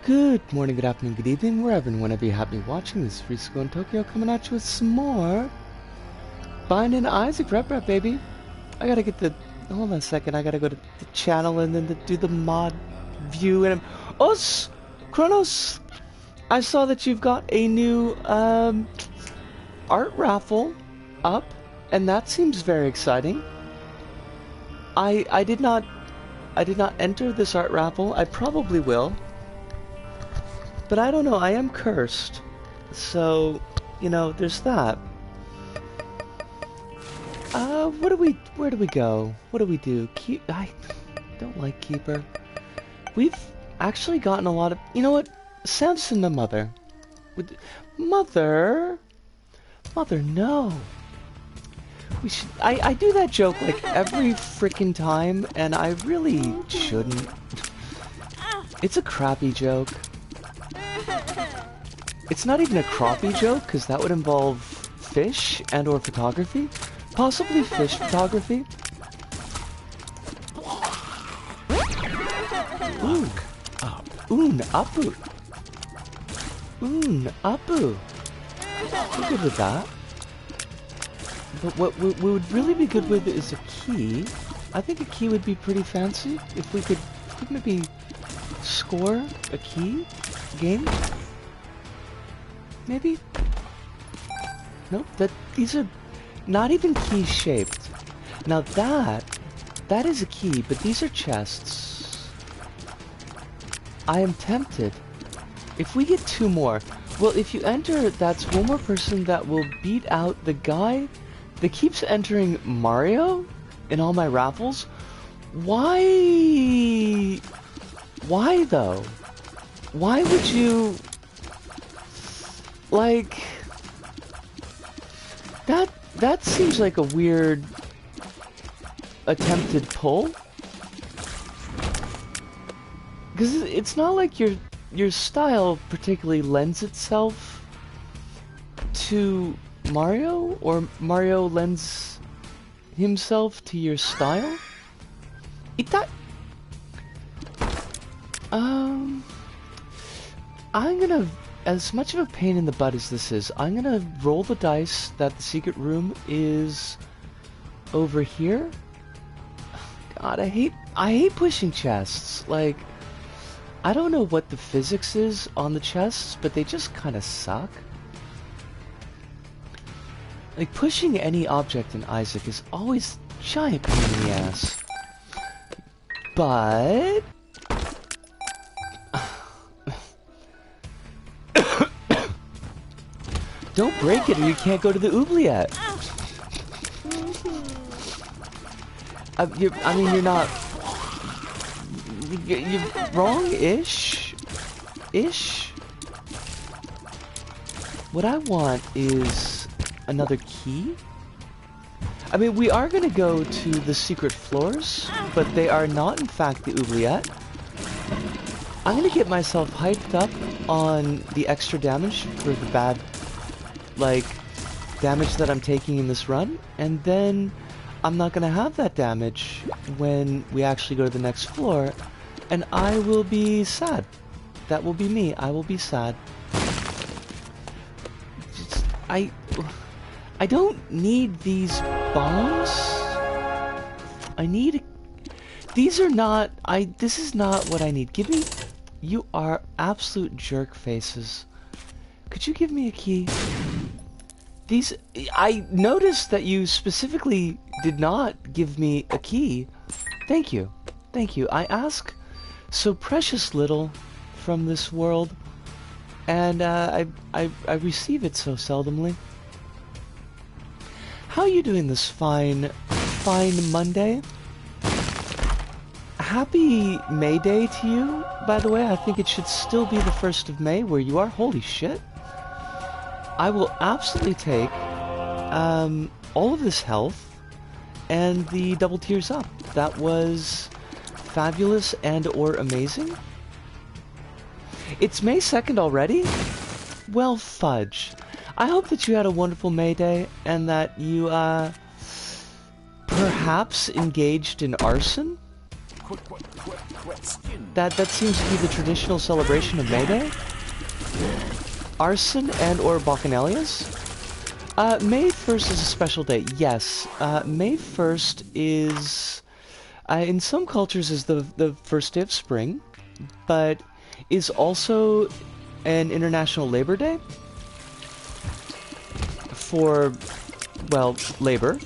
Good morning, good afternoon, good evening, wherever and whenever you happen to be watching. This is Frisco in Tokyo coming at you with some more Binding Isaac Rep, baby. I gotta get the... Hold on a second, I gotta go to the channel and then do the mod view and... Os! Kronos! I saw that you've got a new art raffle up, and that seems very exciting. I did not enter this art raffle. I probably will. But I don't know, I am cursed. So, you know, there's that. Where do we go? What do we do? I don't like Keeper. We've actually gotten a lot of... You know what? Samson the Mother. Mother? Mother, no. We should... I do that joke like every frickin' time, and I really shouldn't. It's a crappy joke. It's not even a crappie joke, because that would involve fish and or photography. Possibly fish photography. Oon Apu. Oon Apu. We're good with that. But what we would really be good with is a key. I think a key would be pretty fancy. If we could maybe score a key game. Maybe? Nope, these are not even key shaped. Now that is a key, but these are chests. I am tempted. If we get two more, well, if you enter, that's one more person that will beat out the guy that keeps entering Mario in all my raffles. Why though? Why would you... Like, that seems like a weird attempted pull. Because it's not like your style particularly lends itself to Mario, or Mario lends himself to your style. I'm gonna... As much of a pain in the butt as this is, I'm gonna roll the dice that the secret room is over here. God, I hate pushing chests. Like, I don't know what the physics is on the chests, but they just kind of suck. Like, pushing any object in Isaac is always a giant pain in the ass. But... Don't break it or you can't go to the oubliette. You're not... You're wrong-ish? Ish? What I want is another key. I mean, we are going to go to the secret floors, but they are not, in fact, the oubliette. I'm going to get myself hyped up on the extra damage for the bad... like, damage that I'm taking in this run, and then I'm not gonna have that damage when we actually go to the next floor, and I will be sad. That will be me. I will be sad. I don't need these bombs. I need... These are not... This is not what I need. Give me... You are absolute jerk faces. Could you give me a key? These... I noticed that you specifically did not give me a key. Thank you. Thank you. I ask so precious little from this world, and I receive it so seldomly. How are you doing this fine Monday? Happy May Day to you, by the way. I think it should still be the 1st of May where you are. Holy shit. I will absolutely take all of this health and the double tears up. That was fabulous and or amazing. It's May 2nd already? Well, fudge. I hope that you had a wonderful May Day and that you perhaps engaged in arson? That seems to be the traditional celebration of May Day. Arson and or Bacchanalias. May 1st is a special day. Yes, May 1st is, in some cultures, is the first day of spring, but is also an International Labor Day for, well, labor,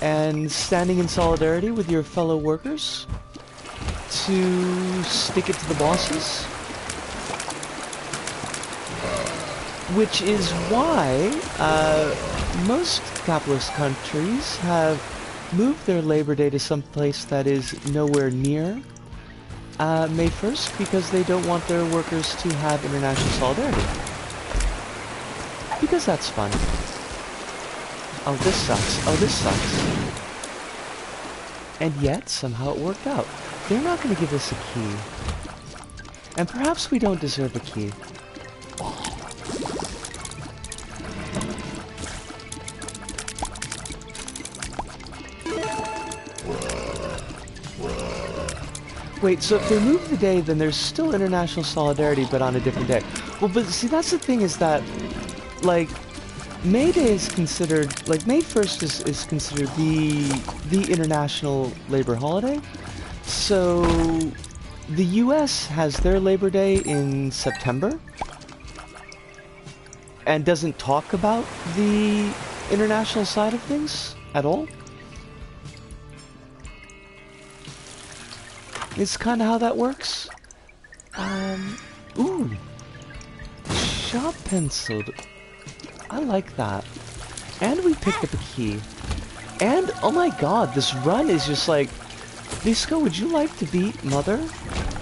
and standing in solidarity with your fellow workers to stick it to the bosses. Which is why most capitalist countries have moved their Labor Day to some place that is nowhere near May 1st, because they don't want their workers to have international solidarity. Because that's fun. Oh, this sucks. Oh, this sucks. And yet, somehow it worked out. They're not going to give us a key. And perhaps we don't deserve a key. Wait, so if they move the day, then there's still international solidarity, but on a different day. Well, but see, that's the thing, is that, like, May Day is considered, like, May 1st is considered the international labor holiday. So, the US has their Labor Day in September, and doesn't talk about the international side of things at all. It's kind of how that works. Ooh. Sharp penciled. I like that. And we picked up a key. And, oh my god, this run is just like, Visco, would you like to beat Mother?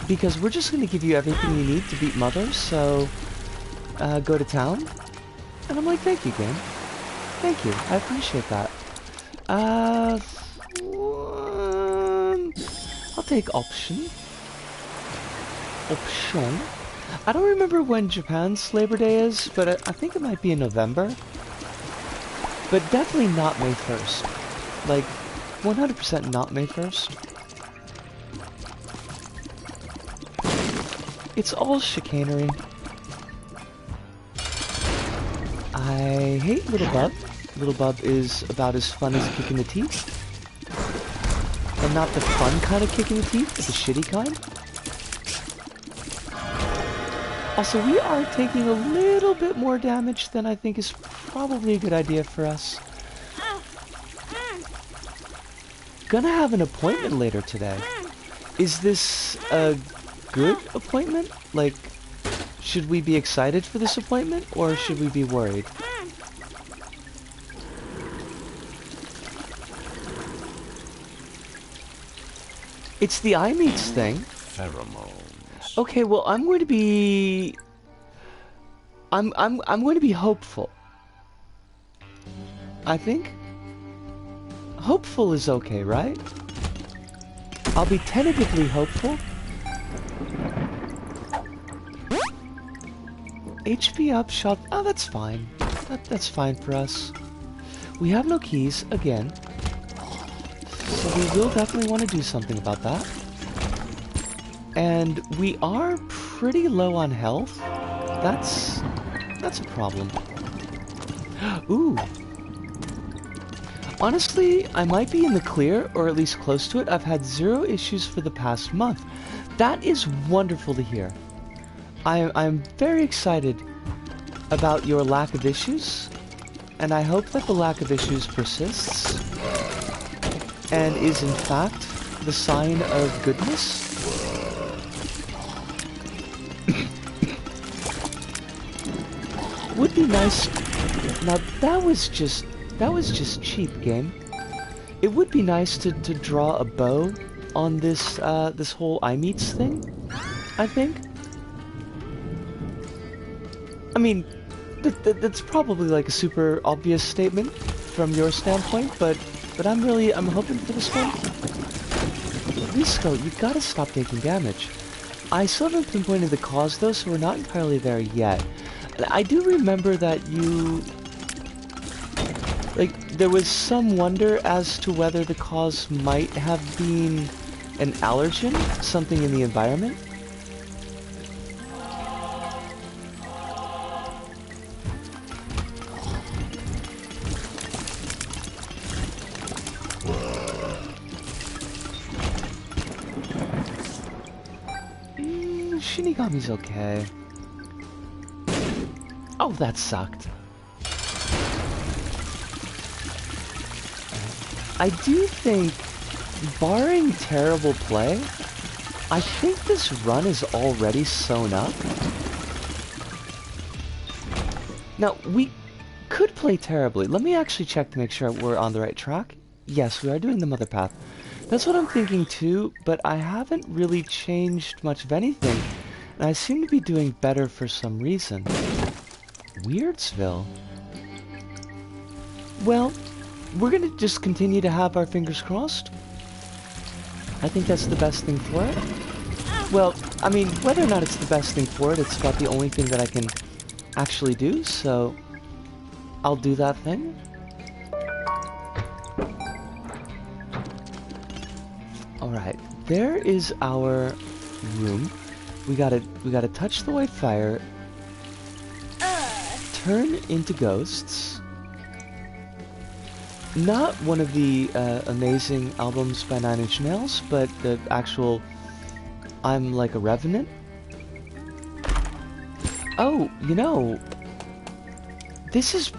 Because we're just going to give you everything you need to beat Mother, so go to town. And I'm like, thank you, game. Thank you, I appreciate that. I'll take option. Option. I don't remember when Japan's Labor Day is, but I think it might be in November. But definitely not May 1st. Like, 100% not May 1st. It's all chicanery. I hate Little Bub. Little Bub is about as fun as a kick in the teeth. And not the fun kind of kick in the teeth, but the shitty kind. Also, we are taking a little bit more damage than I think is probably a good idea for us. Gonna have an appointment later today. Is this a good appointment? Like, should we be excited for this appointment, or should we be worried? It's the eye meats thing. Pheromones. Okay, well, I'm going to be hopeful. I think hopeful is okay, right? I'll be tentatively hopeful. HP up, shot. Oh, that's fine. That's fine for us. We have no keys again. So we will definitely want to do something about that. And we are pretty low on health. That's a problem. Ooh. Honestly, I might be in the clear, or at least close to it. I've had 0 issues for the past month. That is wonderful to hear. I'm very excited about your lack of issues, and I hope that the lack of issues persists. And is in fact the sign of goodness. Would be nice. Now that was just cheap, game. It would be nice to draw a bow on this this whole iMeats thing, I think. I mean, that's probably like a super obvious statement from your standpoint, but I'm hoping for this one. Risco, you gotta stop taking damage. I still haven't pinpointed the cause though, so we're not entirely there yet. I do remember that you... Like, there was some wonder as to whether the cause might have been an allergen, something in the environment. Shinigami's okay. Oh, that sucked. I do think, barring terrible play, I think this run is already sewn up. Now, we could play terribly. Let me actually check to make sure we're on the right track. Yes, we are doing the mother path. That's what I'm thinking too, but I haven't really changed much of anything, and I seem to be doing better for some reason. Weirdsville. Well, we're gonna just continue to have our fingers crossed. I think that's the best thing for it. Well, I mean, whether or not it's the best thing for it, it's about the only thing that I can actually do, so I'll do that thing. Alright, there is our room. We gotta touch the white fire, turn into ghosts. Not one of the amazing albums by 9 Inch Nails, but the actual I'm Like a Revenant. Oh, you know, this is...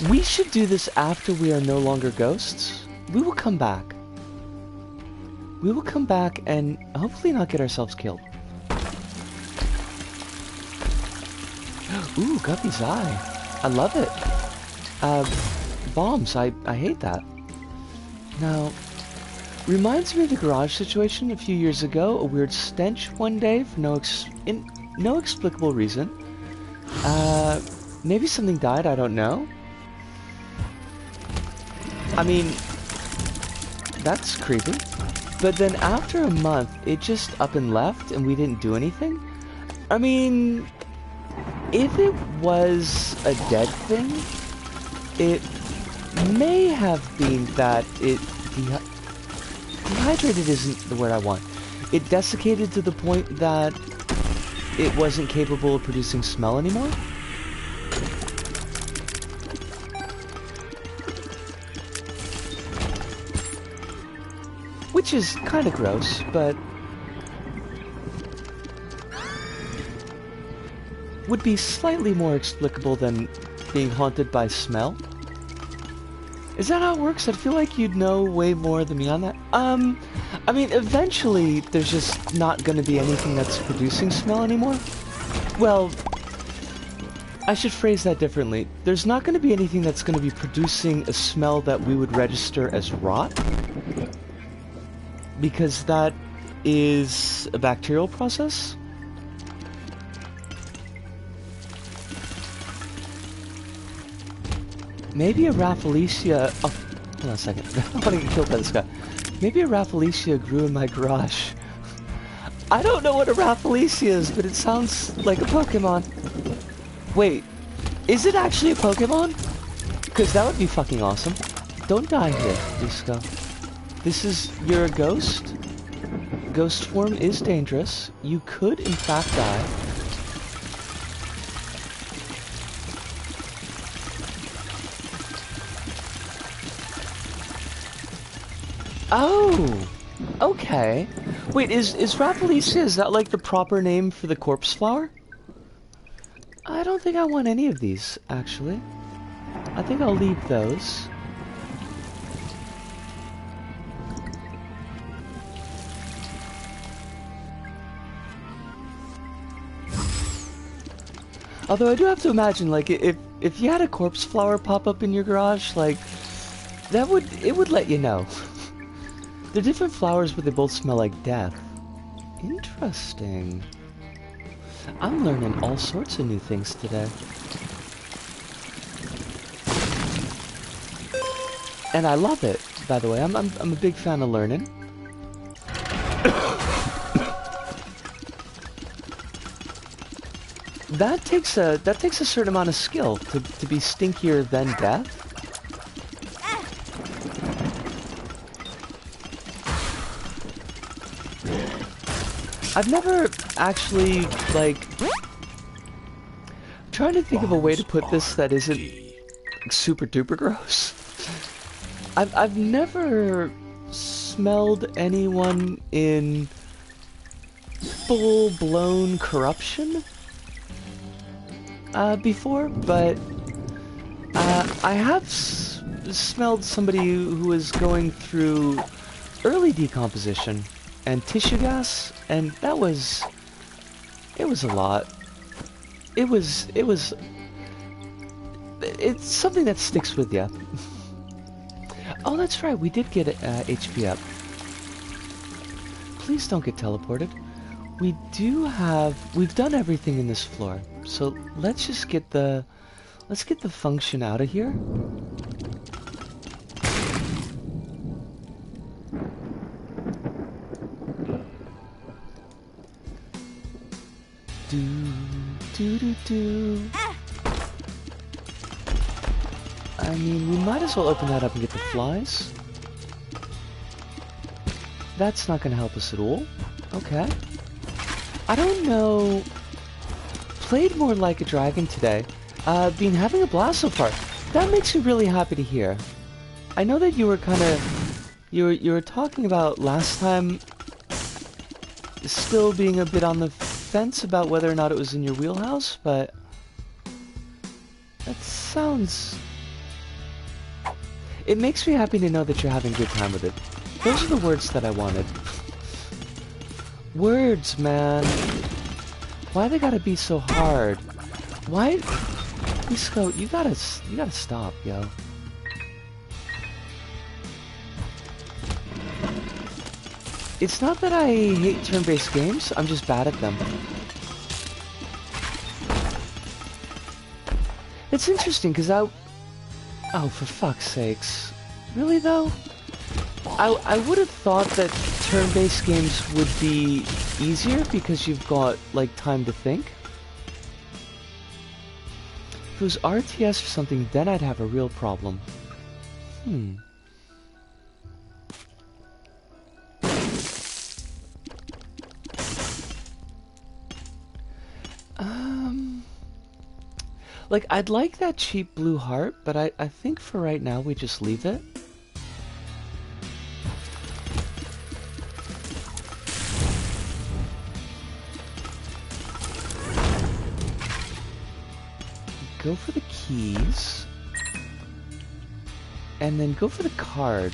We should do this after we are no longer ghosts. We will come back. We will come back and hopefully not get ourselves killed. Ooh, Guppy's eye. I love it. Bombs, I hate that. Now, reminds me of the garage situation a few years ago. A weird stench one day for no explicable reason. Maybe something died, I don't know. I mean, that's creepy. But then after a month, it just up and left and we didn't do anything. I mean, if it was a dead thing, it may have been that it dehydrated isn't the word I want. It desiccated to the point that it wasn't capable of producing smell anymore. Which is kind of gross, but would be slightly more explicable than being haunted by smell. Is that how it works? I feel like you'd know way more than me on that. I mean, eventually there's just not going to be anything that's producing smell anymore. Well, I should phrase that differently. There's not going to be anything that's going to be producing a smell that we would register as rot. Because that is a bacterial process. Maybe a Rafflesia... Oh, hold on a second. I want to get killed by this guy. Maybe a Rafflesia grew in my garage. I don't know what a Rafflesia is, but it sounds like a Pokemon. Wait, is it actually a Pokemon? Because that would be fucking awesome. Don't die here, Disco. This is... You're a ghost? Ghost form is dangerous. You could, in fact, die. Oh! Okay. Wait, is Rafflesia, is that like the proper name for the corpse flower? I don't think I want any of these, actually. I think I'll leave those. Although I do have to imagine, like, if you had a corpse flower pop up in your garage, like, it would let you know. They're different flowers, but they both smell like death. Interesting. I'm learning all sorts of new things today. And I love it, by the way. I'm a big fan of learning. That takes a certain amount of skill to be stinkier than death. I've never actually, like... trying to think of a way to put this that isn't super duper gross. I've never smelled anyone in full-blown corruption before, but I have smelled somebody who was going through early decomposition and tissue gas, and that was... it was a lot. It's something that sticks with you. Oh, that's right, we did get HP up. Please don't get teleported. We've done everything in this floor. So let's just get the function out of here. I mean, we might as well open that up and get the flies. That's not gonna help us at all. Okay. I don't know. Played more like a dragon today. Been having a blast so far. That makes me really happy to hear. I know that you were you were talking about last time still being a bit on the fence about whether or not it was in your wheelhouse, but that sounds... it makes me happy to know that you're having a good time with it. Those are the words that I wanted. Words, man. Why they gotta be so hard? Why... Isco, you gotta stop, yo. It's not that I hate turn-based games, I'm just bad at them. It's interesting, because oh, for fuck's sakes. Really, though? I would have thought that turn-based games would be easier, because you've got, like, time to think. If it was RTS or something, then I'd have a real problem. Like, I'd like that cheap blue heart, but I think for right now we just leave it. Go for the keys. And then go for the card.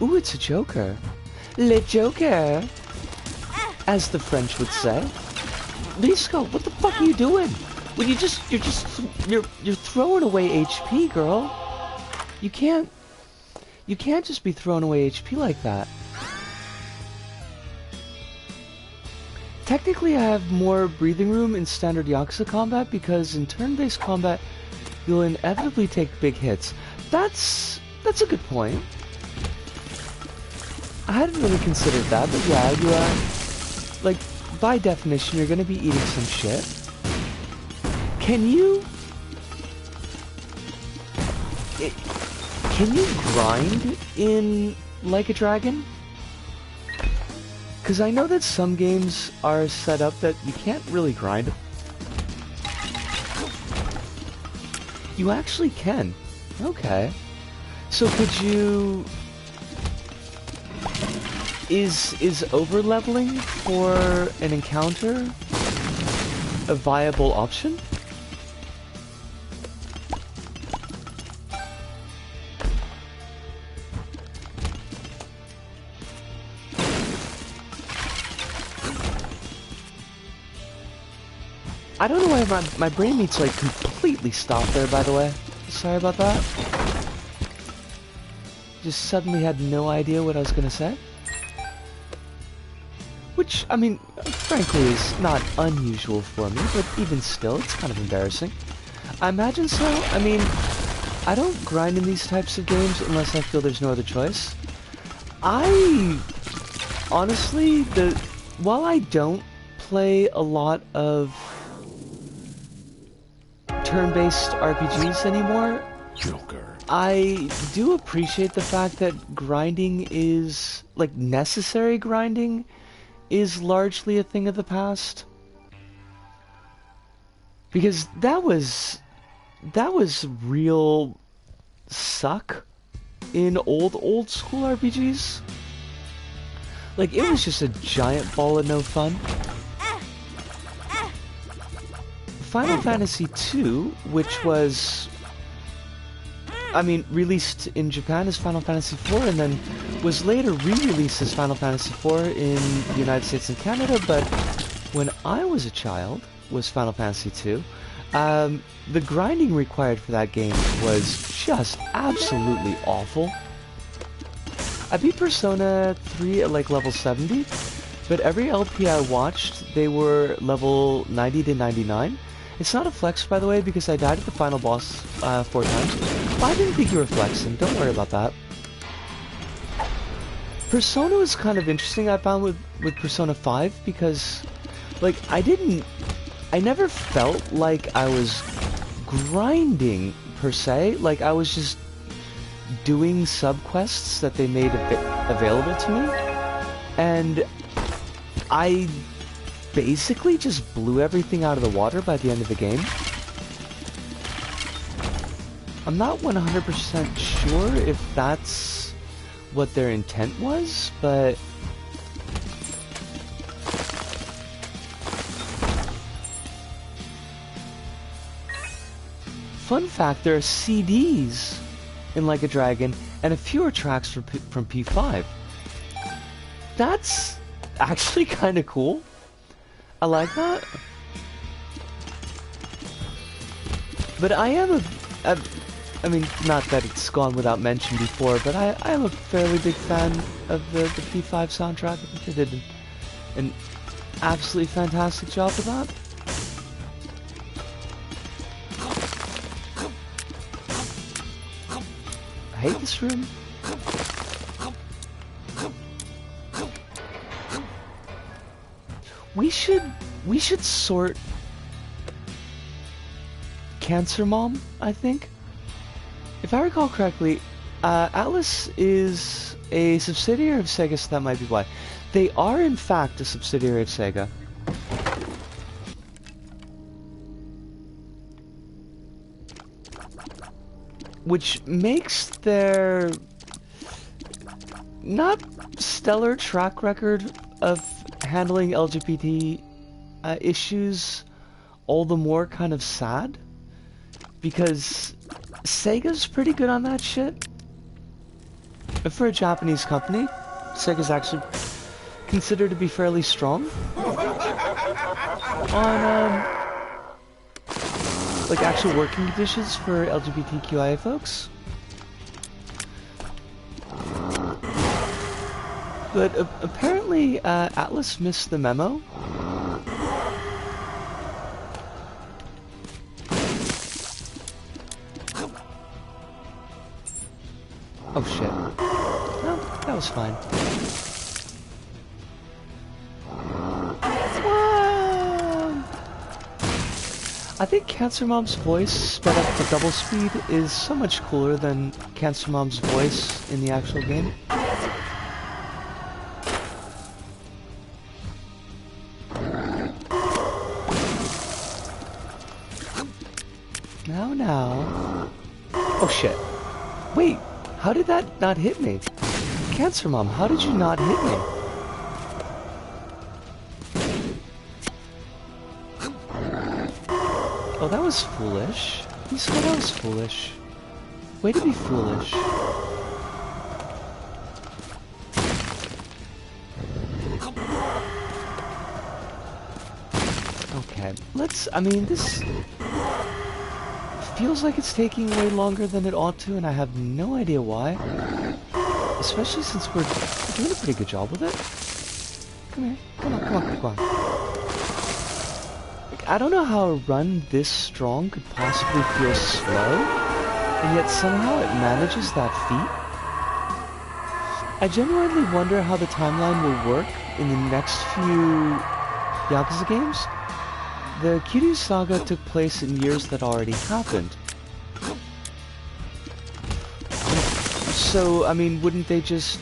Ooh, it's a joker. Le joker! As the French would say. Lisco, what the fuck are you doing? Well, you're throwing away HP, girl. You can't just be throwing away HP like that. Technically, I have more breathing room in standard Yakuza combat because in turn-based combat, you'll inevitably take big hits. That's a good point. I hadn't really considered that, but yeah, you are, like, by definition, you're gonna be eating some shit. Can you grind in Like a Dragon? Because I know that some games are set up that you can't really grind. You actually can. Okay. So could you... Is over-leveling for an encounter a viable option? I don't know why my brain needs like completely stopped there, by the way. Sorry about that. Just suddenly had no idea what I was gonna say. Which, I mean, frankly is not unusual for me, but even still, it's kind of embarrassing. I imagine so. I mean, I don't grind in these types of games unless I feel there's no other choice. Honestly, while I don't play a lot of turn-based RPGs anymore, Joker. I do appreciate the fact that grinding is, like, necessary grinding is largely a thing of the past. Because that was real suck in old school RPGs. Like, it was just a giant ball of no fun. Final Fantasy II, which was, I mean, released in Japan as Final Fantasy IV, and then was later re-released as Final Fantasy IV in the United States and Canada, but when I was a child, was Final Fantasy II. The grinding required for that game was just absolutely awful. I beat Persona 3 at like level 70, but every LP I watched, they were level 90 to 99. It's not a flex, by the way, because I died at the final boss 4 times. But I didn't think you were flexing, don't worry about that. Persona was kind of interesting, I found, with Persona 5, because, like, I never felt like I was grinding, per se. Like, I was just doing sub-quests that they made available to me, and I basically just blew everything out of the water by the end of the game. I'm not 100% sure if that's what their intent was, but fun fact, there are CDs in Like a Dragon and a fewer tracks from P5. That's actually kind of cool. I like that. But I am I mean, not that it's gone without mention before, but I am a fairly big fan of the P5 soundtrack. I think they did an absolutely fantastic job with that. I hate this room. We should sort Cancer Mom, I think. If I recall correctly, Atlas is a subsidiary of Sega, so that might be why. They are, in fact, a subsidiary of Sega. Which makes their not stellar track record of handling LGBT issues all the more kind of sad, because Sega's pretty good on that shit. But for a Japanese company, Sega's actually considered to be fairly strong on like actual working conditions for LGBTQIA folks. But apparently Atlas missed the memo. Oh shit. No, that was fine. I think Cancer Mom's voice sped up to double speed is so much cooler than Cancer Mom's voice in the actual game. Now. Oh shit. Wait, how did that not hit me? Cancer Mom, how did you not hit me? Oh, that was foolish. You said that was foolish. Way to be foolish. Okay, I mean, this feels like it's taking way longer than it ought to, and I have no idea why. Especially since we're doing a pretty good job with it. Come here. Come on. I don't know how a run this strong could possibly feel slow, and yet somehow it manages that feat. I genuinely wonder how the timeline will work in the next few Yakuza games. The Kiryu saga took place in years that already happened. So, I mean, wouldn't they just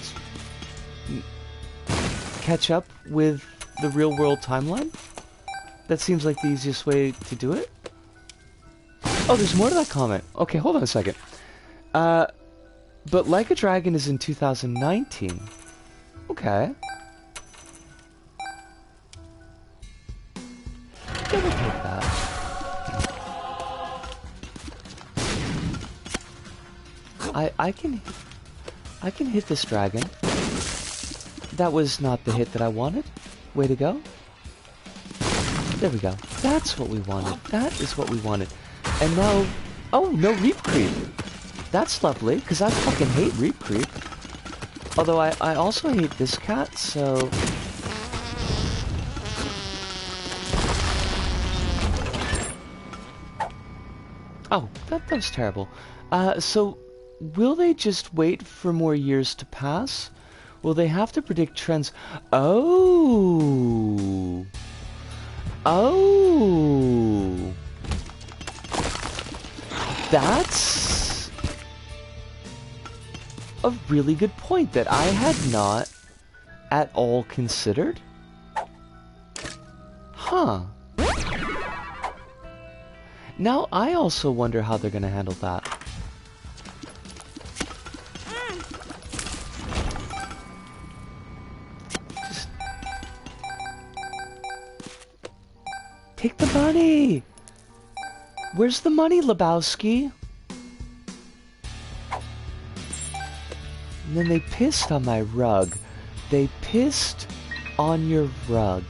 catch up with the real world timeline. That seems like the easiest way to do it. Oh, there's more to that comment. Okay, hold on a second. But Like a Dragon is in 2019. Okay. Yeah, we'll take that. I can hit this dragon. That was not the hit that I wanted. Way to go. There we go. That's what we wanted. That is what we wanted. And now... Oh, no reap creep. That's lovely, because I fucking hate reap creep. Although I also hate this cat, so... Oh, that was terrible. So, will they just wait for more years to pass? Will they have to predict trends? Oh! Oh! That's a really good point that I had not at all considered. Huh. Now I also wonder how they're gonna handle that. Just take the money! Where's the money, Lebowski? And then they pissed on my rug. They pissed on your rug.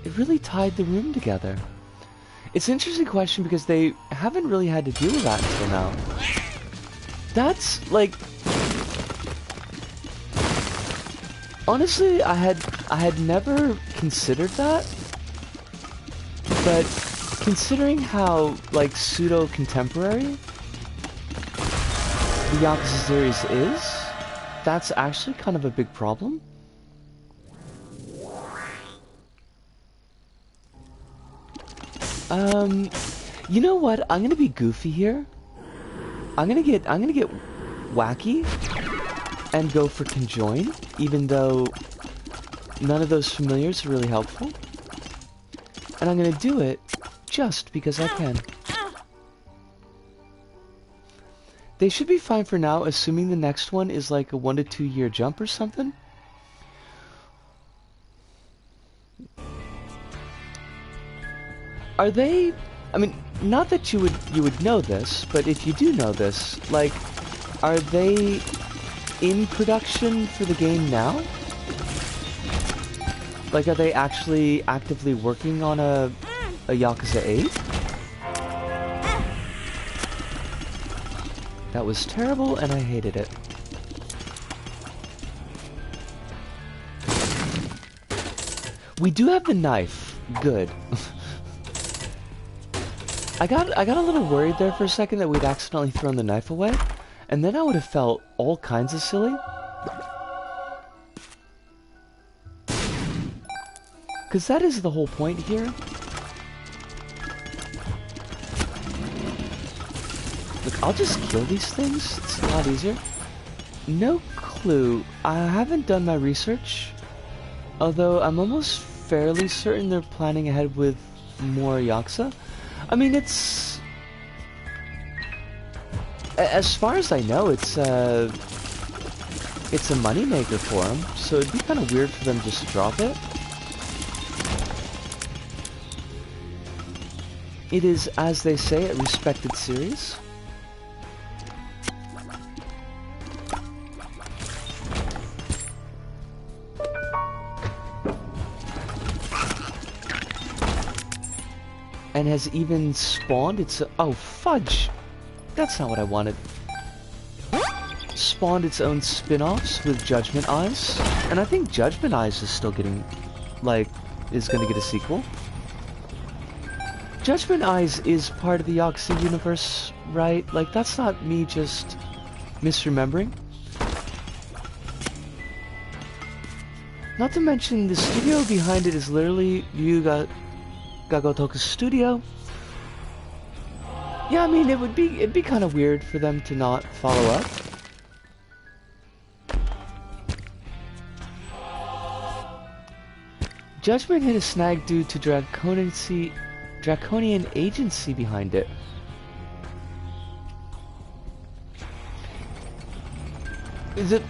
It really tied the room together. It's an interesting question because they haven't really had to deal with that until now. That's, like... Honestly, I had never considered that. But considering how, like, pseudo-contemporary the Yakuza series is, that's actually kind of a big problem. You know what? I'm gonna be goofy here. I'm gonna get wacky and go for conjoin, even though none of those familiars are really helpful. And I'm gonna do it just because I can. They should be fine for now, assuming the next one is like a 1 to 2 year jump or something. Are they... I mean, not that you would know this, but if you do know this, like, are they in production for the game now? Like, are they actually actively working on a Yakuza 8? That was terrible, and I hated it. We do have the knife. Good. I got a little worried there for a second that we'd accidentally thrown the knife away, and then I would have felt all kinds of silly. Because that is the whole point here. Look, I'll just kill these things. It's a lot easier. No clue. I haven't done my research. Although I'm almost fairly certain they're planning ahead with more Yakuza. I mean, it's... As far as I know, it's a moneymaker for them, so it'd be kind of weird for them just to drop it. It is, as they say, a respected series. And has even spawned its... Oh, fudge! That's not what I wanted. Spawned its own spin-offs with Judgment Eyes. And I think Judgment Eyes is still getting... like, is gonna get a sequel. Judgment Eyes is part of the Yakuza universe, right? Like, that's not me just misremembering. Not to mention, the studio behind it is literally Gagotoku's studio. Yeah, I mean, it'd be kind of weird for them to not follow up. Judgment hit a snag due to draconian agency behind it. Is it...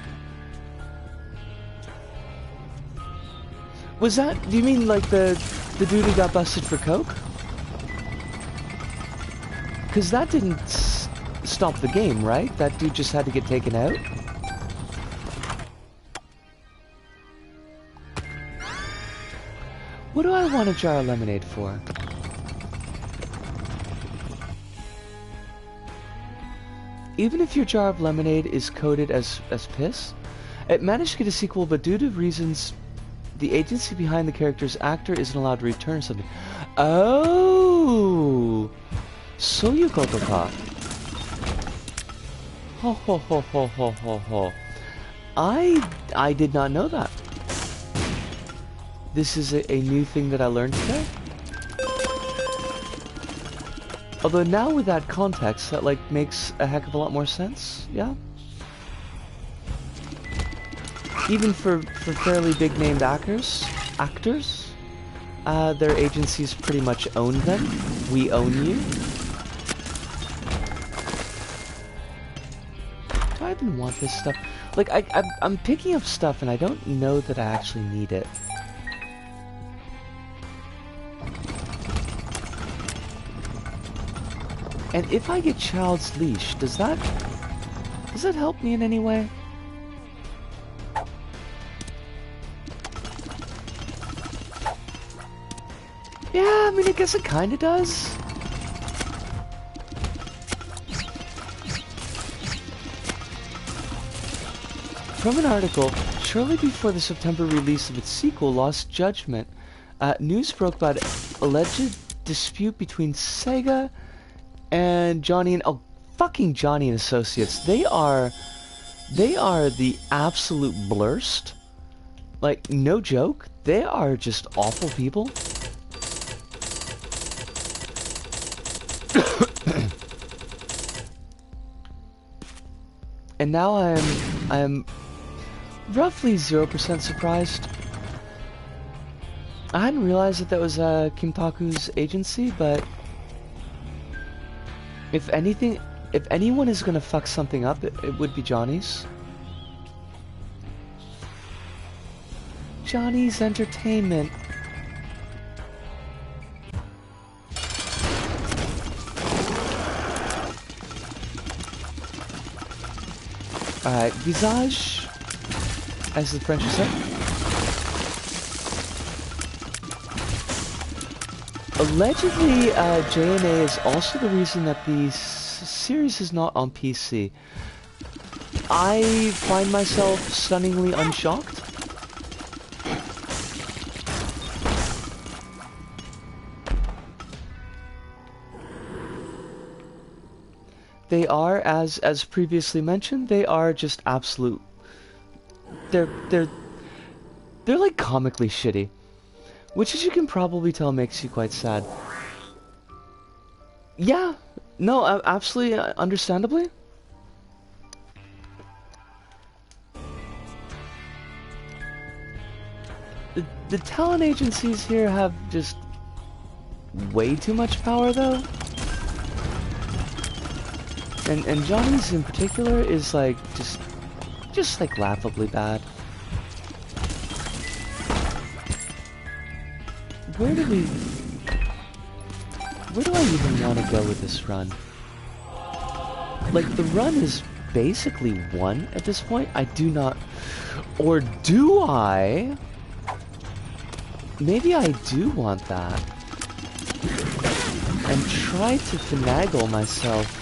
Was that... Do you mean like the dude who got busted for coke? Because that didn't stop the game, right? That dude just had to get taken out? What do I want a jar of lemonade for? Even if your jar of lemonade is coded as piss, it managed to get a sequel, but due to reasons, the agency behind the character's actor isn't allowed to return something. Oh! So you got the cop. Ho ho ho ho ho ho ho. I did not know that. This is a new thing that I learned today. Although now with that context, that like makes a heck of a lot more sense, yeah? Even for fairly big named actors, their agencies pretty much own them. We own you. Do I even want this stuff? Like, I'm picking up stuff and I don't know that I actually need it. And if I get Child's Leash, does that help me in any way? Yeah, I mean, I guess it kinda does. From an article, shortly before the September release of its sequel, Lost Judgment, news broke about alleged dispute between Sega and Johnny and fucking Johnny and Associates. They are the absolute blurst. Like, no joke. They are just awful people. And now I'm roughly 0% surprised. I hadn't realized that was Kim Taku's agency, but if anyone is gonna fuck something up, it would be Johnny's. Johnny's Entertainment. Alright, visage, as the French say. Allegedly, JNA is also the reason that the series is not on PC. I find myself stunningly unshocked. They are, as previously mentioned, they are just absolute. They're like comically shitty, which, as you can probably tell, makes you quite sad. Yeah, no, absolutely, understandably. The talent agencies here have just way too much power, though. And Johnny's in particular is like just like laughably bad. Where do I even want to go with this run? Like, the run is basically won at this point. I do not, or do I? Maybe I do want that. And try to finagle myself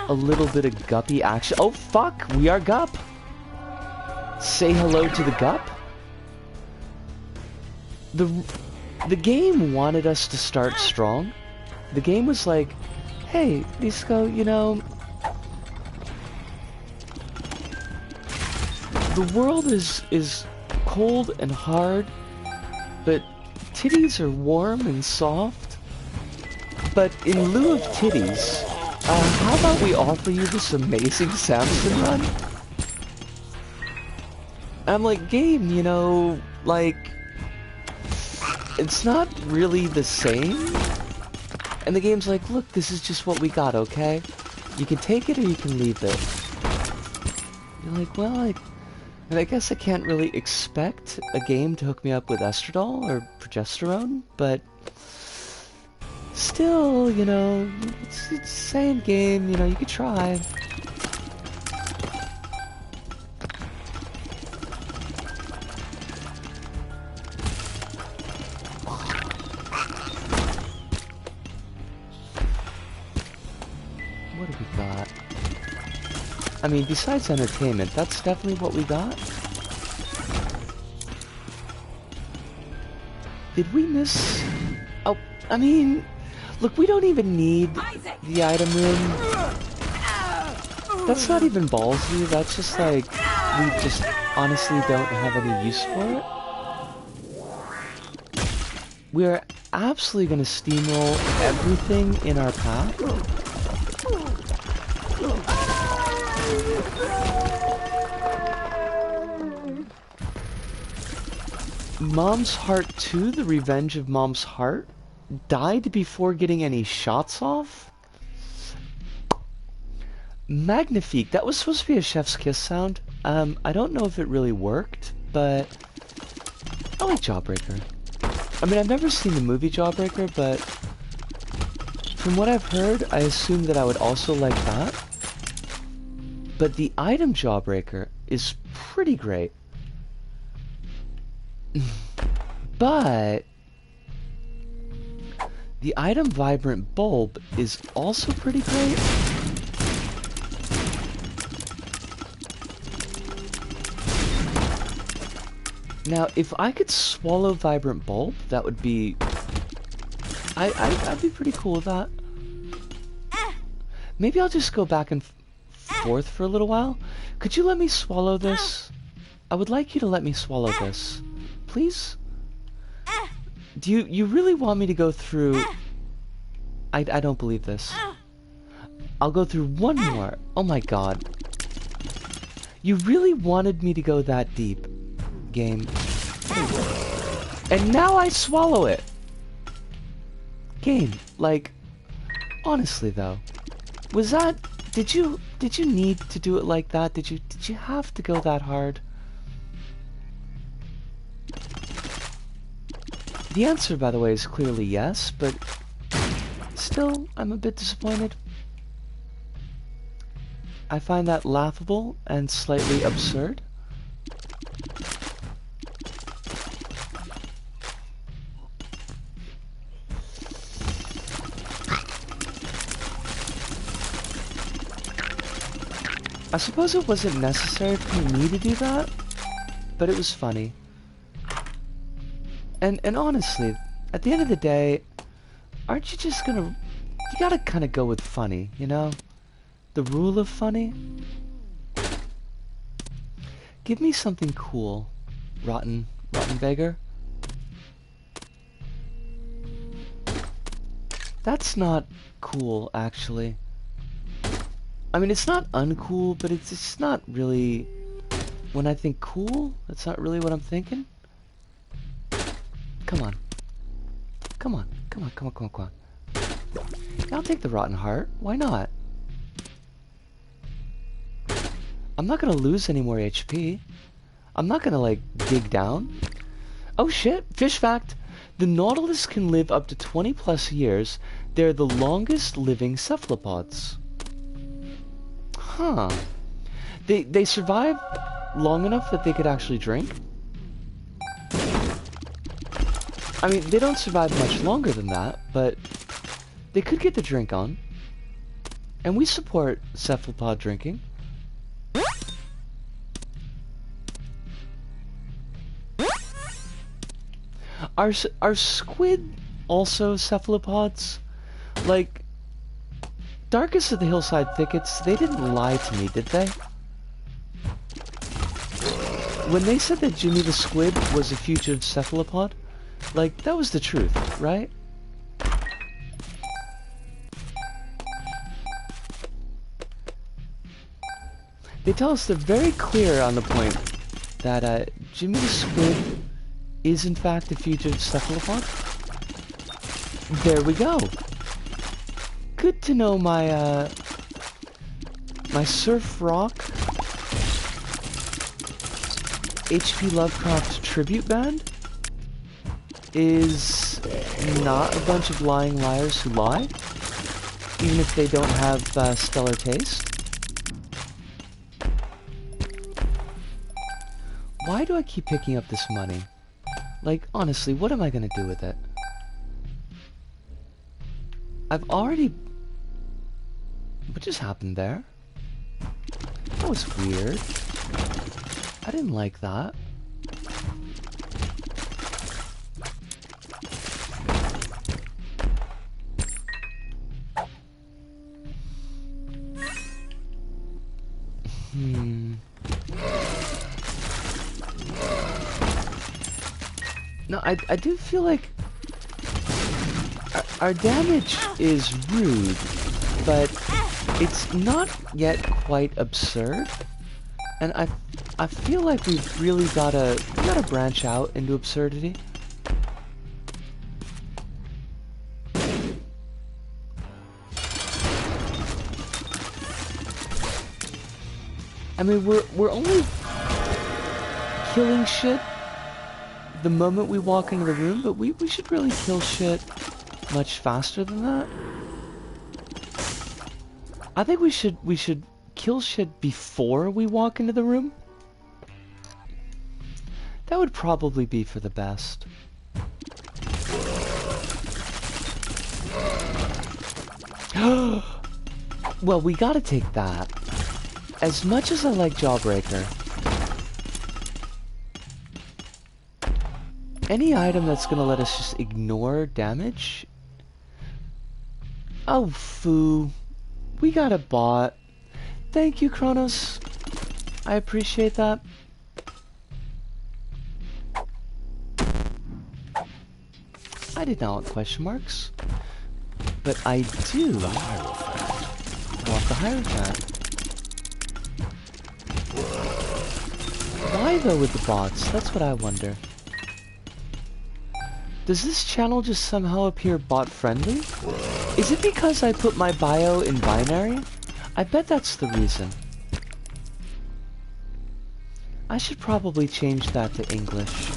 a little bit of guppy action. Oh fuck, we are Gup. Say hello to the Gup. The game wanted us to start strong. The game was like, hey, Disco, you know, the world is cold and hard, but titties are warm and soft. But in lieu of titties, how about we offer you this amazing Samson run? I'm like, game, you know, like, it's not really the same. And the game's like, look, this is just what we got, okay? You can take it or you can leave it. You're like, well, and I guess I can't really expect a game to hook me up with estradiol or progesterone, but still, you know, it's the same game, you know, you could try. What do we got? I mean, besides entertainment, that's definitely what we got. Did we miss... Oh, I mean... Look, we don't even need the item room. That's not even ballsy, that's just like... We just honestly don't have any use for it. We are absolutely gonna steamroll everything in our path. Mom's Heart 2, The Revenge of Mom's Heart, died before getting any shots off? Magnifique, that was supposed to be a chef's kiss sound. I don't know if it really worked, but I like Jawbreaker. I mean, I've never seen the movie Jawbreaker, but from what I've heard, I assume that I would also like that. But the item Jawbreaker is pretty great. But the item Vibrant Bulb is also pretty great. Now, if I could swallow Vibrant Bulb, that would be... I'd be pretty cool with that. Maybe I'll just go back and forth for a little while. Could you let me swallow this? I would like you to let me swallow this. Please? Do you really want me to go through... I don't believe this. I'll go through one more. Oh my god. You really wanted me to go that deep, game. And now I swallow it! Game, like... Honestly though. Was that... Did you need to do it like that? Did you have to go that hard? The answer, by the way, is clearly yes, but still, I'm a bit disappointed. I find that laughable and slightly absurd. I suppose it wasn't necessary for me to do that, but it was funny. And honestly, at the end of the day, aren't you just gonna... You gotta kinda go with funny, you know? The rule of funny? Give me something cool, rotten beggar. That's not cool, actually. I mean, it's not uncool, but it's just not really... When I think cool, that's not really what I'm thinking. Come on. Come on. Come on, come on, come on, come on. I'll take the rotten heart. Why not? I'm not gonna lose any more HP. I'm not gonna, like, dig down. Oh shit, fish fact. The Nautilus can live up to 20 plus years. They're the longest living cephalopods. Huh. They survive long enough that they could actually drink? I mean, they don't survive much longer than that, but they could get the drink on. And we support cephalopod drinking. Are squid also cephalopods? Like, Darkest of the Hillside Thickets, they didn't lie to me, did they? When they said that Jimmy the Squid was a fugitive cephalopod, like, that was the truth, right? They tell us they're very clear on the point that Jimmy the Squid is in fact a fugitive cephalopod. There we go. Good to know my my Surf Rock H.P. Lovecraft tribute band is not a bunch of lying liars who lie, even if they don't have stellar taste. Why do I keep picking up this money? Like, honestly, what am I gonna do with it? I've already... What just happened there? That was weird. I didn't like that. No, I do feel like our damage is rude, but it's not yet quite absurd. And I feel like we've really gotta branch out into absurdity. I mean, we're only killing shit the moment we walk into the room, but we should really kill shit much faster than that. I think we should kill shit before we walk into the room. That would probably be for the best. Well, we gotta take that. As much as I like Jawbreaker, any item that's gonna let us just ignore damage? Oh, foo. We got a bot. Thank you, Kronos. I appreciate that. I did not want question marks, but I do want the Hierophant. Why though with the bots? That's what I wonder. Does this channel just somehow appear bot-friendly? Is it because I put my bio in binary? I bet that's the reason. I should probably change that to English.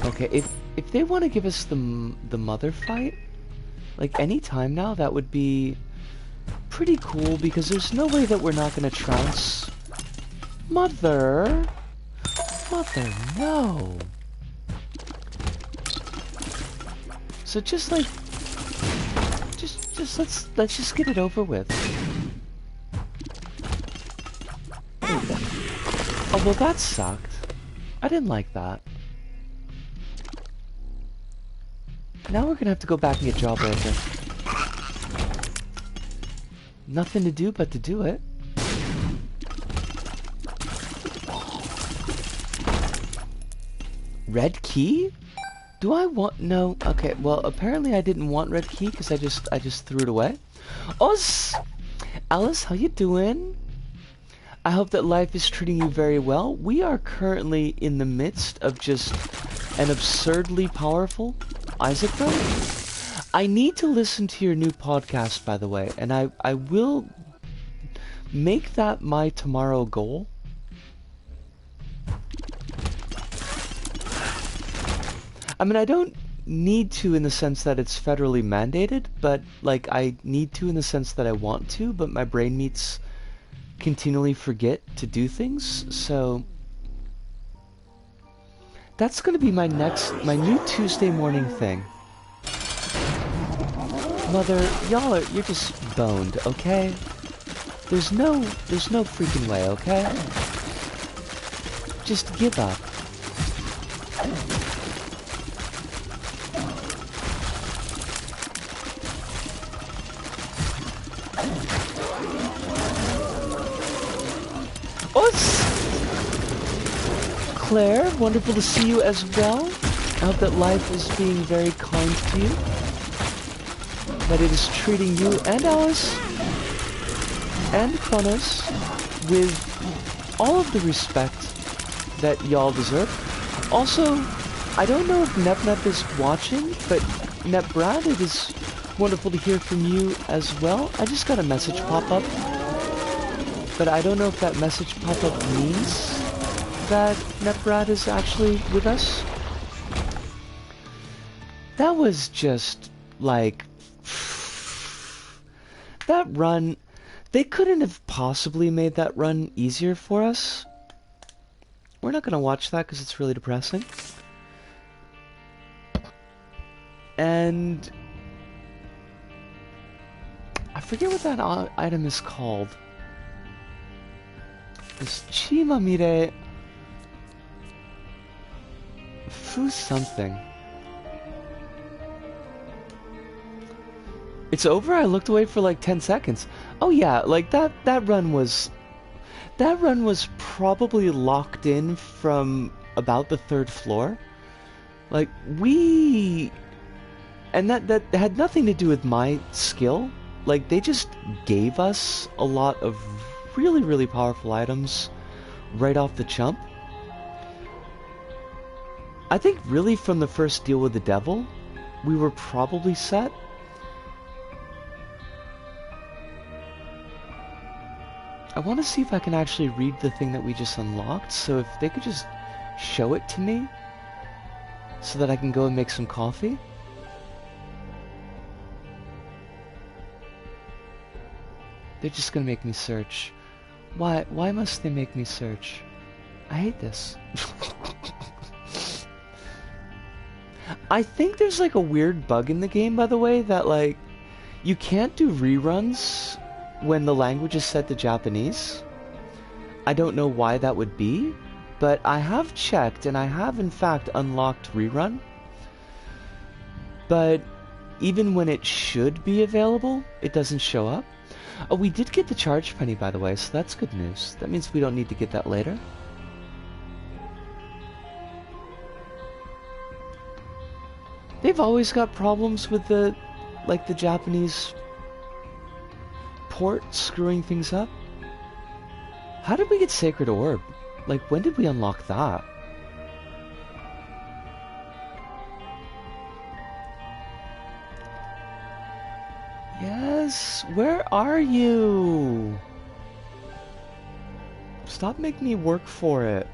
Okay, if they want to give us the mother fight, like any time now, that would be pretty cool, because there's no way that we're not gonna trounce Mother, no. So just like, let's just get it over with. Oh, well, that sucked. I didn't like that. Now we're gonna have to go back and get Jawbreaker. Nothing to do but to do it. Red key? Do I want... No. Okay, well, apparently I didn't want red key because I just threw it away. Oz! Alice, how you doing? I hope that life is treating you very well. We are currently in the midst of just an absurdly powerful Isaac run. I need to listen to your new podcast, by the way, and I will make that my tomorrow goal. I mean, I don't need to in the sense that it's federally mandated, but like I need to in the sense that I want to, but my brain meats continually forget to do things, so that's gonna be my new Tuesday morning thing. Mother, you're just boned, okay? There's no freaking way, okay? Just give up. Claire, wonderful to see you as well. I hope that life is being very kind to you. That it is treating you and Alice and Kronos with all of the respect that y'all deserve. Also, I don't know if NepNep is watching, but NepBrad, it is wonderful to hear from you as well. I just got a message pop up, but I don't know if that message pop up means that NepBrad is actually with us. That was just like that run. They couldn't have possibly made that run easier for us. We're not gonna watch that because it's really depressing. And I forget what that item is called. It's Chimamire Fu something. It's over? I looked away for like 10 seconds. Oh yeah, like that run was probably locked in from about the 3rd floor. Like and that had nothing to do with my skill. Like they just gave us a lot of really, really powerful items right off the jump. I think really from the first deal with the devil, we were probably set. I want to see if I can actually read the thing that we just unlocked, so if they could just show it to me so that I can go and make some coffee. They're just gonna make me search. Why must they make me search? I hate this. I think there's like a weird bug in the game, by the way, that like you can't do reruns when the language is set to Japanese. I don't know why that would be, but I have checked and I have in fact unlocked rerun. But even when it should be available, it doesn't show up. Oh, we did get the charge penny, by the way, so that's good news. That means we don't need to get that later. They've always got problems with the Japanese port screwing things up. How did we get Sacred Orb? Like, when did we unlock that? Yes, where are you? Stop making me work for it.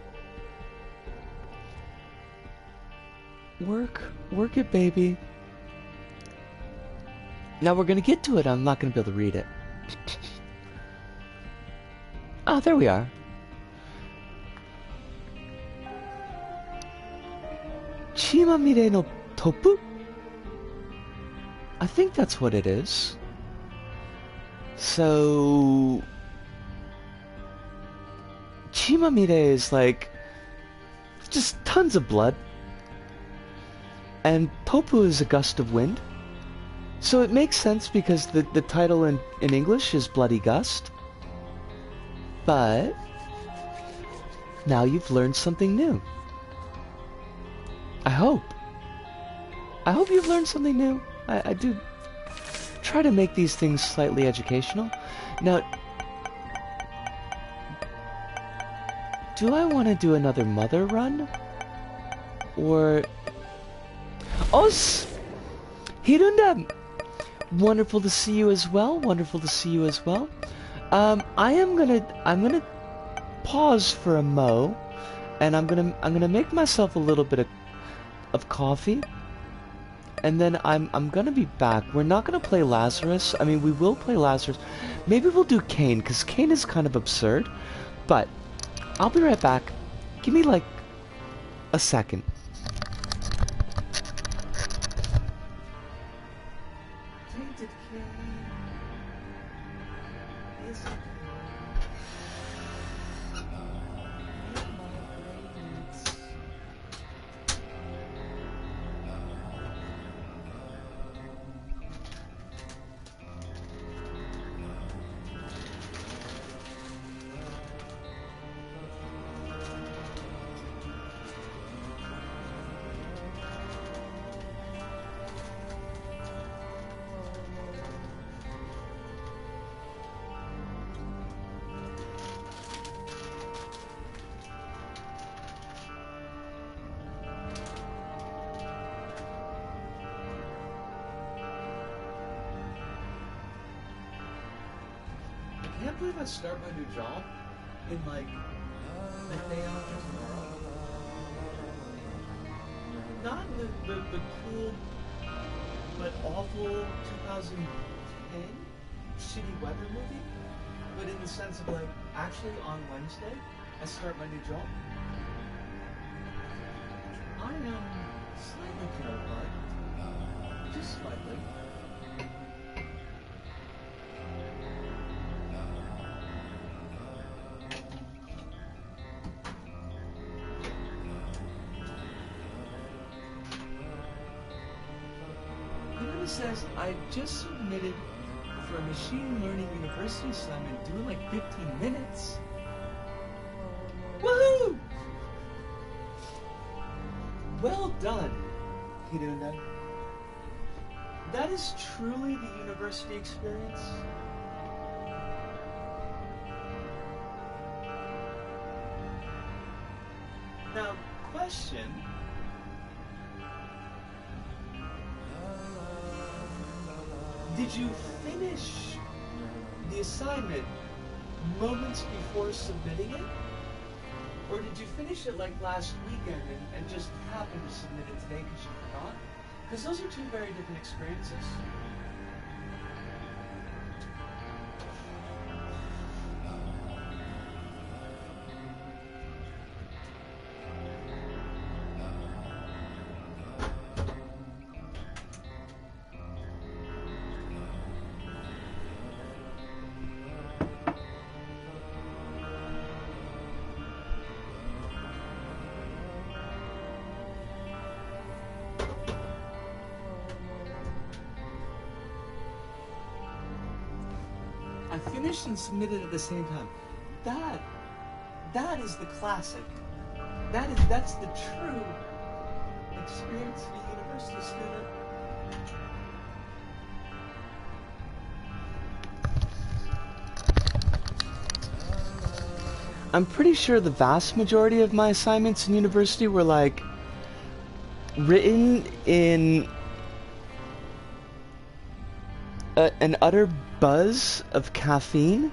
Work it, baby. Now we're gonna get to it. I'm not gonna be able to read it. Oh, there we are. Chimamire no Topu? I think that's what it is. So Chimamire is like just tons of blood. And Topu is a gust of wind. So it makes sense because the title in English is Bloody Gust. But now you've learned something new. I hope you've learned something new. I do try to make these things slightly educational. Now, do I want to do another mother run? Or... Os! Hirunda! Wonderful to see you as well. Wonderful to see you as well. I'm gonna pause for a mo, and I'm gonna make myself a little bit of coffee, and then I'm gonna be back. We're not gonna play Lazarus. I mean, we will play Lazarus. Maybe we'll do tCain, because tCain is kind of absurd. But I'll be right back. Give me like a second. can't believe I start my new job in like the day after tomorrow. Not in the cool but awful 2010 shitty weather movie, but in the sense of like actually on Wednesday I start my new job. I am slightly terrified, just slightly. It says I just submitted for a machine learning university assignment due in like 15 minutes. Woohoo! Well done, Hiruna. That is truly the university experience. Now, question. Did you finish the assignment moments before submitting it? Or did you finish it like last weekend and just happened to submit it today because you forgot? Because those are two very different experiences. I finished and submitted at the same time. That is the classic. That's the true experience of a university student. I'm pretty sure the vast majority of my assignments in university were like written in an utter buzz of caffeine,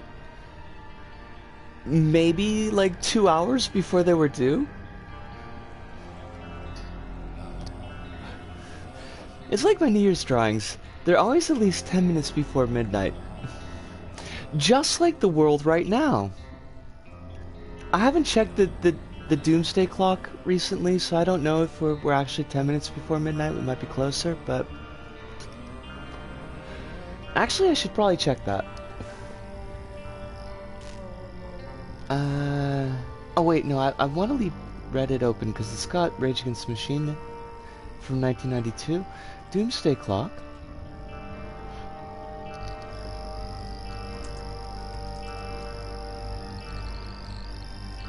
maybe like 2 hours before they were due. It's like my New Year's drawings. They're always at least 10 minutes before midnight. Just like the world right now. I haven't checked the doomsday clock recently, so I don't know if we're actually 10 minutes before midnight. We might be closer, but actually, I should probably check that. Oh wait, no, I want to leave Reddit open because it's got Rage Against the Machine from 1992. Doomsday Clock.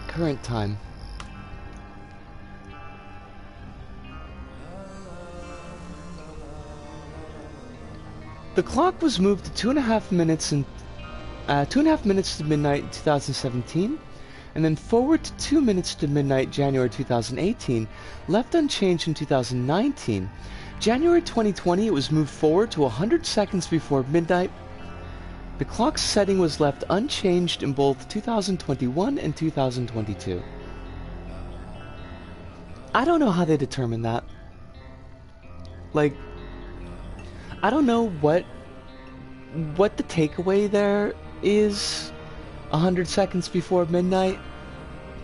Current time. The clock was moved to 2.5 minutes and 2.5 minutes to midnight in 2017, and then forward to 2 minutes to midnight January 2018, left unchanged in 2019. January 2020, it was moved forward to 100 seconds before midnight. The clock's setting was left unchanged in both 2021 and 2022. I don't know how they determine that. Like, I don't know what the takeaway there is 100 seconds before midnight,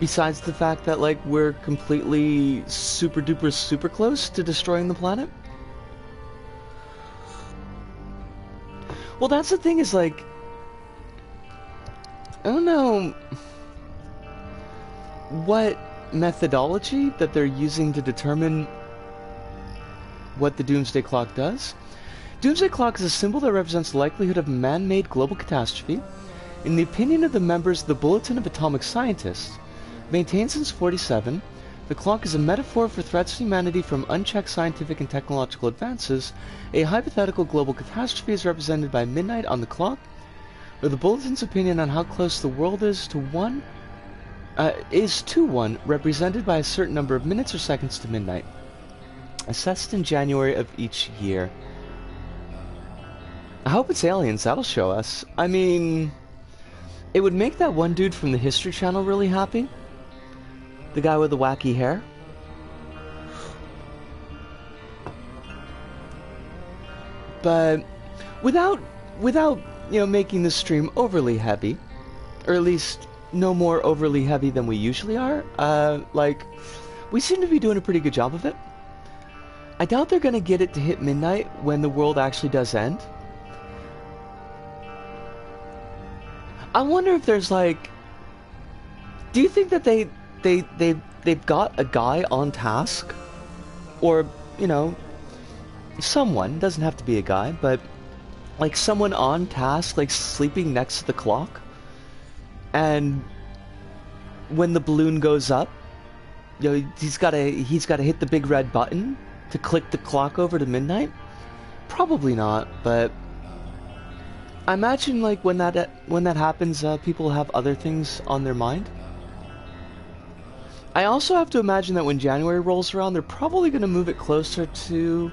besides the fact that, like, we're completely super duper super close to destroying the planet. Well, that's the thing, is like, I don't know what methodology that they're using to determine what the Doomsday Clock does. Doomsday Clock is a symbol that represents the likelihood of a man-made global catastrophe. In the opinion of the members of the Bulletin of Atomic Scientists, maintained since 1947, the clock is a metaphor for threats to humanity from unchecked scientific and technological advances. A hypothetical global catastrophe is represented by midnight on the clock, or the Bulletin's opinion on how close the world is to one, represented by a certain number of minutes or seconds to midnight, assessed in January of each year. I hope it's aliens, that'll show us. I mean, It would make that one dude from the History Channel really happy. The guy with the wacky hair. But without making the stream overly heavy, or at least no more overly heavy than we usually are, like, we seem to be doing a pretty good job of it. I doubt they're gonna get it to hit midnight when the world actually does end. I wonder if there's like, do you think that they've got a guy on task, or someone, doesn't have to be a guy, but like someone on task, like sleeping next to the clock, and when the balloon goes up, he's gotta hit the big red button to click the clock over to midnight? Probably not, but I imagine like when that happens, people have other things on their mind. I also have to imagine that when January rolls around, they're probably going to move it closer to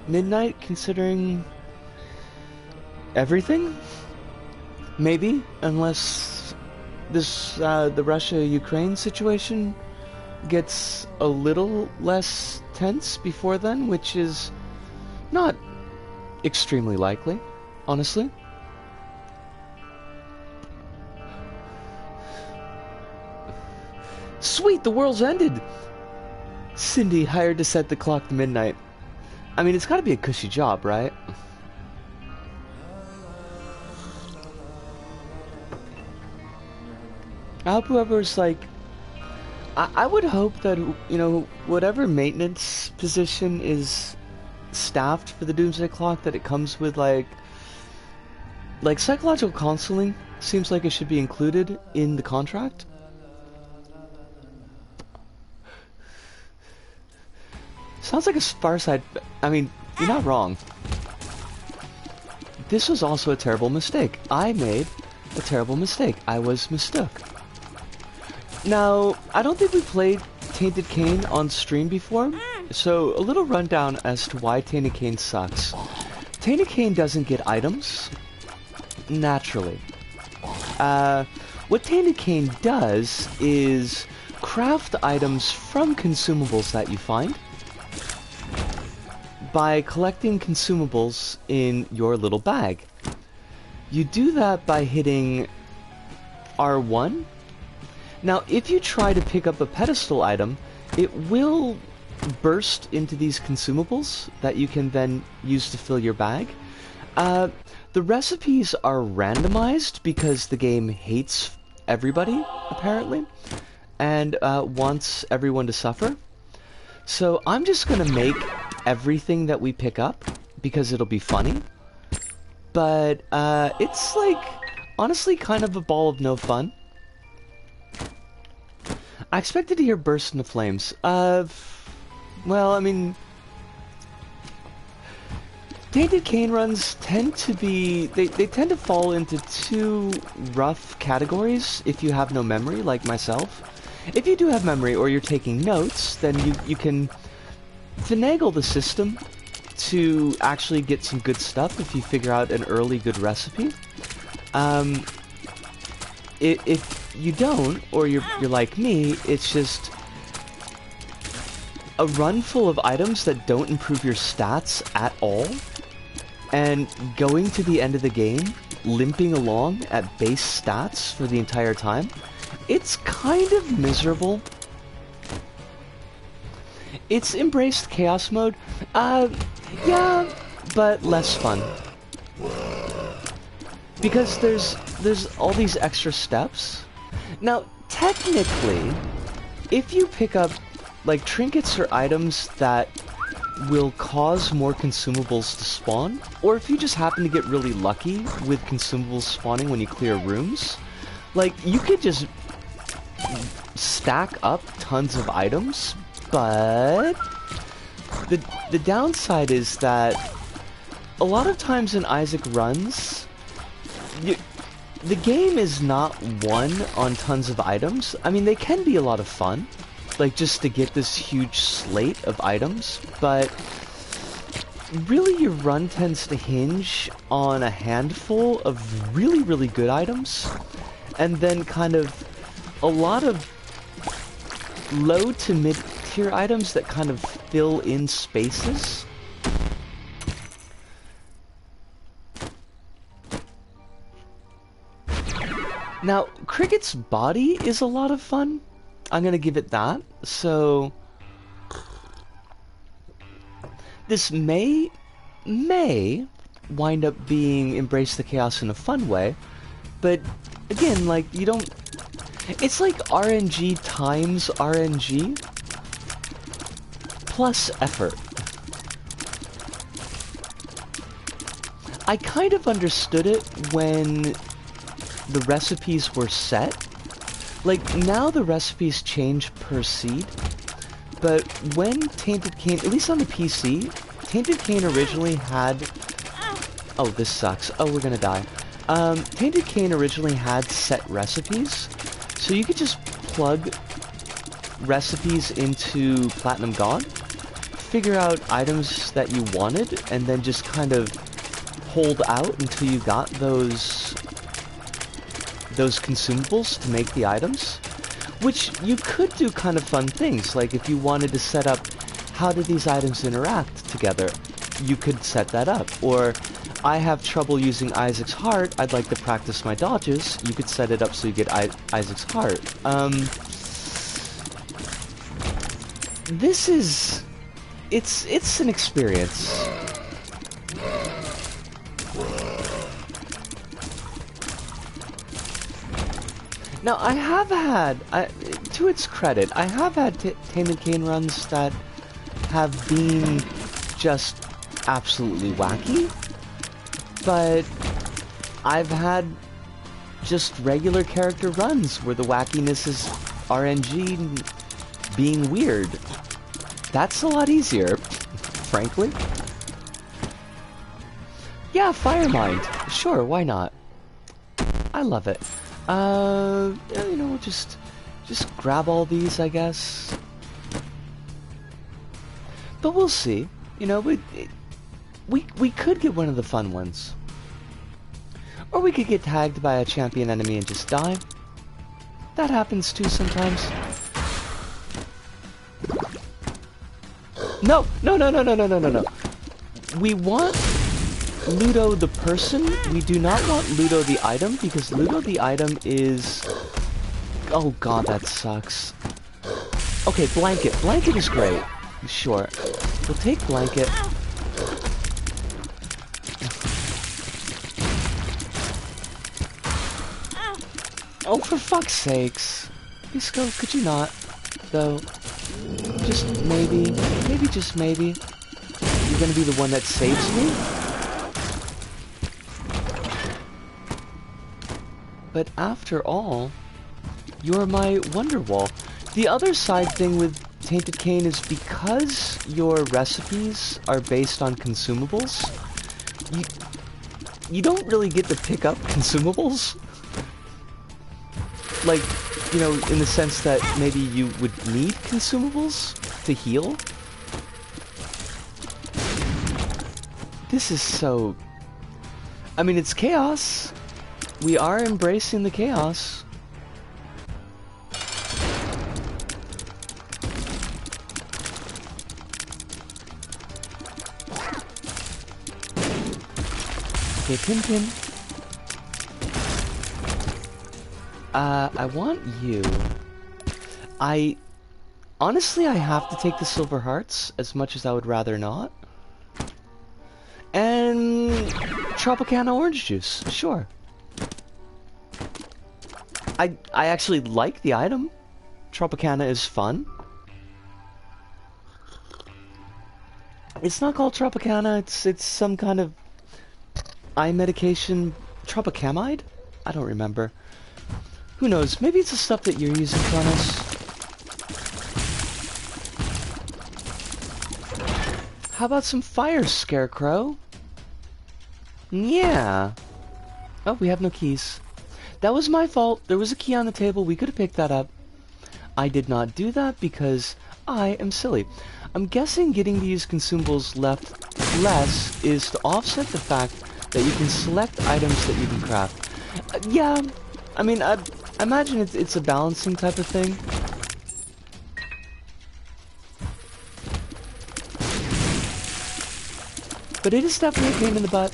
midnight, considering everything. Maybe, unless this the Russia-Ukraine situation gets a little less tense before then, which is not extremely likely, honestly. Sweet, the world's ended! Cindy hired to set the clock to midnight. I mean, it's gotta be a cushy job, right? I hope whoever's like... I would hope that, whatever maintenance position is staffed for the Doomsday Clock, that it comes with, like psychological counseling seems like it should be included in the contract. Sounds like a Far Side... I mean, you're not wrong. This was also a terrible mistake. I made a terrible mistake. I was mistook. Now, I don't think we played Tainted Cain on stream before, so a little rundown as to why Tainted Cain sucks. Tainted Cain doesn't get items naturally. What Tainted Cain does is craft items from consumables that you find by collecting consumables in your little bag. You do that by hitting R1. Now, if you try to pick up a pedestal item, it will burst into these consumables that you can then use to fill your bag. The recipes are randomized because the game hates everybody, apparently, and wants everyone to suffer. So I'm just gonna make everything that we pick up because it'll be funny. But it's like, honestly, kind of a ball of no fun. I expected to hear burst into flames. Well, I mean, Tainted Cain runs tend to be... They tend to fall into two rough categories if you have no memory, like myself. If you do have memory or you're taking notes, then you can finagle the system to actually get some good stuff if you figure out an early good recipe. If you don't, or you're like me, it's just a run full of items that don't improve your stats at all, and going to the end of the game, limping along at base stats for the entire time. It's kind of miserable. It's embraced chaos mode. Yeah, but less fun. Because there's all these extra steps. Now, technically, if you pick up, like, trinkets or items that will cause more consumables to spawn, or if you just happen to get really lucky with consumables spawning when you clear rooms, like, you could just stack up tons of items, but the downside is that a lot of times in Isaac runs, the game is not won on tons of items. I mean, they can be a lot of fun, like just to get this huge slate of items, but really your run tends to hinge on a handful of really, really good items, and then kind of a lot of low to mid tier items that kind of fill in spaces. Now, Cricket's body is a lot of fun. I'm gonna give it that. So this may wind up being Embrace the Chaos in a fun way, but again, like, you don't... It's like RNG times RNG plus effort. I kind of understood it when the recipes were set. Like, now the recipes change per seed, but when Tainted tCain, at least on the PC, Tainted tCain originally had... Oh, this sucks. Oh, we're gonna die. Tainted tCain originally had set recipes, so you could just plug recipes into Platinum God, figure out items that you wanted, and then just kind of hold out until you got those consumables to make the items, which you could do kind of fun things. Like if you wanted to set up how do these items interact together, you could set that up. Or I have trouble using Isaac's heart, I'd like to practice my dodges, you could set it up so you get Isaac's heart. This is... it's an experience. Now, I have had, to its credit, I have had Tainted tCain runs that have been just absolutely wacky, but I've had just regular character runs where the wackiness is RNG being weird. That's a lot easier, frankly. Yeah, Firemind. Sure, why not? I love it. Yeah, you know, just grab all these, I guess. But we'll see. You know, we could get one of the fun ones. Or we could get tagged by a champion enemy and just die. That happens too sometimes. No! No, no, no, no, no, no, no, no. We want Ludo the person. We do not want Ludo the item, because Ludo the item is... Oh god, that sucks. Okay, Blanket. Blanket is great. Sure. We'll take Blanket. Oh, for fuck's sakes. Isco, could you not? Though. Just maybe. Maybe just maybe. You're gonna be the one that saves me? But after all, you're my Wonderwall. The other side thing with Tainted tCain is because your recipes are based on consumables, you don't really get to pick up consumables. Like, you know, in the sense that maybe you would need consumables to heal. This is so... I mean, it's chaos. We are embracing the chaos. Okay, Pin. I want you. Honestly, I have to take the silver hearts, as much as I would rather not. And... Tropicana orange juice, sure. I actually like the item. Tropicana is fun. It's not called Tropicana, it's some kind of eye medication. Tropicamide? I don't remember. Who knows? Maybe it's the stuff that you're using, Kronos. How about some fire, Scarecrow? Yeah. Oh, we have no keys. That was my fault. There was a key on the table. We could have picked that up. I did not do that because I am silly. I'm guessing getting to use consumables less is to offset the fact that you can select items that you can craft. Yeah, I mean, I imagine it's a balancing type of thing. But it is definitely a pain in the butt.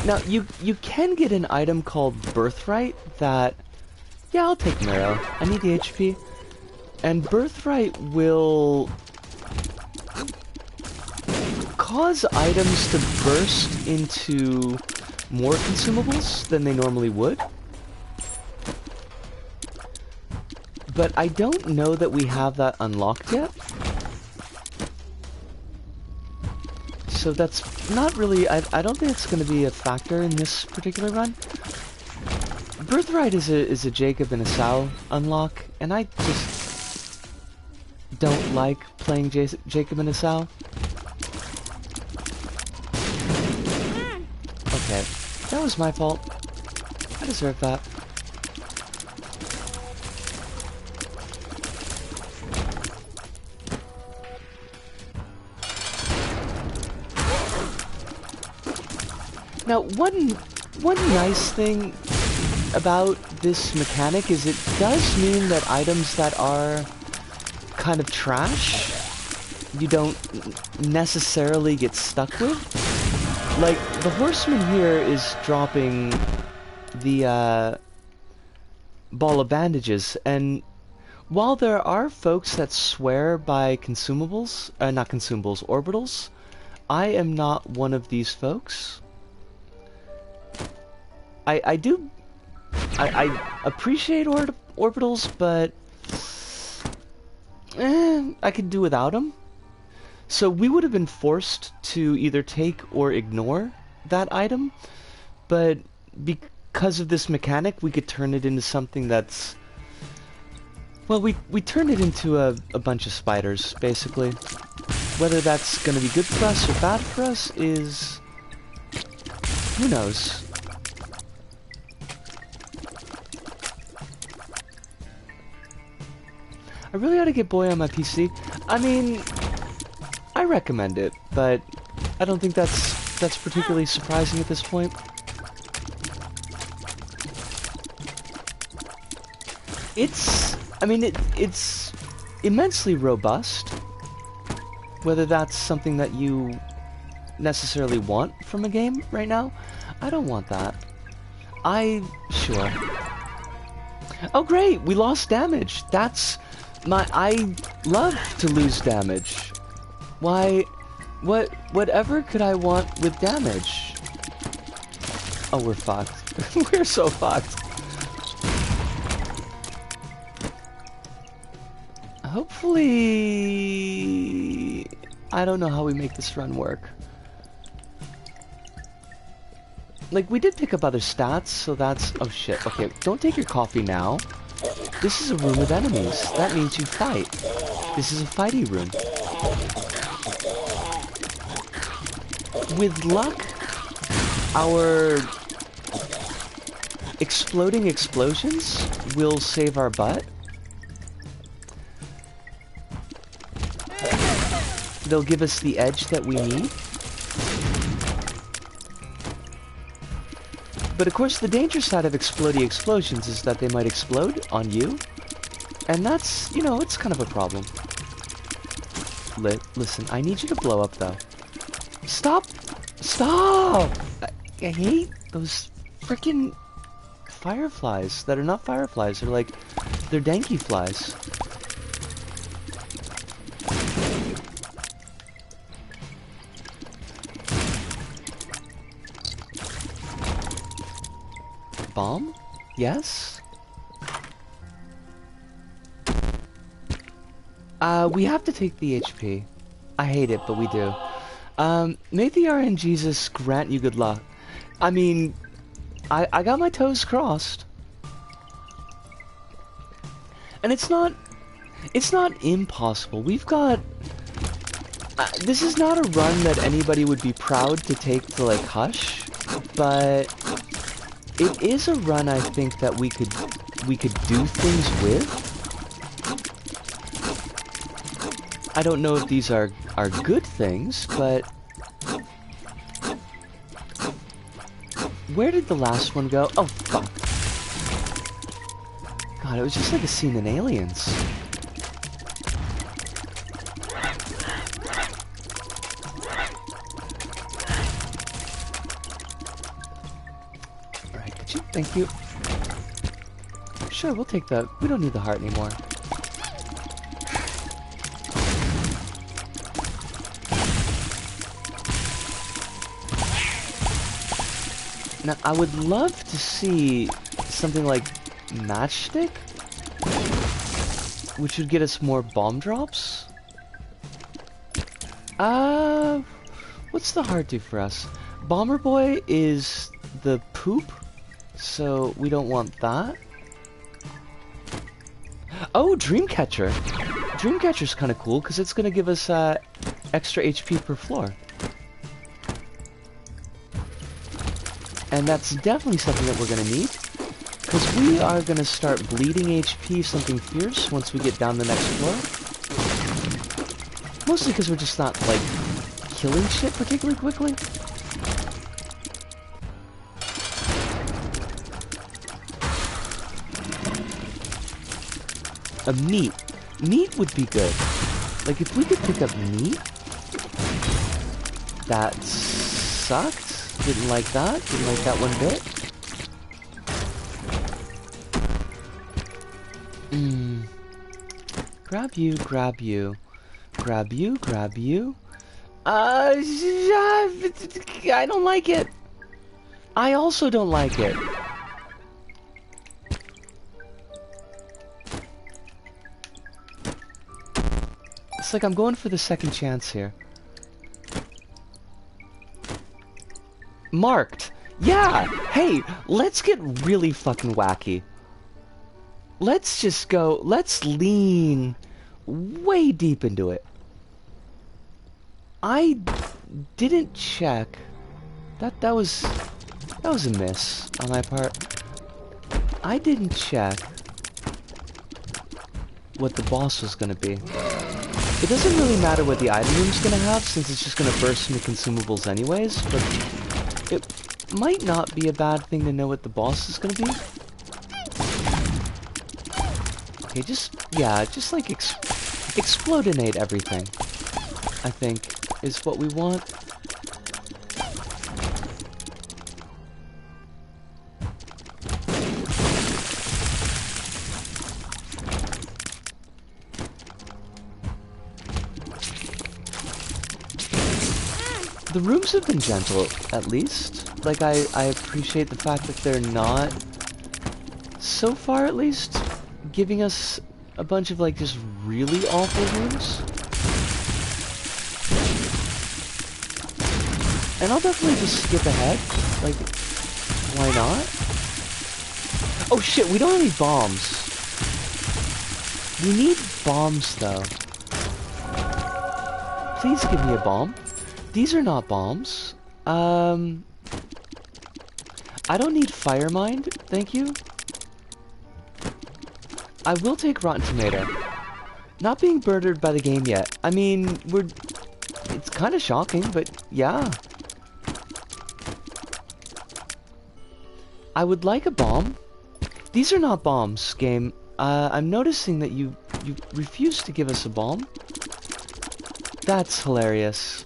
Now, you can get an item called Birthright that... Yeah, I'll take Marrow. I need the HP. And Birthright will... cause items to burst into more consumables than they normally would. But I don't know that we have that unlocked yet. So that's not really... I don't think it's going to be a factor in this particular run. Birthright is a Jacob and a Sao unlock, and I just don't like playing Jacob and a Sao. Okay, that was my fault. I deserve that. Now, one nice thing about this mechanic is it does mean that items that are kind of trash, you don't necessarily get stuck with. Like, the horseman here is dropping the ball of bandages, and while there are folks that swear by consumables, not consumables, orbitals, I am not one of these folks. I appreciate orbitals, but I could do without them. So we would have been forced to either take or ignore that item, but because of this mechanic, we could turn it into something that's... Well, we turned it into a bunch of spiders, basically. Whether that's going to be good for us or bad for us is... who knows? I really ought to get BoI on my PC. I mean, I recommend it, but I don't think that's particularly surprising at this point. It's immensely robust. Whether that's something that you necessarily want from a game right now, I don't want that. Sure. Oh great, we lost damage. I love to lose damage. Why, whatever could I want with damage? Oh, we're fucked. We're so fucked. Hopefully... I don't know how we make this run work. Like, we did pick up other stats, so that's... Oh shit, okay, don't take your coffee now. This is a room of enemies. That means you fight. This is a fighty room. With luck, our exploding explosions will save our butt. They'll give us the edge that we need. But of course, the danger side of exploding explosions is that they might explode on you. And that's, you know, it's kind of a problem. Listen, I need you to blow up, though. Stop! Stop! I hate those freaking fireflies that are not fireflies. They're like, they're danky flies. Bomb? Yes? We have to take the HP. I hate it, but we do. May the RN Jesus grant you good luck. I mean, I got my toes crossed. And it's not impossible. We've got... this is not a run that anybody would be proud to take to, like, Hush, but... it is a run, I think, that we could do things with. I don't know if these are good things, but where did the last one go? Oh, fuck. God, it was just like a scene in Aliens. Alright, could you? Thank you. Sure, we'll take that. We don't need the heart anymore. Now, I would love to see something like matchstick, which would get us more bomb drops. What's the heart do for us? Bomber Boy is the poop, so we don't want that. Oh, Dreamcatcher. Dreamcatcher's kind of cool because it's going to give us extra HP per floor. And that's definitely something that we're going to need, because we are going to start bleeding HP something fierce once we get down the next floor. Mostly because we're just not, like, killing shit particularly quickly. A meat. Meat would be good. Like, if we could pick up meat, that sucked. Didn't like that. Didn't like that one bit. Grab you, grab you. Grab you, grab you. I don't like it. I also don't like it. It's like I'm going for the second chance here. Marked! Yeah! Hey, let's get really fucking wacky. Let's just go, let's lean way deep into it. I didn't check. That was a miss on my part. I didn't check what the boss was gonna be. It doesn't really matter what the item room's gonna have, since it's just gonna burst into consumables anyways, but it might not be a bad thing to know what the boss is gonna be. Okay, just like explodinate everything, I think, is what we want. The rooms have been gentle, at least. Like, I appreciate the fact that they're not, so far at least, giving us a bunch of, like, just really awful rooms. And I'll definitely just skip ahead. Like, why not? Oh shit, we don't have any bombs. We need bombs, though. Please give me a bomb. These are not bombs. I don't need Fire Mind, thank you. I will take Rotten Tomato. Not being murdered by the game yet. I mean, it's kind of shocking, but yeah. I would like a bomb. These are not bombs, game. I'm noticing that you refuse to give us a bomb. That's hilarious.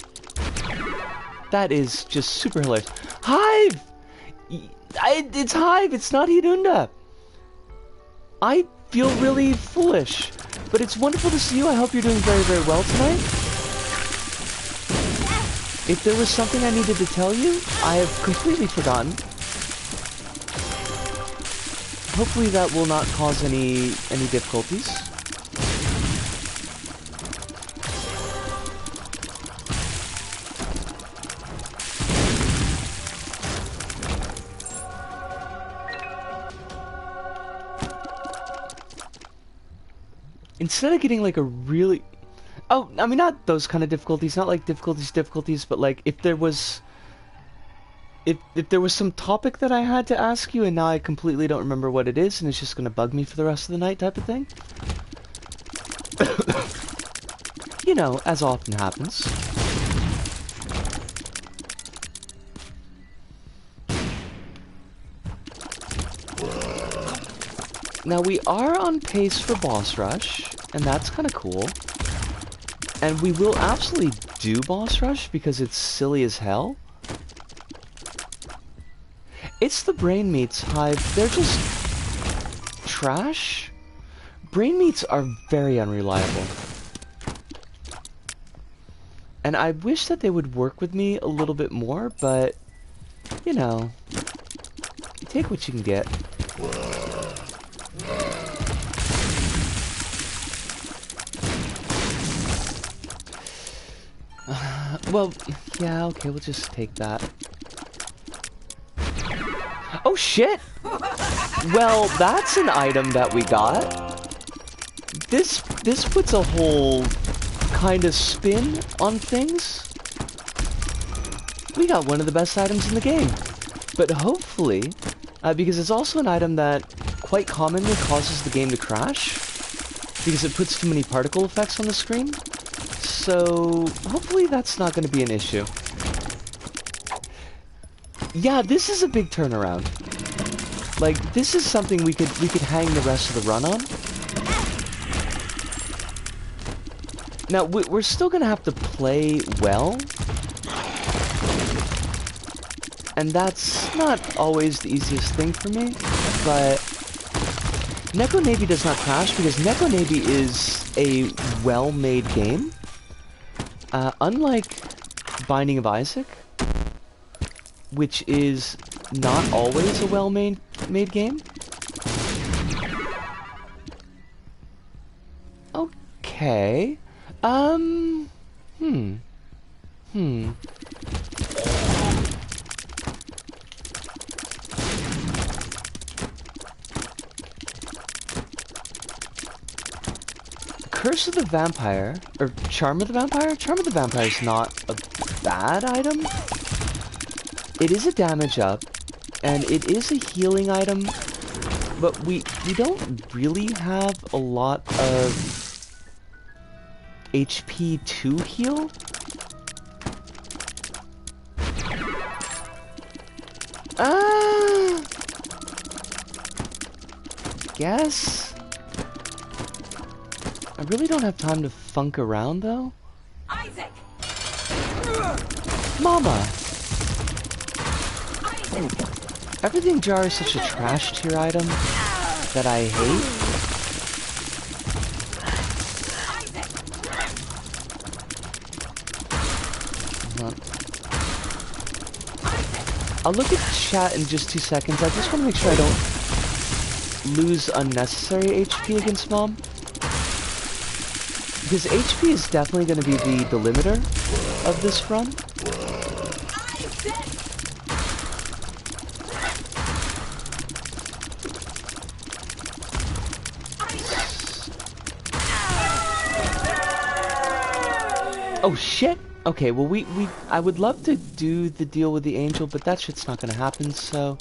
That is just super hilarious. Hive! It's Hive, it's not Hirunda. I feel really foolish, but it's wonderful to see you. I hope you're doing very, very well tonight. If there was something I needed to tell you, I have completely forgotten. Hopefully that will not cause any difficulties. Instead of getting like a really... Oh, I mean, not those kind of difficulties, not like difficulties, but like if there was... If there was some topic that I had to ask you and now I completely don't remember what it is and it's just gonna bug me for the rest of the night type of thing. You know, as often happens. Now we are on pace for boss rush, and that's kind of cool. And we will absolutely do boss rush because it's silly as hell. It's the brain meats hive. They're just trash. Brain meats are very unreliable. And I wish that they would work with me a little bit more, but, you know, you take what you can get. Well, yeah, okay, we'll just take that. Oh, shit! Well, that's an item that we got. This puts a whole kind of spin on things. We got one of the best items in the game. But hopefully, because it's also an item that quite commonly causes the game to crash, because it puts too many particle effects on the screen. So hopefully that's not going to be an issue. Yeah, this is a big turnaround. Like, this is something we could hang the rest of the run on. Now, we're still going to have to play well. And that's not always the easiest thing for me, but Neko Navy does not crash because Neko Navy is a well-made game. Unlike Binding of Isaac, which is not always a well-made game. Okay. Curse of the Vampire, or Charm of the Vampire? Charm of the Vampire is not a bad item. It is a damage up, and it is a healing item, but we don't really have a lot of HP to heal. Guess. I really don't have time to funk around, though. Isaac! Mama! Everything Jar is such a trash tier item that I hate. I'll look at chat in just 2 seconds. I just want to make sure I don't lose unnecessary HP against Mom. Because HP is definitely going to be the delimiter of this run. Oh shit! Okay, well I would love to do the deal with the angel, but that shit's not gonna happen, so...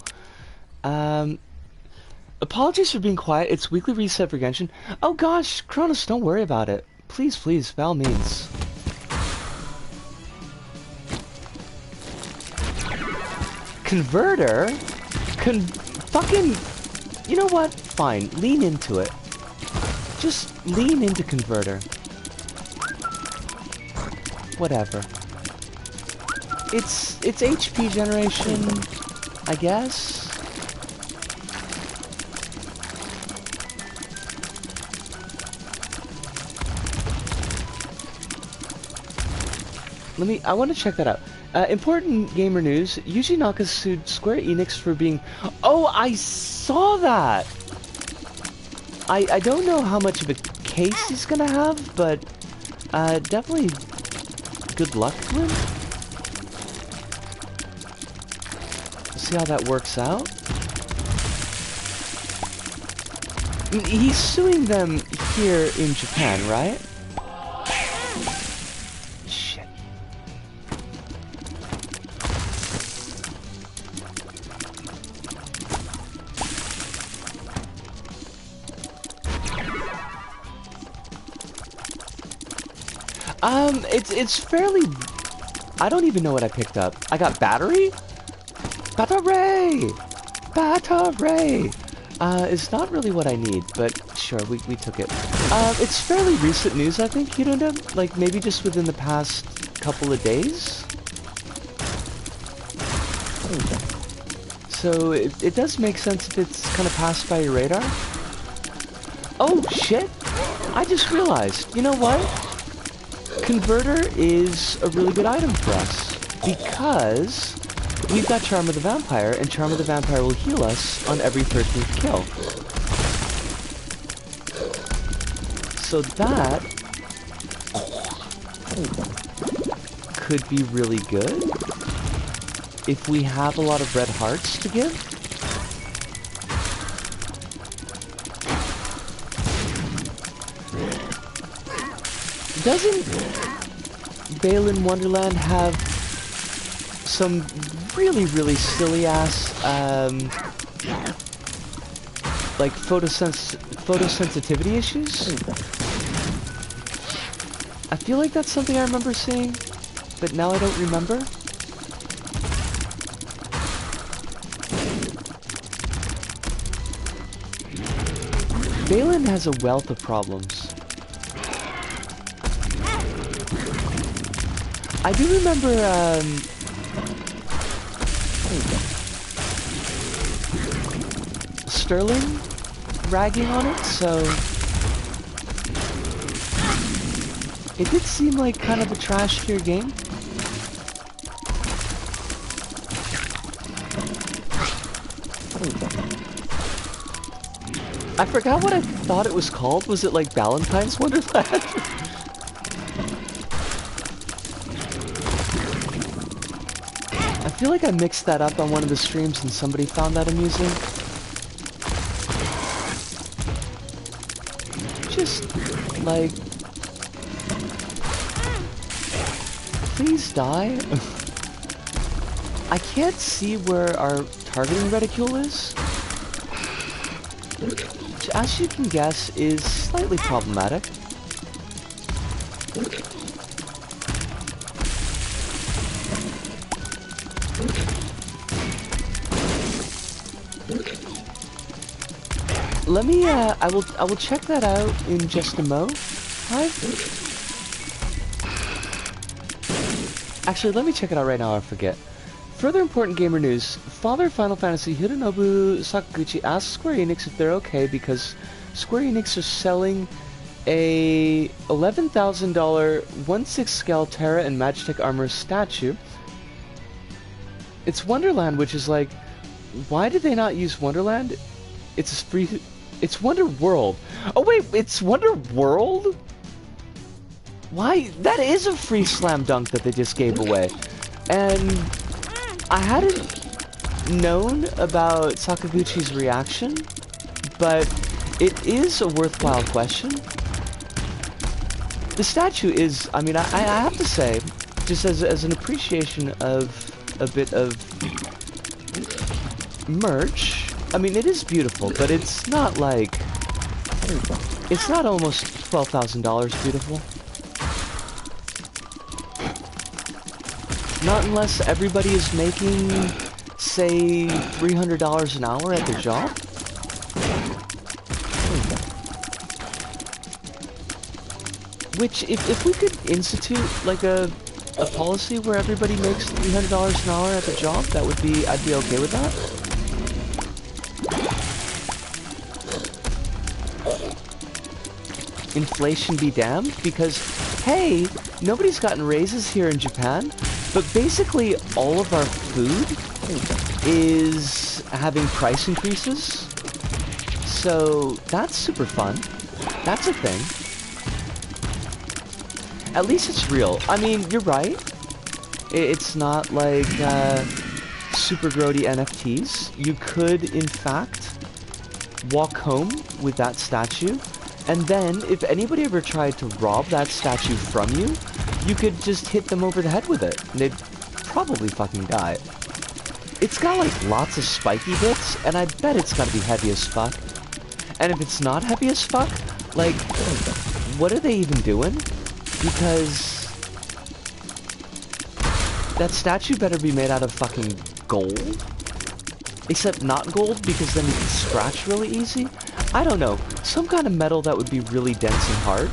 Apologies for being quiet, it's weekly reset for Genshin. Oh gosh, Kronos, don't worry about it. Please, please, by all means. Converter? Fucking... You know what? Fine, lean into it. Just lean into Converter. Whatever. It's HP generation, I guess. I want to check that out. Important gamer news. Yuji Naka sued Square Enix for being... Oh, I saw that! I don't know how much of a case he's gonna have, but definitely good luck to him. See how that works out. I mean, he's suing them here in Japan, right? Shit. It's fairly... I don't even know what I picked up. I got battery? Battery! Battery! It's not really what I need, but sure, we took it. It's fairly recent news, I think, Hirunda. Like, maybe just within the past couple of days. So, it does make sense if it's kind of passed by your radar. Oh, shit! I just realized, you know what? Converter is a really good item for us, because we've got Charm of the Vampire, and Charm of the Vampire will heal us on every 13th kill. So that could be really good if we have a lot of red hearts to give. Doesn't Balin Wonderland have some really, really silly ass, like photosensitivity issues? I feel like that's something I remember seeing, but now I don't remember. Balin has a wealth of problems. I do remember, Sterling ragging on it, so it did seem like kind of a trash tier game. I forgot what I thought it was called. Was it like Valentine's Wonderland? I feel like I mixed that up on one of the streams and somebody found that amusing. Just, like... Please die. I can't see where our targeting reticule is. Which, as you can guess, is slightly problematic. Let me, I will check that out in just a mo. Hi. Actually, let me check it out right now, I forget. Further important gamer news. Father of Final Fantasy Hironobu Sakaguchi asked Square Enix if they're okay because Square Enix are selling a $11,000 1/6 scale Terra and Magitech armor statue. It's Wonderland, which is like, why did they not use Wonderland? It's a free... It's Wonder World. Oh wait, it's Wonder World? Why? That is a free slam dunk that they just gave away. And I hadn't known about Sakaguchi's reaction, but it is a worthwhile question. The statue is, I mean, I have to say, just as an appreciation of a bit of merch, I mean, it is beautiful, but it's not like... It's not almost $12,000 beautiful. Not unless everybody is making, say, $300 an hour at their job. Which, if we could institute, like, a policy where everybody makes $300 an hour at their job, that would be... I'd be okay with that. Inflation be damned, because, hey, nobody's gotten raises here in Japan, but basically all of our food is having price increases. So that's super fun. That's a thing. At least it's real. I mean, you're right. It's not like super grody NFTs. You could, in fact, walk home with that statue. And then, if anybody ever tried to rob that statue from you, you could just hit them over the head with it. And they'd probably fucking die. It's got, like, lots of spiky bits, and I bet it's gotta be heavy as fuck. And if it's not heavy as fuck, like, what are they even doing? Because that statue better be made out of fucking gold. Except not gold, because then you can scratch really easy. I don't know. Some kind of metal that would be really dense and hard.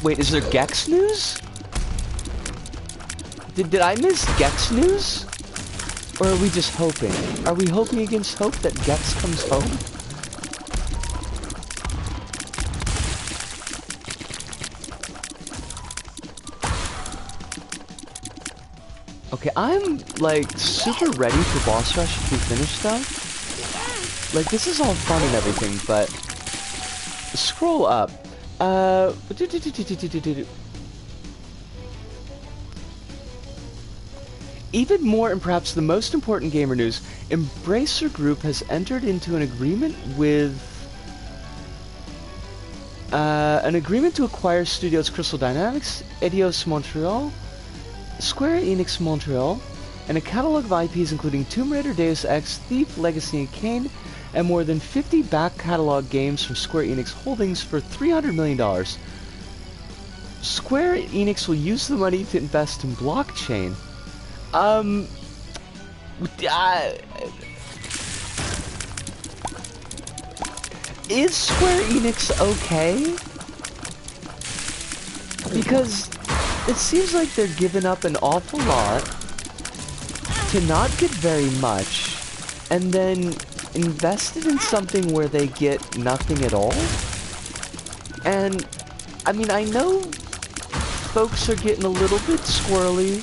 Wait, is there Gex news? Did I miss Gex news? Or are we just hoping? Are we hoping against hope that Gex comes home? Okay, I'm, like, super ready for boss rush to be finished, though. Like, this is all fun and everything, but... Scroll up. Even more, and perhaps the most important gamer news, Embracer Group has entered into an agreement with... an agreement to acquire studios Crystal Dynamics, Eidos Montreal, Square Enix Montreal, and a catalog of IPs including Tomb Raider, Deus Ex, Thief, Legacy, and Kane, and more than 50 back catalog games from Square Enix Holdings for $300 million. Square Enix will use the money to invest in blockchain. Is Square Enix okay? Because it seems like they're giving up an awful lot to not get very much, and then invested in something where they get nothing at all. And, I mean, I know folks are getting a little bit squirrely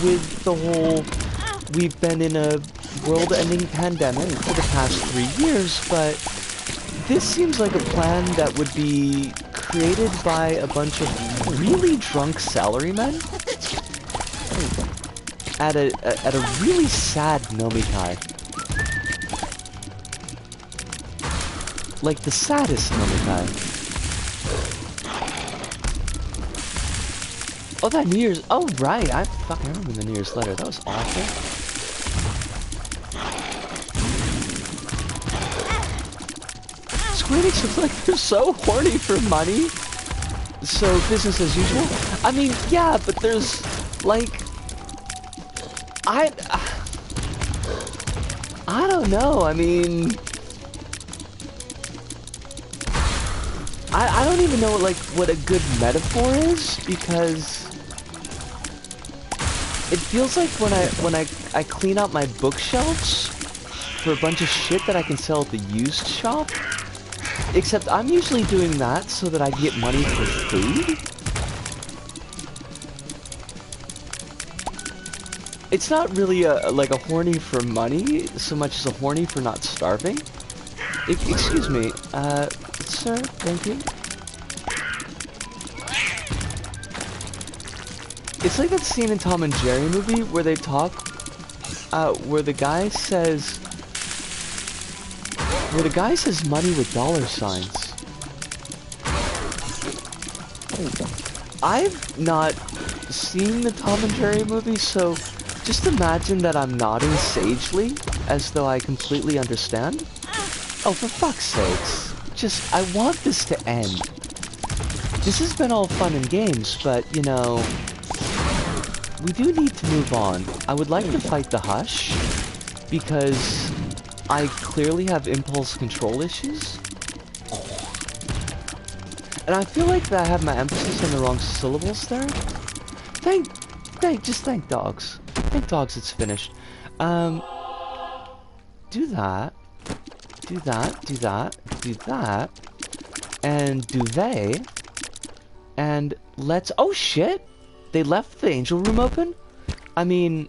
with the whole, we've been in a world-ending pandemic for the past 3 years, but this seems like a plan that would be created by a bunch of really drunk salarymen at a really sad nomikai. Like the saddest nomikai. Oh, that New Year's... Oh, right. I remember the New Year's letter. That was awful. Square Enix looks like they're so horny for money. So, business as usual. I mean, yeah, but there's, like... I don't know. I mean... I don't even know, like, what a good metaphor is, because... It feels like when I clean out my bookshelves for a bunch of shit that I can sell at the used shop. Except I'm usually doing that so that I get money for food. It's not really like a horny for money so much as a horny for not starving. Excuse me, sir, thank you. It's like that scene in Tom and Jerry movie where they talk, where the guy says money with dollar signs. I've not seen the Tom and Jerry movie, so just imagine that I'm nodding sagely, as though I completely understand. Oh, for fuck's sakes. Just, I want this to end. This has been all fun and games, but, you know... We do need to move on. I would like to fight the Hush, because I clearly have impulse control issues. And I feel like that I have my emphasis on the wrong syllables there. Just thank dogs. Thank dogs it's finished. Do that. Do that, do that, do that. And do they. And let's... Oh shit! They left the angel room open? I mean...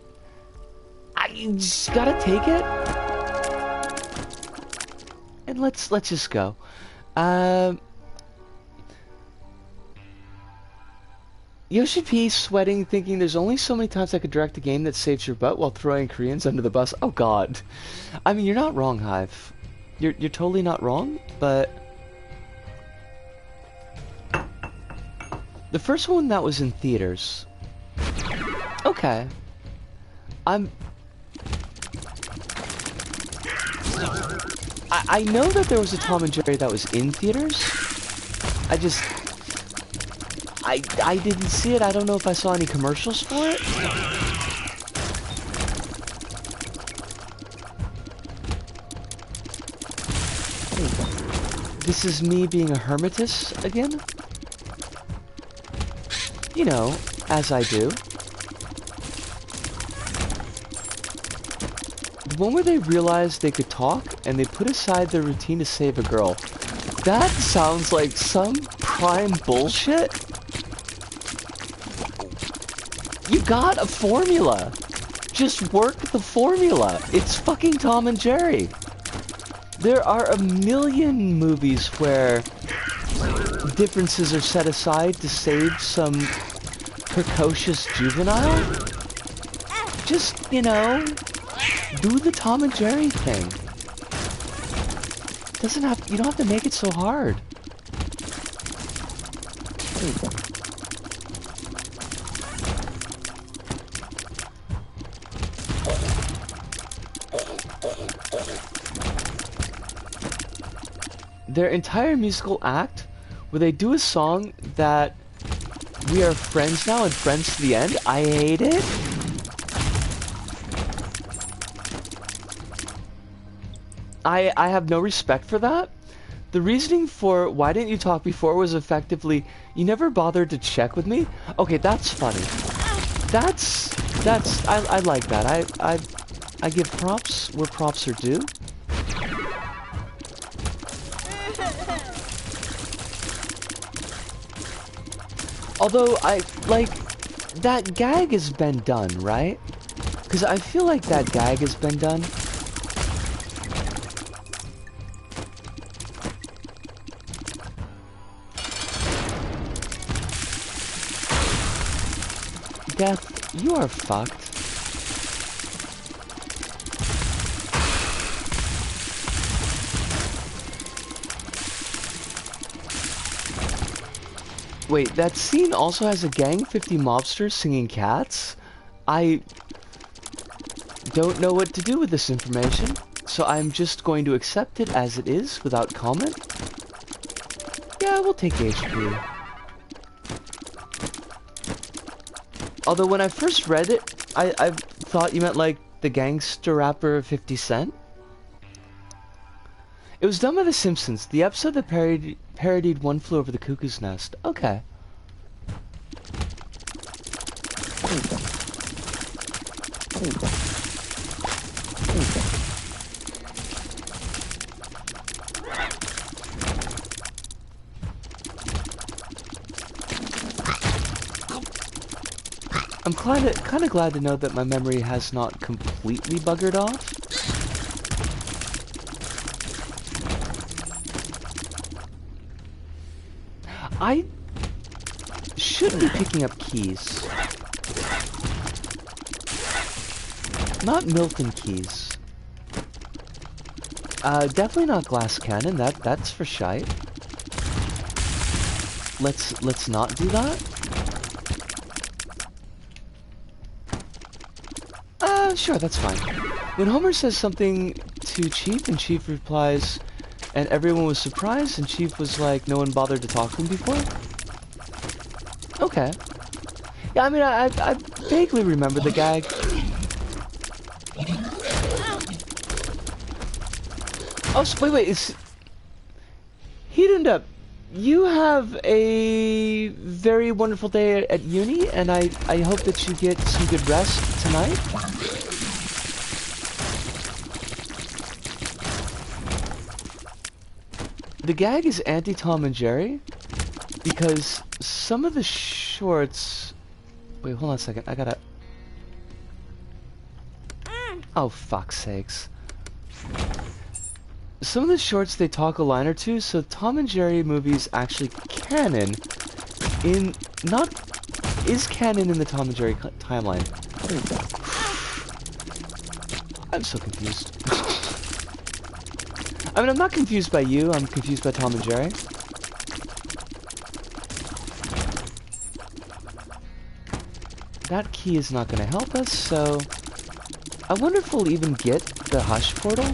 I just gotta take it. And let's just go. Yoshi P sweating, thinking there's only so many times I could direct a game that saves your butt while throwing Koreans under the bus. Oh god. I mean, you're not wrong, Hive. You're totally not wrong, but... The first one that was in theaters. Okay. I know that there was a Tom and Jerry that was in theaters. I didn't see it. I don't know if I saw any commercials for it. This is me being a hermitess again. You know, as I do. The one where they realized they could talk and they put aside their routine to save a girl. That sounds like some prime bullshit. You got a formula. Just work the formula. It's fucking Tom and Jerry. There are a million movies where differences are set aside to save some precocious juvenile. Just, you know, do the Tom and Jerry thing. You don't have to make it so hard. Their entire musical act, where they do a song that we are friends now and friends to the end, I hate it. I have no respect for that. The reasoning for why didn't you talk before was effectively, you never bothered to check with me. Okay, that's funny. I like that. I give props where props are due. Although, that gag has been done, right? Because I feel like that gag has been done. Death, you are fucked. Wait, that scene also has a gang 50 mobsters singing Cats? I don't know what to do with this information, so I'm just going to accept it as it is without comment. Yeah, we'll take HP. Although when I first read it, I thought you meant like the gangster rapper 50 Cent. It was done by The Simpsons, the episode that parodied One Flew Over the Cuckoo's Nest. Okay. I'm kinda glad to know that my memory has not completely buggered off. I should be picking up keys. Not Milton keys. Definitely not glass cannon, that's for shite. Let's not do that. Sure, that's fine. When Homer says something to Chief and Chief replies, and everyone was surprised, and Chief was like, no one bothered to talk to him before? Okay. Yeah, I mean, I vaguely remember the gag. Oh, wait, heat up. You have a very wonderful day at uni, and I hope that you get some good rest tonight. The gag is anti-Tom and Jerry, because some of the shorts... Wait, hold on a second, I gotta... Oh, fuck's sakes. Some of the shorts, they talk a line or two, so Tom and Jerry movies actually canon in... is canon in the Tom and Jerry timeline. I'm so confused. I mean, I'm not confused by you, I'm confused by Tom and Jerry. That key is not gonna help us, so... I wonder if we'll even get the Hush portal?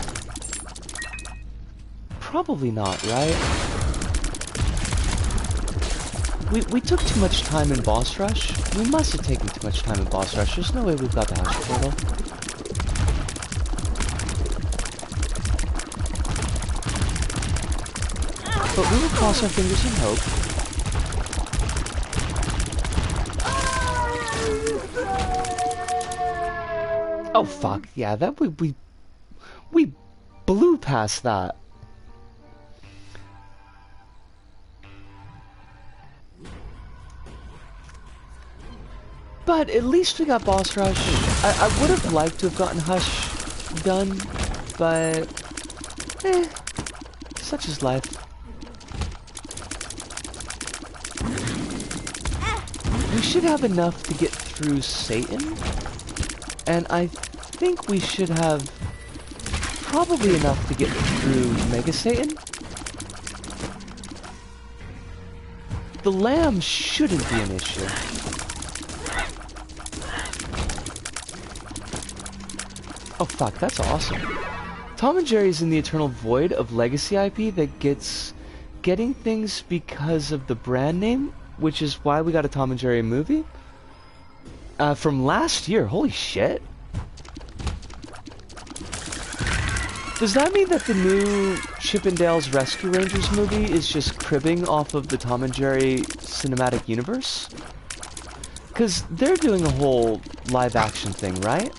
Probably not, right? We took too much time in boss rush. We must have taken too much time in boss rush. There's no way we've got the hush portal. But we will cross our fingers and hope. Oh fuck, yeah, that we blew past that. But at least we got boss rush. I would have liked to have gotten hush done, but such is life. We should have enough to get through Satan, and I think we should have probably enough to get through Mega Satan. The lamb shouldn't be an issue. Oh fuck, that's awesome. Tom and Jerry's in the eternal void of legacy IP that getting things because of the brand name, which is why we got a Tom and Jerry movie. From last year, holy shit. Does that mean that the new Chippendales Rescue Rangers movie is just cribbing off of the Tom and Jerry cinematic universe? Because they're doing a whole live action thing, right?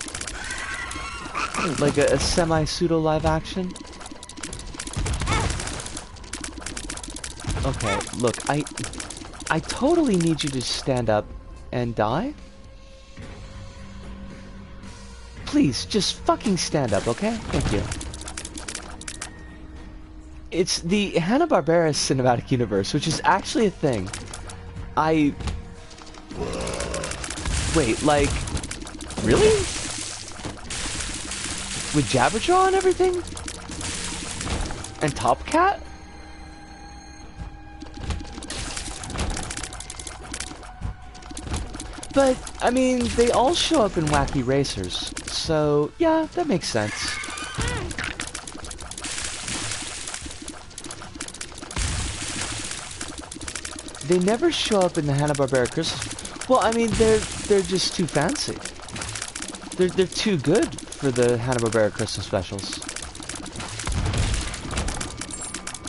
Like a semi-pseudo live action? Okay, look, I totally need you to stand up and die. Please, just fucking stand up, okay? Thank you. It's the Hanna-Barbera cinematic universe, which is actually a thing. Wait, like... Really? With Jabberjaw and everything? And Top Cat? But, I mean, they all show up in Wacky Racers, so, yeah, that makes sense. They never show up in the Hanna-Barbera Christmas... Well, I mean, they're just too fancy. They're too good for the Hanna-Barbera Christmas specials.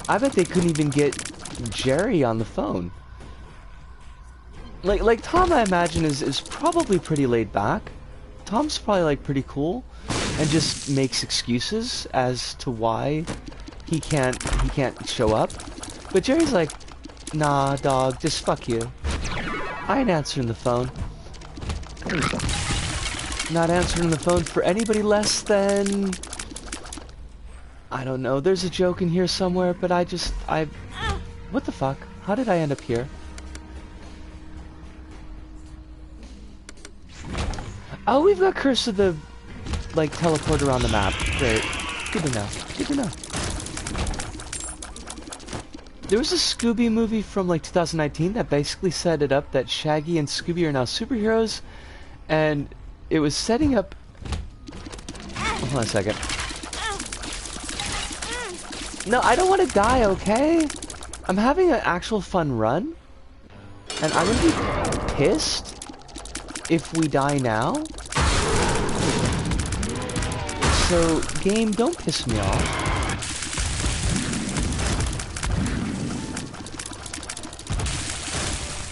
I bet they couldn't even get Jerry on the phone. Like Tom, I imagine, is probably pretty laid back. Tom's probably, like, pretty cool, and just makes excuses as to why he can't show up. But Jerry's like, nah, dog, just fuck you. I ain't answering the phone. Not answering the phone for anybody less than... I don't know, there's a joke in here somewhere, but what the fuck? How did I end up here? Oh, we've got Curse of the, like, teleport around the map. Great. Good to know. Good to know. There was a Scooby movie from, like, 2019 that basically set it up that Shaggy and Scooby are now superheroes, and it was setting up... Hold on a second. No, I don't want to die, okay? I'm having an actual fun run, and I'm gonna be pissed if we die now. So, game, don't piss me off.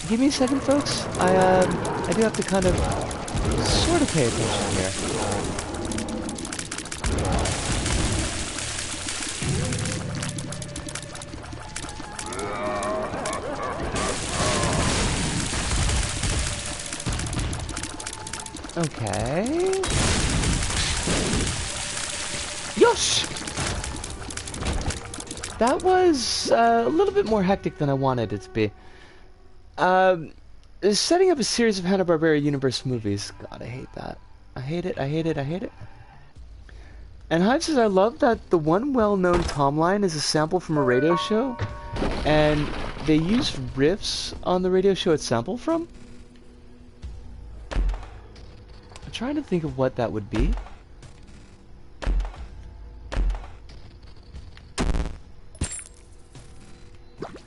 Give me a second, folks. I do have to kind of sort of pay attention here. Okay. Yosh! That was a little bit more hectic than I wanted it to be. Setting up a series of Hanna-Barbera Universe movies. God, I hate that. I hate it, I hate it, I hate it. And Hive says, I love that the one well-known Tom line is a sample from a radio show, and they used riffs on the radio show it's sampled from? I'm trying to think of what that would be.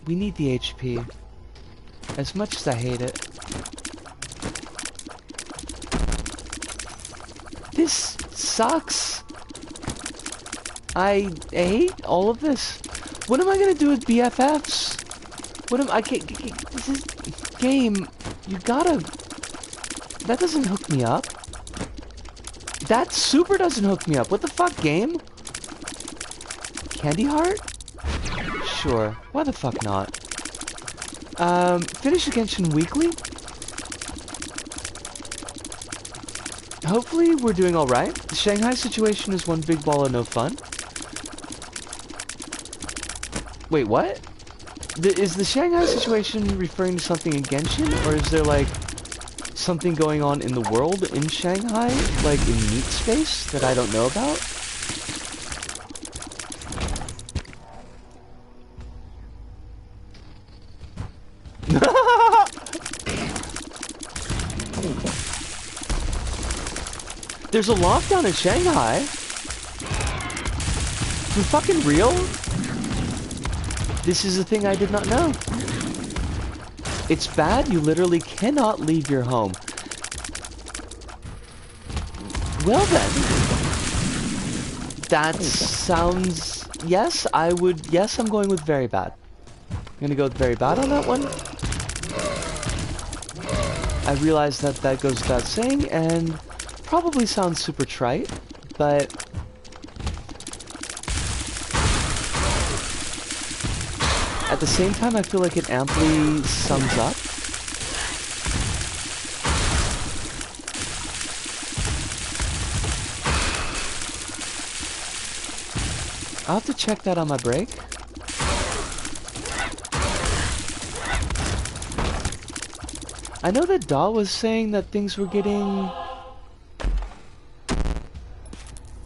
We need the HP. As much as I hate it. This sucks. I hate all of this. What am I gonna do with BFFs? What am I can't, this is game. You gotta. That doesn't hook me up. That super doesn't hook me up. What the fuck, game? Candy heart? Sure. Why the fuck not? Finish Genshin weekly? Hopefully we're doing alright. The Shanghai situation is one big ball of no fun. Wait, what? Is the Shanghai situation referring to something in Genshin? Or is there, like, something going on in the world in Shanghai? Like, in meat space that I don't know about? There's a lockdown in Shanghai. For fucking real? This is a thing I did not know. It's bad. You literally cannot leave your home. Well then. That sounds... Yes, I would... Yes, I'm going with very bad. I'm gonna go with very bad on that one. I realize that that goes without saying, and... probably sounds super trite, but at the same time I feel like it amply sums up. I'll have to check that on my break. I know that Daw was saying that things were getting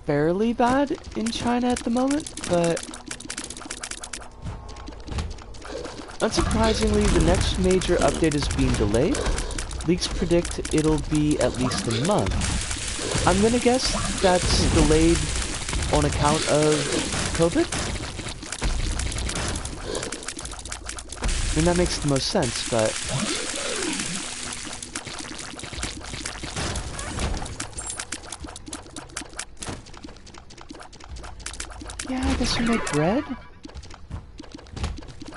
fairly bad in China at the moment, but unsurprisingly, the next major update is being delayed. Leaks predict it'll be at least a month. I'm gonna guess that's delayed on account of COVID. I mean, that makes the most sense, but... yeah, I guess we make bread?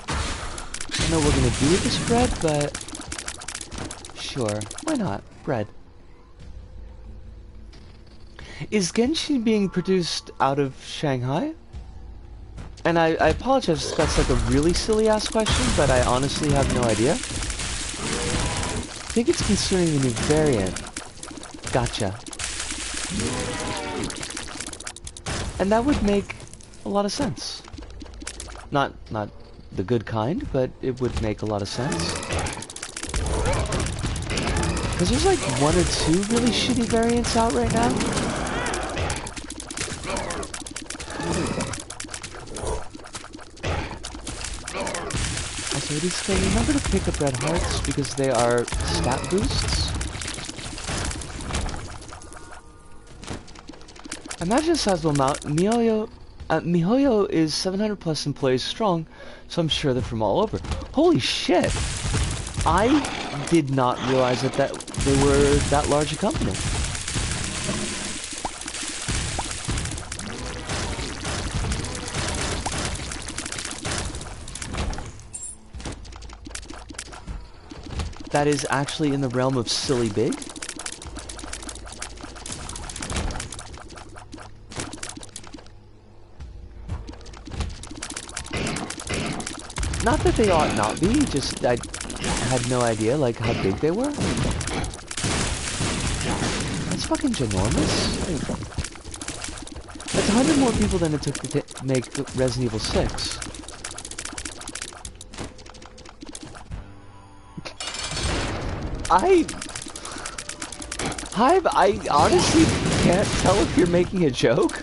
I don't know what we're gonna do with this bread, but... sure, why not? Bread. Is Genshin being produced out of Shanghai? And I apologize if that's like a really silly-ass question, but I honestly have no idea. I think it's concerning the new variant. Gotcha. And that would make a lot of sense. Not the good kind, but it would make a lot of sense. Because there's like one or two really shitty variants out right now. Also, it is saying, remember to pick up red hearts because they are stat boosts. I imagine a sizable amount. MiHoYo is 700 plus employees strong, so I'm sure they're from all over. Holy shit! I did not realize that they were that large a company. That is actually in the realm of silly big. Not that they ought not be, just I had no idea like how big they were. That's fucking ginormous. That's 100 more people than it took to make Resident Evil 6. Hive, I honestly can't tell if you're making a joke.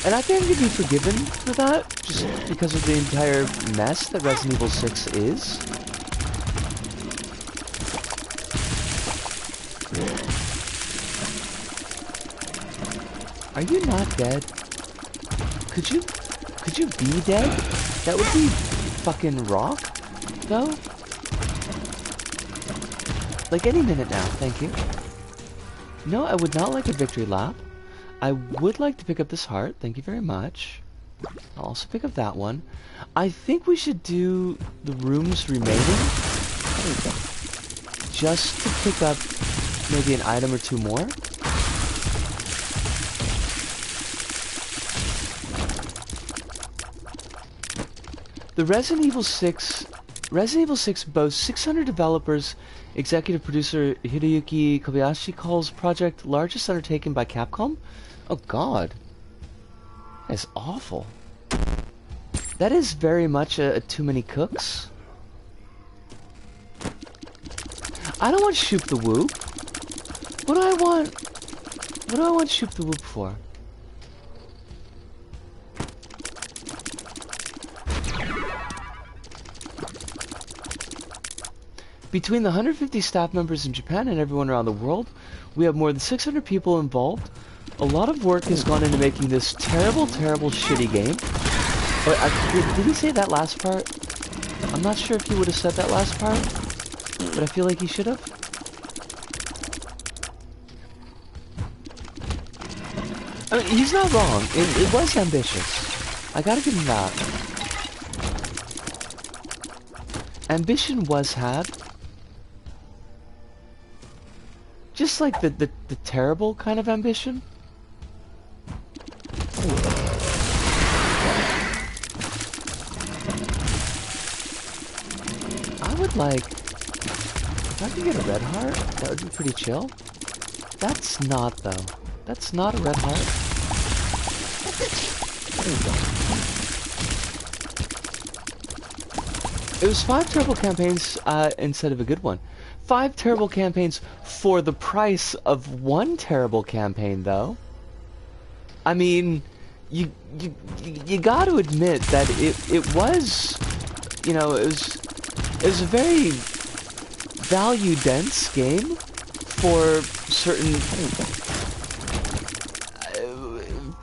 And I think I could be forgiven for that, just because of the entire mess that Resident Evil 6 is. Are you not dead? Could you be dead? That would be fucking rock, though. Like any minute now, thank you. No, I would not like a victory lap. I would like to pick up this heart, thank you very much. I'll also pick up that one. I think we should do the rooms remaining. Just to pick up maybe an item or two more. The Resident Evil 6 boasts 600 developers. Executive producer Hideyuki Kobayashi calls project largest undertaken by Capcom. Oh god. That's awful. That is very much a too many cooks. I don't want Shoop the Whoop. What do I want Shoop the Whoop for? Between the 150 staff members in Japan and everyone around the world, we have more than 600 people involved. A lot of work has gone into making this terrible, terrible, shitty game. Did he say that last part? I'm not sure if he would have said that last part, but I feel like he should have. I mean, he's not wrong. It was ambitious. I gotta give him that. Ambition was had. Just like the terrible kind of ambition. I would like... If I could get a red heart, that would be pretty chill. That's not, though. That's not a red heart. There we go. It was 5 terrible campaigns instead of a good one. 5 terrible campaigns for the price of 1 terrible campaign, though. I mean, you got to admit that it was, you know, it was a very value dense game for certain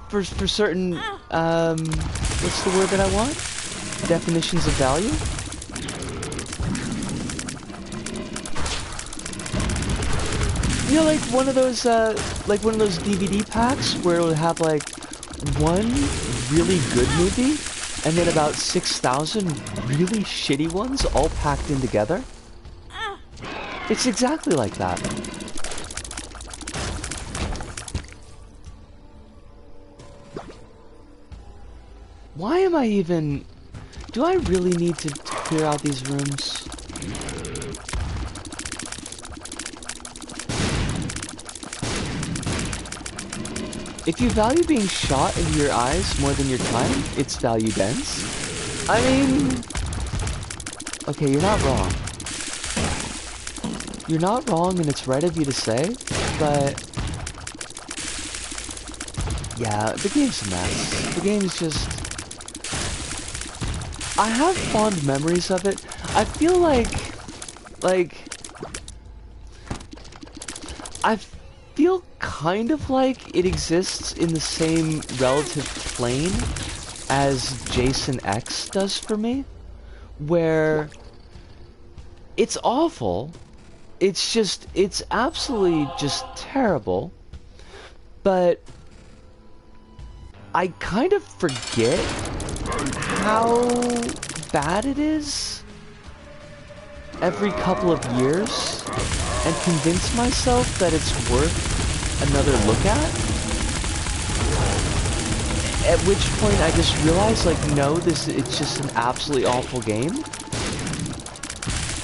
for certain what's the word that I want? Definitions of value. You know, like one of those DVD packs where it would have like one really good movie and then about 6,000 really shitty ones all packed in together. It's exactly like that. Why am I even... Do I really need to clear out these rooms? If you value being shot into your eyes more than your time, it's value dense. I mean... Okay, you're not wrong. You're not wrong and it's right of you to say, but... Yeah, the game's a mess. The game's just... I have fond memories of it. I feel like... I feel kind of like it exists in the same relative plane as Jason X does for me, where it's awful, it's absolutely just terrible, but I kind of forget how bad it is every couple of years and convince myself that it's worth another look at which point I just realized, like, no, it's just an absolutely awful game.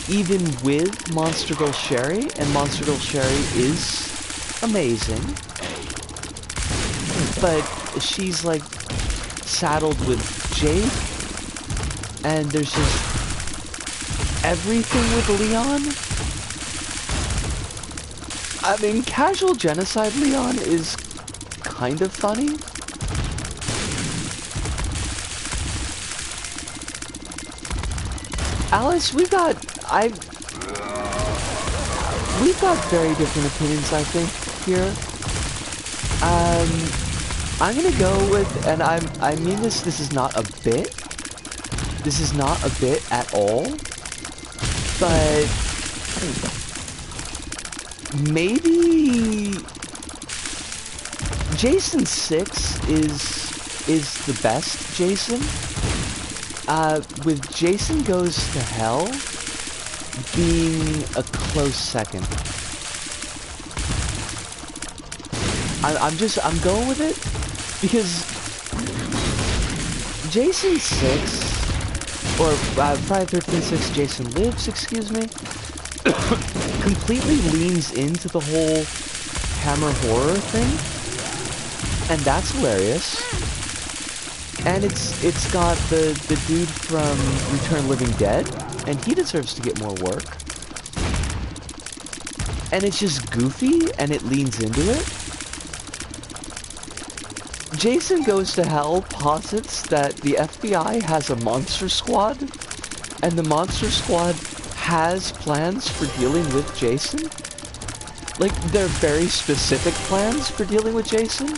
Even with Monster Girl Sherry, and Monster Girl Sherry is amazing, but she's like saddled with Jake, and there's just everything with Leon. I mean, casual genocide Leon is kind of funny, Alice, we've got very different opinions, I think, here. I'm gonna go with, and I mean this is not a bit. This is not a bit at all. But maybe Jason 6 is the best Jason. With Jason Goes to Hell being a close second. I'm going with it because Jason 6, or Friday 13th 6 Jason Lives, excuse me, completely leans into the whole hammer horror thing, and that's hilarious. And it's got the dude from Return Living Dead, and he deserves to get more work. And it's just goofy, and it leans into it. Jason Goes to Hell posits that the FBI has a monster squad, and the monster squad has plans for dealing with Jason. Like, they're very specific plans for dealing with Jason,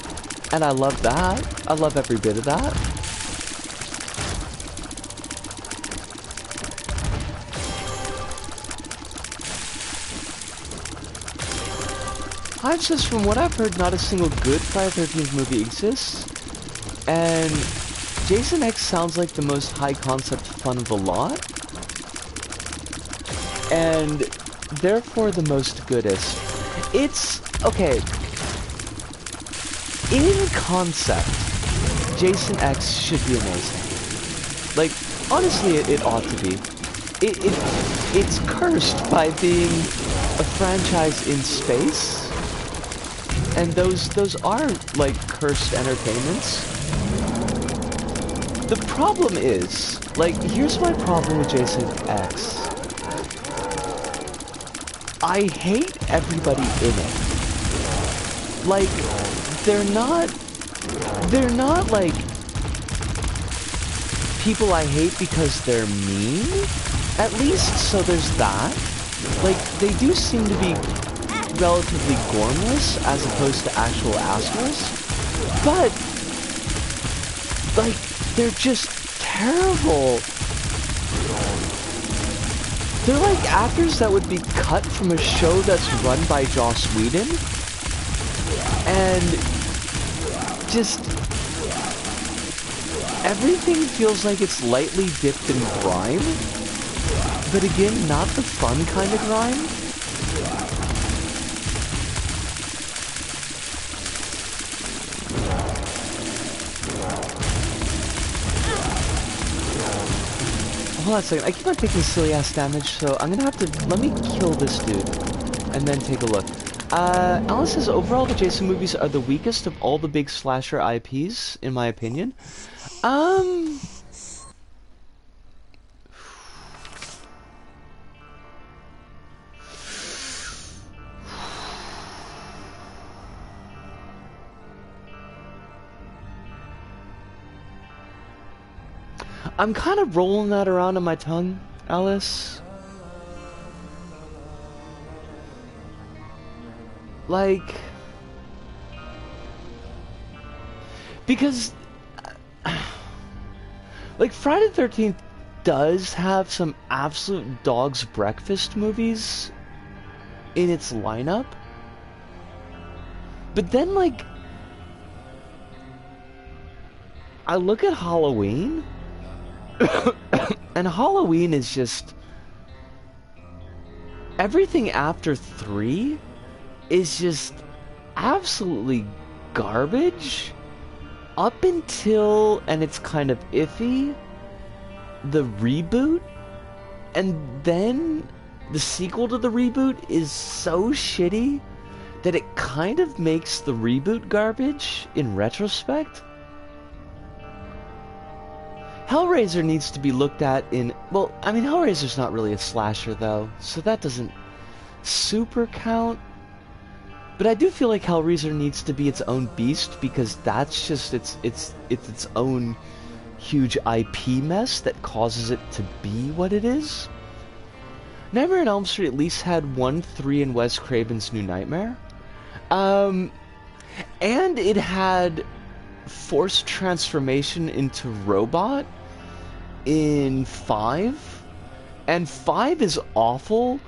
and I love that. I love every bit of that. Hive says, from what I've heard, not a single good Friday the 13th movie exists, and Jason X sounds like the most high-concept fun of the lot, and therefore the most goodest. It's, okay, in concept, Jason X should be amazing. Like, honestly, it ought to be. It's cursed by being a franchise in space. And those are, like, cursed entertainments. The problem is, like, here's my problem with Jason X. I hate everybody in it. Like, they're not, like, people I hate because they're mean. At least, so there's that. Like, they do seem to be relatively gormless as opposed to actual assholes, but like they're just terrible. They're like actors that would be cut from a show that's run by Joss Whedon, and just everything feels like it's lightly dipped in grime, but again, not the fun kind of grime. Hold on a second, I keep on taking silly ass damage, so I'm gonna have to, let me kill this dude, and then take a look. Alice says, overall the Jason movies are the weakest of all the big slasher IPs, in my opinion. I'm kind of rolling that around on my tongue, Alice. Like, because, like, Friday the 13th does have some absolute dog's breakfast movies in its lineup. But then, like, I look at Halloween, and Halloween is just, everything after 3 is just absolutely garbage up until, and it's kind of iffy, the reboot, and then the sequel to the reboot is so shitty that it kind of makes the reboot garbage in retrospect. Hellraiser needs to be looked at in, well, I mean, Hellraiser's not really a slasher though, so that doesn't super count. But I do feel like Hellraiser needs to be its own beast, because that's just its own huge IP mess that causes it to be what it is. Nightmare on Elm Street at least had 1 3 in Wes Craven's New Nightmare. And it had forced transformation into robot in 5. And 5 is awful,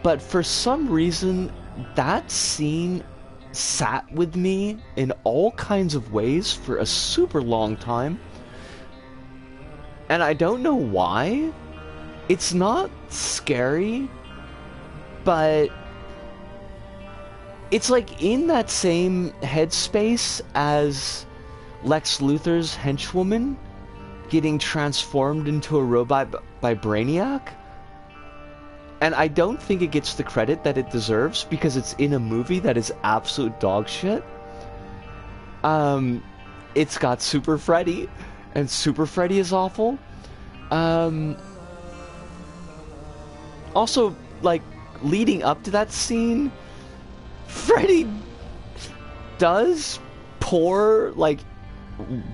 but for some reason, that scene sat with me in all kinds of ways for a super long time. And I don't know why. It's not scary, but it's like in that same headspace as Lex Luthor's henchwoman getting transformed into a robot by Brainiac. And I don't think it gets the credit that it deserves because it's in a movie that is absolute dog shit. It's got Super Freddy, and Super Freddy is awful. Also, like, leading up to that scene, Freddy does pour, like,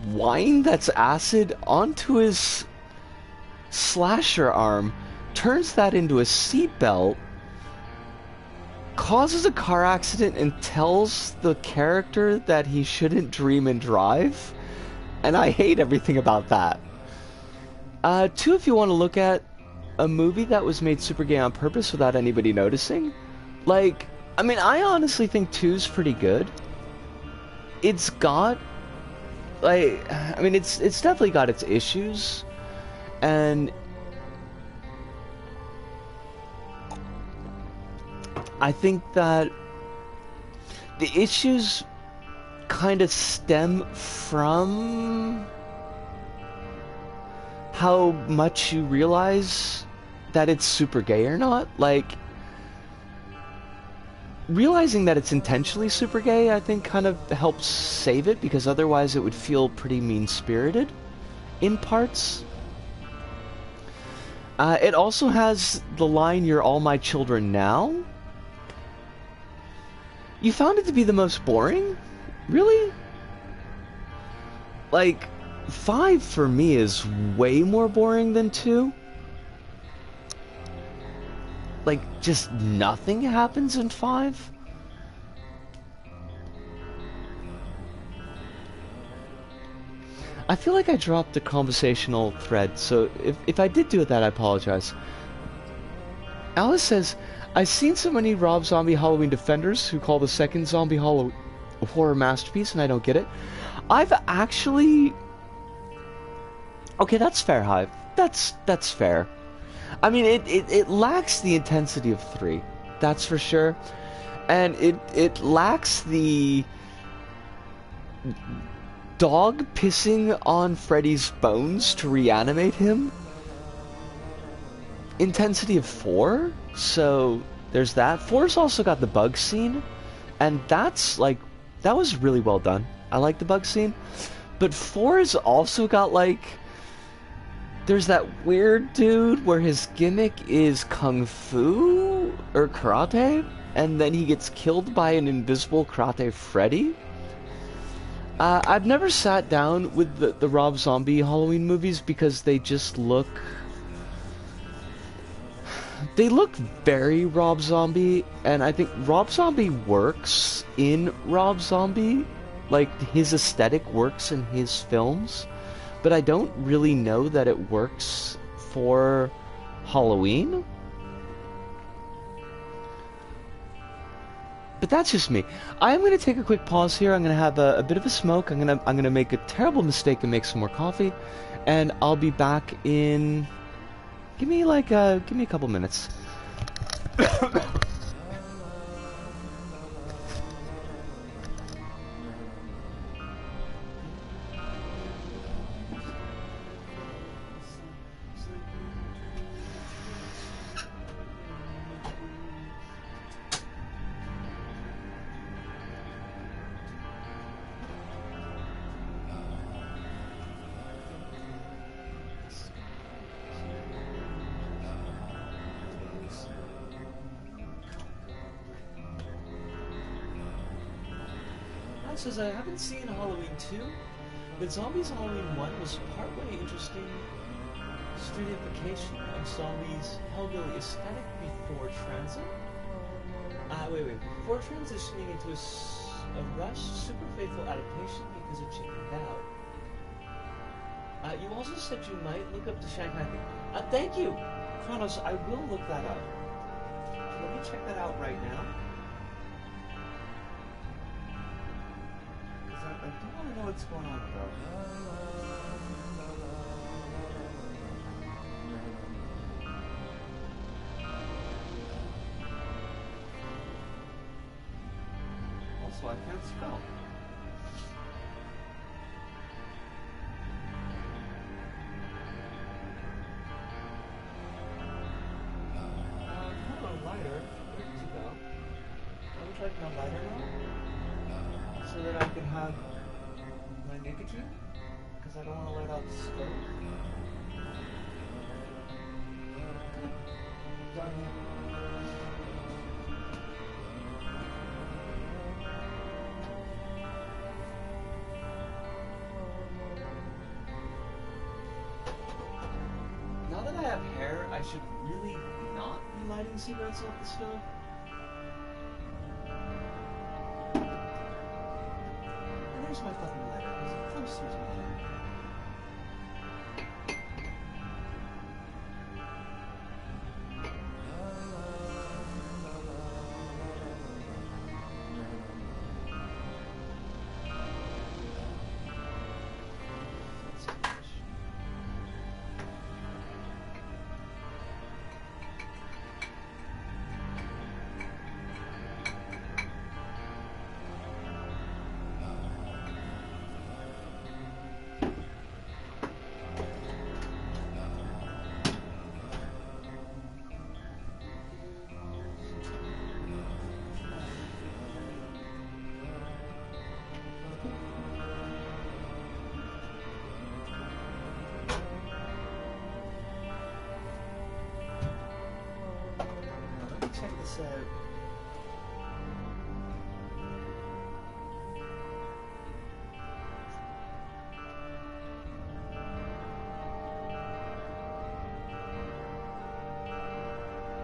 wine that's acid onto his slasher arm, turns that into a seatbelt, causes a car accident, and tells the character that he shouldn't dream and drive. And I hate everything about that. 2, if you want to look at a movie that was made super gay on purpose without anybody noticing. Like, I mean, I honestly think 2's pretty good. It's got, like, I mean, it's definitely got its issues. And I think that the issues kind of stem from how much you realize that it's super gay or not. Like, realizing that it's intentionally super gay, I think, kind of helps save it, because otherwise it would feel pretty mean-spirited in parts. It also has the line, "You're all my children now." You found it to be the most boring? Really? Like, 5 for me is way more boring than 2. Like, just nothing happens in 5. I feel like I dropped the conversational thread, so if I did do that, I apologize. Alice says, "I've seen so many Rob Zombie Halloween defenders who call the second Zombie horror masterpiece, and I don't get it." I've actually... Okay, that's fair, Hive. That's fair. I mean, it lacks the intensity of 3, that's for sure. And it lacks the dog pissing on Freddy's bones to reanimate him intensity of 4. So there's that. 4's also got the bug scene, and that's like, that was really well done. I like the bug scene. But 4's also got, like, there's that weird dude where his gimmick is kung fu or karate, and then he gets killed by an invisible karate Freddy. I've never sat down with the Rob Zombie Halloween movies because they just look... They look very Rob Zombie, and I think Rob Zombie works in Rob Zombie. Like, his aesthetic works in his films, but I don't really know that it works for Halloween. But that's just me. I'm going to take a quick pause here. I'm going to have a bit of a smoke. I'm going to make a terrible mistake and make some more coffee, and I'll be back in... Give me a couple minutes. Says, I haven't seen Halloween 2, But Zombies Halloween 1 was partway interesting studification of zombies' hellbilly aesthetic before transit. Wait. Before transitioning into a rushed, super faithful adaptation because it chickened out. You also said you might look up the Shanghai thing. Thank you, Kronos. I will look that up. Let me check that out right now. Because I do want to know what's going on about it. Also, I can't spell. Lighter. Where did you go? I would like my lighter now, so that I can have my nicotine, because I don't want to light out the stove. Darn it. Now that I have hair, I should really not be lighting cigarettes off the stove. And there's my fucking lighter, because of course there's my lighter. Check this out.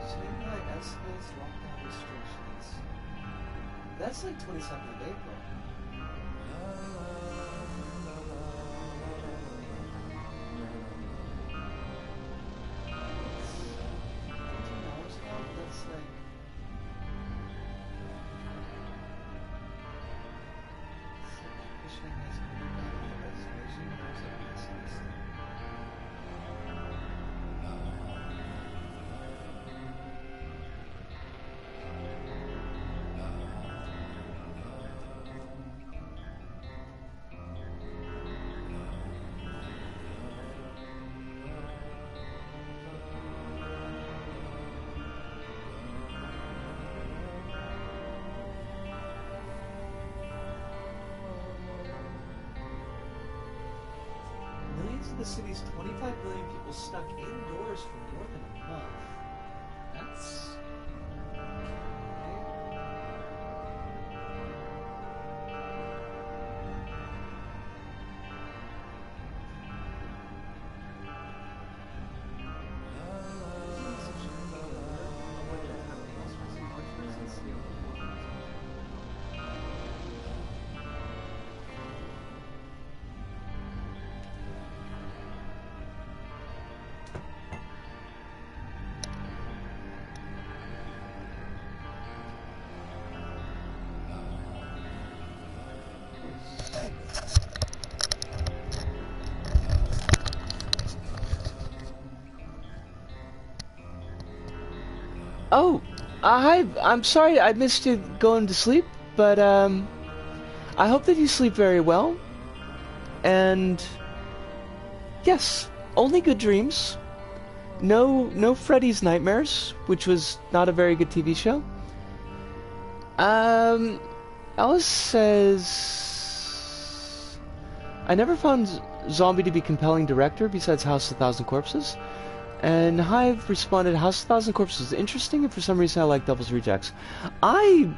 Shanghai SL's lockdown restrictions. That's like 22nd of April. The city's 25 million people stuck indoors for more than a month. That's... Oh, hi. I'm sorry I missed you going to sleep, but I hope that you sleep very well. And yes, only good dreams. No Freddy's Nightmares, which was not a very good TV show. Alice says, I never found Zombie to be compelling director besides House of a Thousand Corpses. And Hive responded, House of a Thousand Corpses is interesting, and for some reason I like Devil's Rejects. I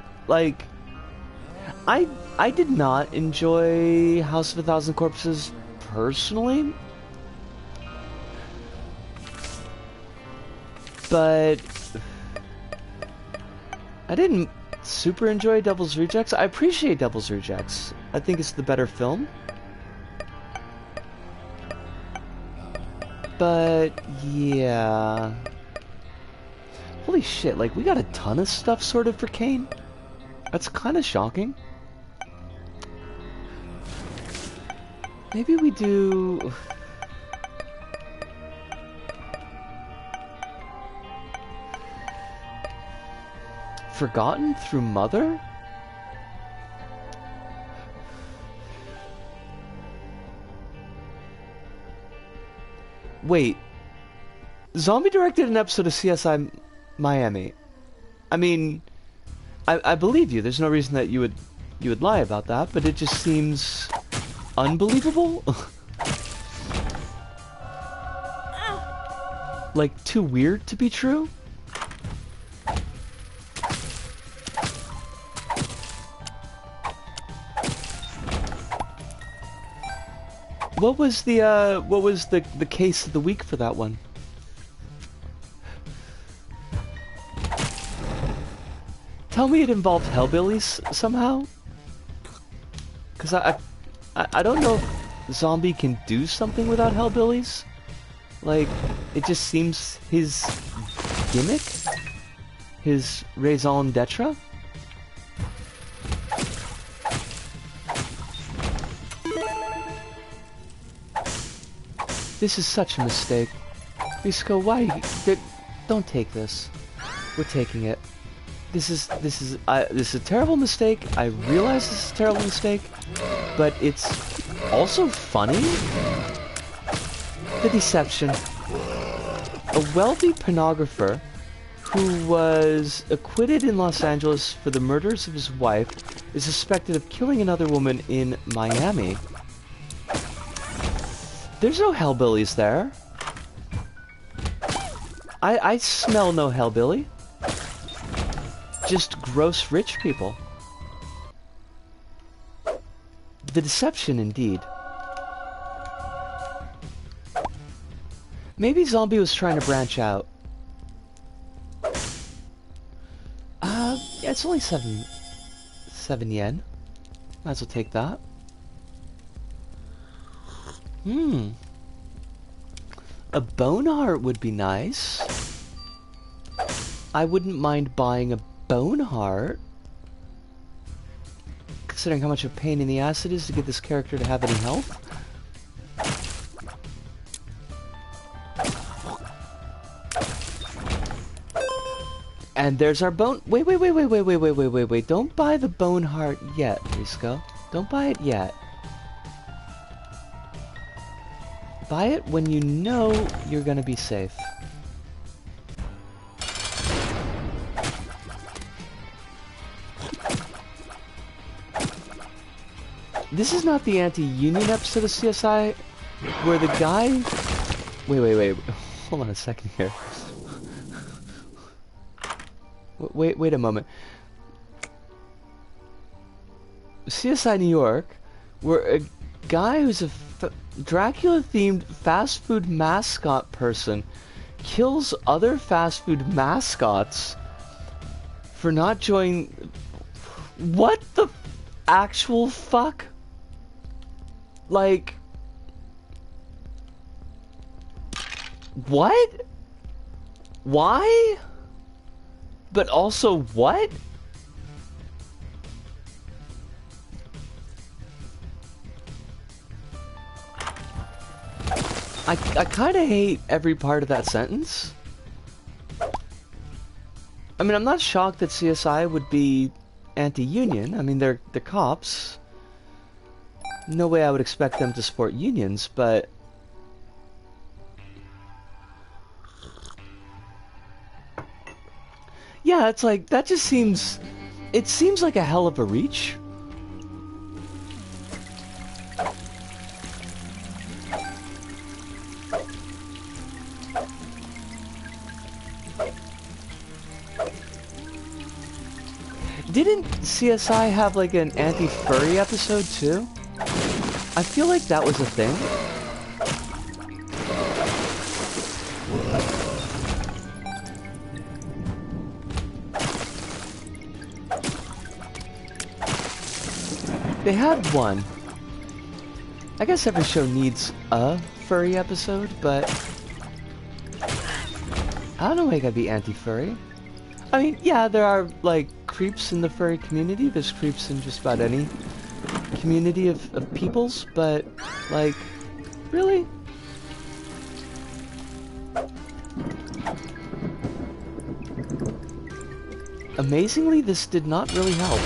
I did not enjoy House of a Thousand Corpses personally, but I didn't super enjoy Devil's Rejects. I appreciate Devil's Rejects. I think it's the better film. But yeah. Holy shit, like we got a ton of stuff sorted for Cain. That's kind of shocking. Maybe we do... Forgotten through Mother? Wait. Zombie directed an episode of CSI Miami. I mean, I believe you. There's no reason that you would lie about that, but it just seems unbelievable. Like too weird to be true. What was the case of the week for that one? Tell me it involved hellbillies somehow? Cause I don't know if Zombie can do something without hellbillies. Like, it just seems his gimmick? His raison d'etre? This is such a mistake. Risco, why? Don't take this. We're taking it. This is a terrible mistake. I realize this is a terrible mistake, but it's also funny. The deception. A wealthy pornographer who was acquitted in Los Angeles for the murders of his wife is suspected of killing another woman in Miami. There's no hellbillies there. I smell no hellbilly. Just gross rich people. The deception, indeed. Maybe Zombie was trying to branch out. Yeah, it's only 7 yen. Might as well take that. A bone heart would be nice. I wouldn't mind buying a bone heart, considering how much of a pain in the ass it is to get this character to have any health. And there's our bone. Wait. Don't buy the bone heart yet, Risco. Don't buy it yet. Buy it when you know you're gonna be safe. This is not the anti-union episode of CSI where the guy... Wait. Hold on a second here. Wait a moment. CSI New York, where a guy who's a Dracula-themed fast food mascot person kills other fast food mascots for not joining... What the actual fuck? Like... What? Why? But also what? I kind of hate every part of that sentence. I mean, I'm not shocked that CSI would be anti-union. I mean, they're cops. No way I would expect them to support unions, but... Yeah, it's like, that just seems... It seems like a hell of a reach. Didn't CSI have like an anti-furry episode too? I feel like that was a thing. They had one. I guess every show needs a furry episode, but I don't know why I gotta be anti-furry. I mean, yeah, there are, like, creeps in the furry community. There's creeps in just about any community of peoples, but, like, really? Amazingly, this did not really help.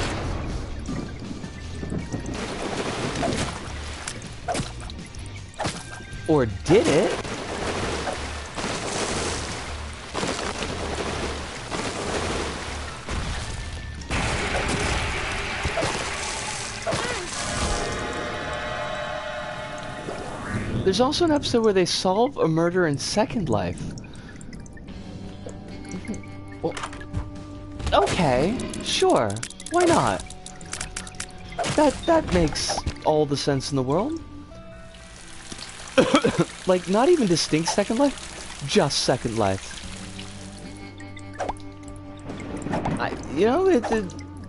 Or did it? There's also an episode where they solve a murder in Second Life. Well, okay, sure. Why not? That makes all the sense in the world. Like, not even distinct Second Life, just Second Life. It's a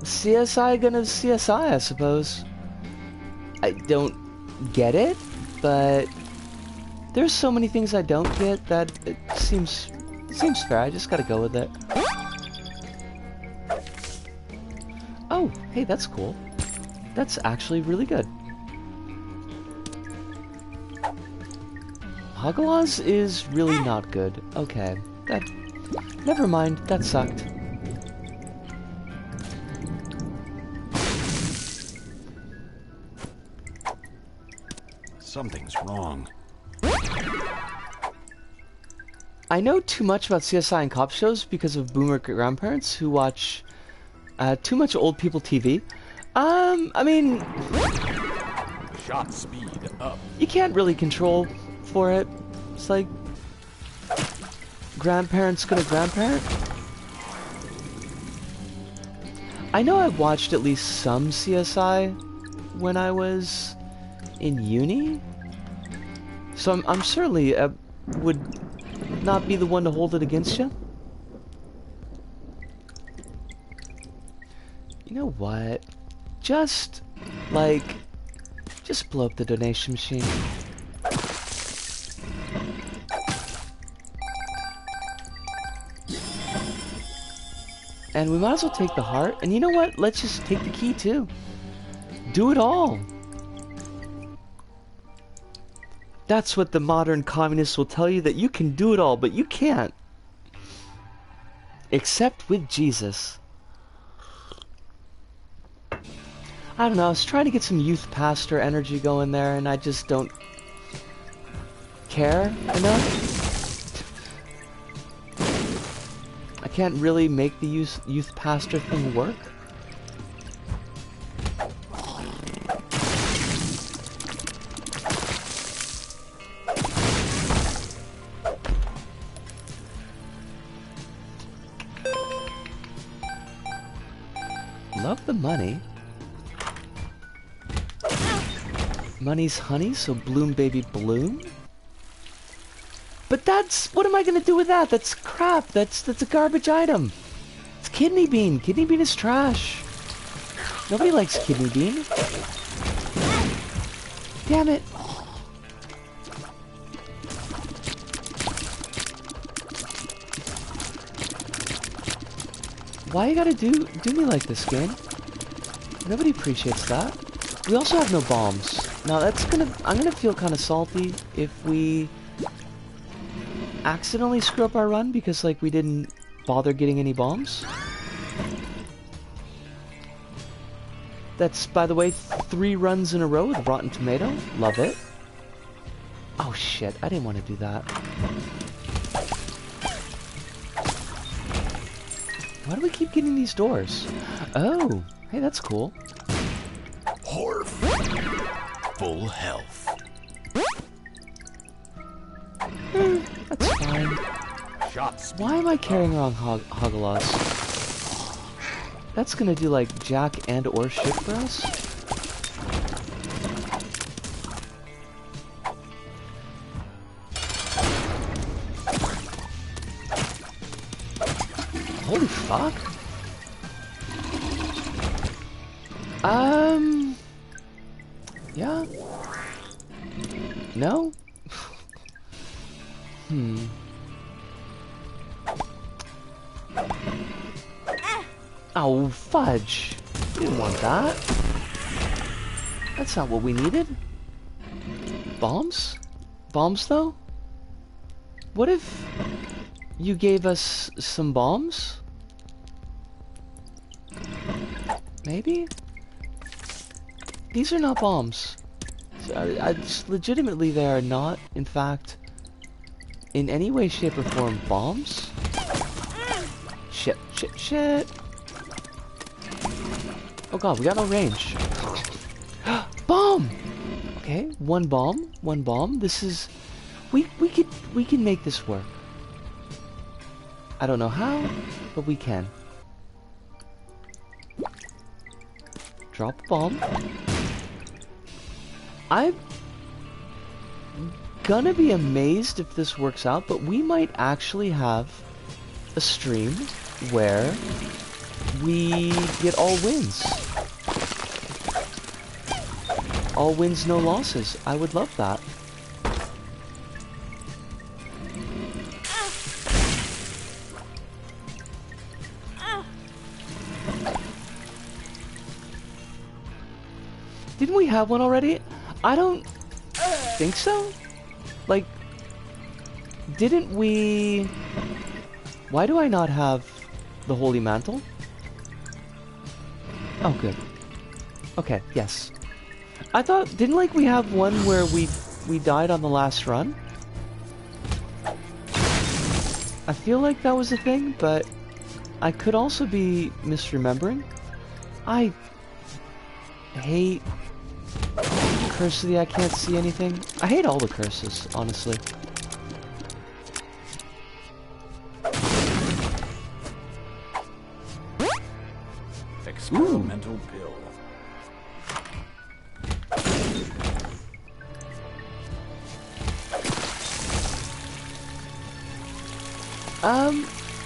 CSI gonna CSI, I suppose. I don't get it, but there's so many things I don't get that it seems fair. I just gotta go with it. Oh, hey, that's cool. That's actually really good. Hoglaws is really not good. Okay, never mind, that sucked. Something's wrong. I know too much about CSI and cop shows because of boomer grandparents who watch too much old people TV. I mean, Shot speed up. You can't really control for it. It's like grandparents gonna grandparent. I know I watched at least some CSI when I was in uni, so I'm certainly would not be the one to hold it against you. You know what? Just blow up the donation machine. And we might as well take the heart. And you know what? Let's just take the key too. Do it all. That's what the modern communists will tell you, that you can do it all, but you can't. Except with Jesus. I don't know, I was trying to get some youth pastor energy going there, and I just don't care enough. I can't really make the youth pastor thing work. Love the money. Money's honey, so bloom baby bloom. But what am I gonna do with that? That's crap. That's a garbage item. It's kidney bean. Kidney bean is trash. Nobody likes kidney bean. Damn it. Why you gotta do me like this, game? Nobody appreciates that. We also have no bombs. Now I'm gonna feel kind of salty if we accidentally screw up our run because like we didn't bother getting any bombs. That's, by the way, 3 runs in a row with Rotten Tomato. Love it. Oh shit, I didn't want to do that. Why do we keep getting these doors? Oh, hey, that's cool. Horf. Full health. That's fine. Shots. Why am I carrying around Hoglaws? That's gonna do like jack and or shit for us. Holy fuck. Yeah. No? Oh, fudge. We didn't want that. That's not what we needed. Bombs? Bombs, though? What if you gave us some bombs? Maybe? These are not bombs. Legitimately, they are not, in fact, in any way, shape, or form, bombs. Shit, shit, shit. Oh god, we got no range. Bomb! Okay, one bomb, one bomb. This is... We can make this work. I don't know how, but we can. Drop a bomb. I'm gonna be amazed if this works out, but we might actually have a stream where we get all wins. All wins, no losses. I would love that. Didn't we have one already? I don't think so. Like, didn't we... Why do I not have the Holy Mantle? Oh, good. Okay, yes. I thought, didn't like we have one where we died on the last run? I feel like that was a thing, but I could also be misremembering. I hate Curse of the I can't see anything. I hate all the curses, honestly. Experimental pill.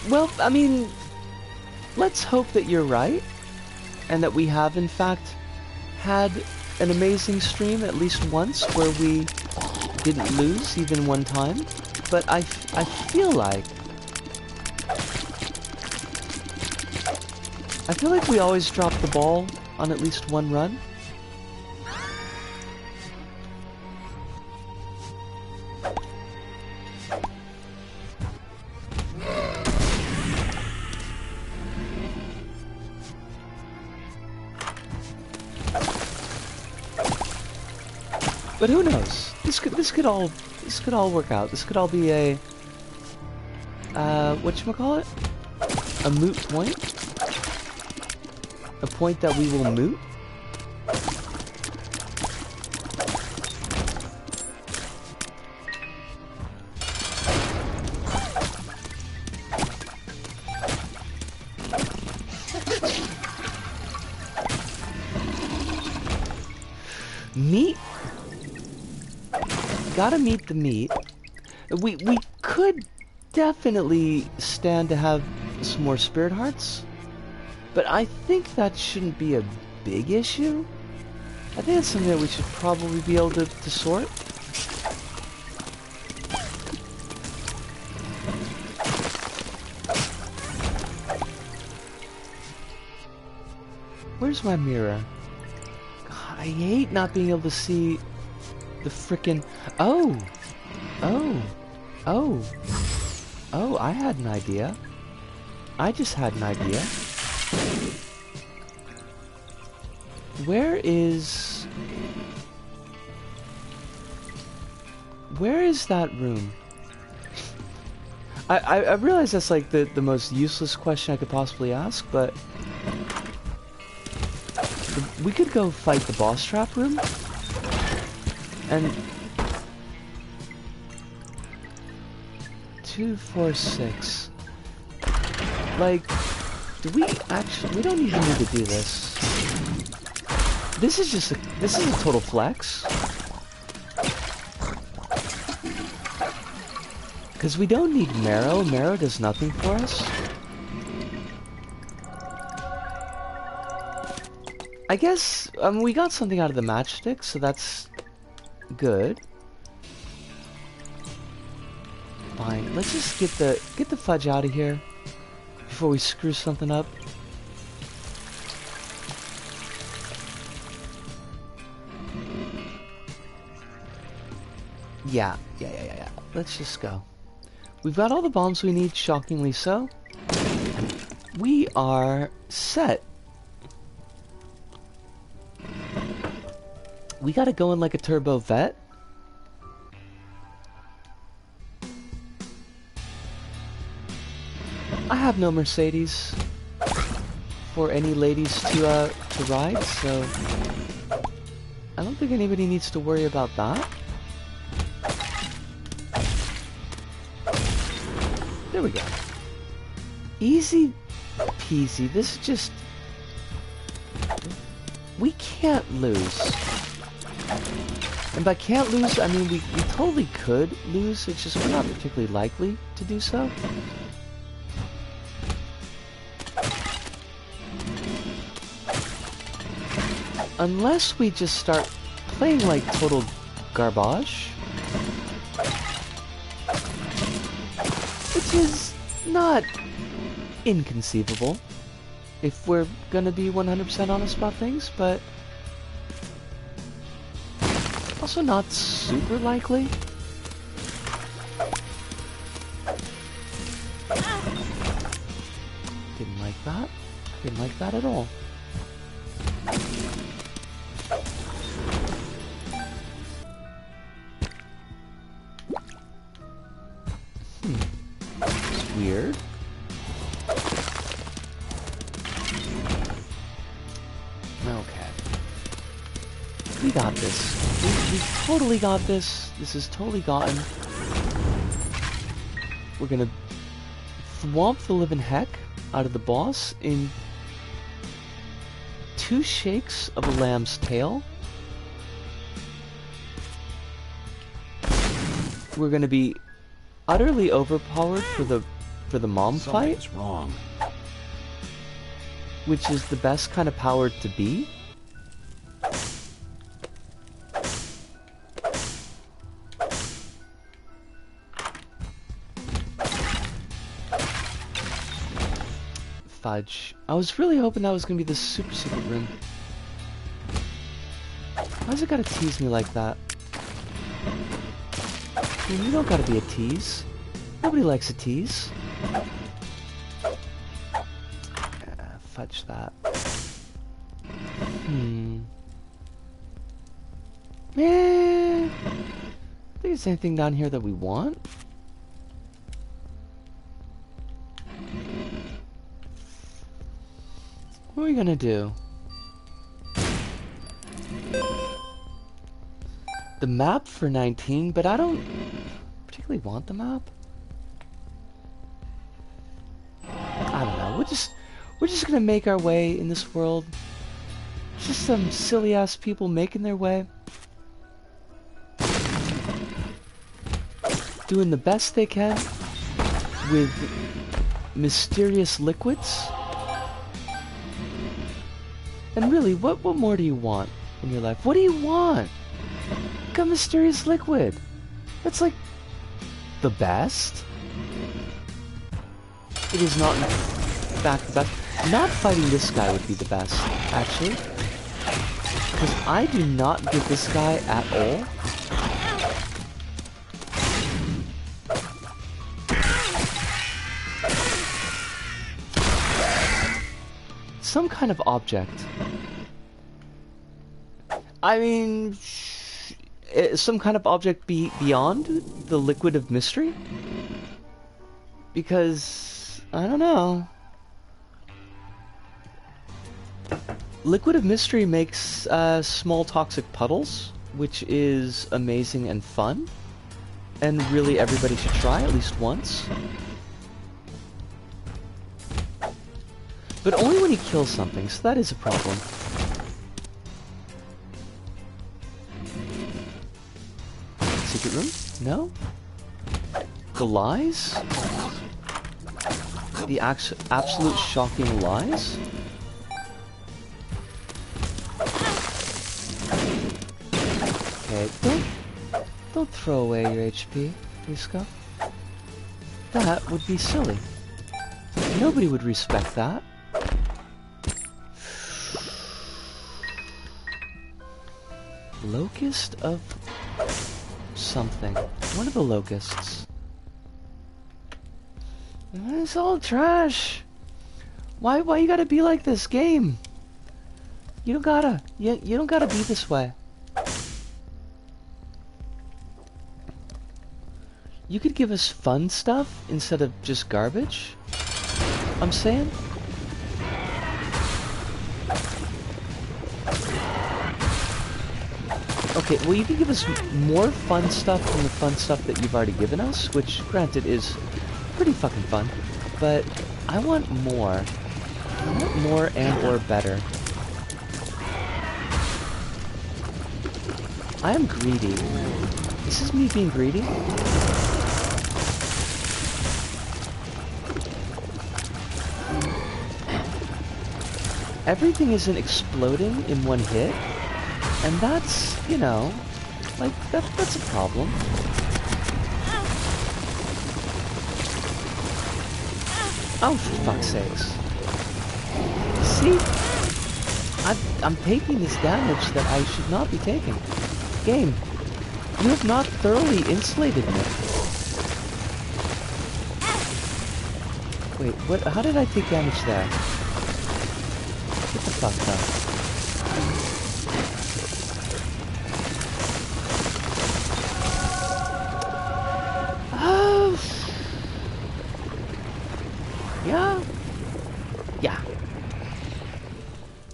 Well, I mean, let's hope that you're right, and that we have, in fact, had an amazing stream at least once where we didn't lose even one time. But I feel like we always drop the ball on at least one run. But who knows? This could all work out. This could all be a whatchamacallit? A moot point? A point that we will moot? Meat? Gotta meet the meat. We could definitely stand to have some more spirit hearts, but I think that shouldn't be a big issue. I think it's something that we should probably be able to sort. Where's my mirror? God, I hate not being able to see the frickin'... Oh! I had an idea. I just had an idea. Where is that room? I realize that's like the most useless question I could possibly ask, but we could go fight the boss trap room. And 2, 4, 6. Like, Do we actually... We don't even need to do this. This is just a... This is a total flex. Because we don't need marrow. Marrow does nothing for us. I guess, we got something out of the matchstick, so that's good. Fine, let's just get the fudge out of here before we screw something up. Yeah. Let's just go. We've got all the bombs we need, shockingly so. We are set. We gotta go in like a turbo vet. I have no Mercedes for any ladies to ride, so I don't think anybody needs to worry about that. There we go. Easy peasy. This is just... We can't lose. And by can't lose, I mean we totally could lose, it's just we're not particularly likely to do so. Unless we just start playing like total garbage. Which is not inconceivable, if we're gonna be 100% honest about things, but also not super likely. Didn't like that. Didn't like that at all. It's weird. Okay. We got this. We totally got this. This is totally gotten. We're gonna thwomp the living heck out of the boss in 2 shakes of a lamb's tail. We're gonna be utterly overpowered for the mom fight. Something's wrong. Which is the best kind of powered to be. Fudge. I was really hoping that was gonna be the super secret room. Why's it gotta tease me like that? I mean, you don't gotta be a tease. Nobody likes a tease. Fudge that. I think there's anything down here that we want. What are we gonna do? The map for 19, but I don't particularly want the map. I don't know. We're just gonna make our way in this world. Just some silly ass people making their way. Doing the best they can with mysterious liquids. And really, what more do you want in your life? What do you want? Got mysterious liquid. That's like the best. It is not in fact the best. Not fighting this guy would be the best, actually. Because I do not get this guy at all. Some kind of object. I mean, some kind of object beyond the liquid of mystery? Because, I don't know. Liquid of mystery makes small toxic puddles, which is amazing and fun. And really everybody should try at least once. But only when he kills something, so that is a problem. Secret room? No? The lies? The absolute shocking lies? Okay, don't throw away your HP, Risco. That would be silly. Nobody would respect that. Locust of something. One of the locusts. It's all trash. Why you gotta be like this, game? You don't gotta. You don't gotta be this way. You could give us fun stuff instead of just garbage. I'm saying. Okay, well you can give us more fun stuff than the fun stuff that you've already given us, which, granted, is pretty fucking fun. But I want more. I want more and or better. I am greedy. This is me being greedy. Everything isn't exploding in one hit, and that's, you know, like, that's a problem. Oh, for fuck's sakes. See? I'm taking this damage that I should not be taking. Game, you have not thoroughly insulated me. Wait, what? How did I take damage there? Get the fuck up. Oh. Yeah? Yeah.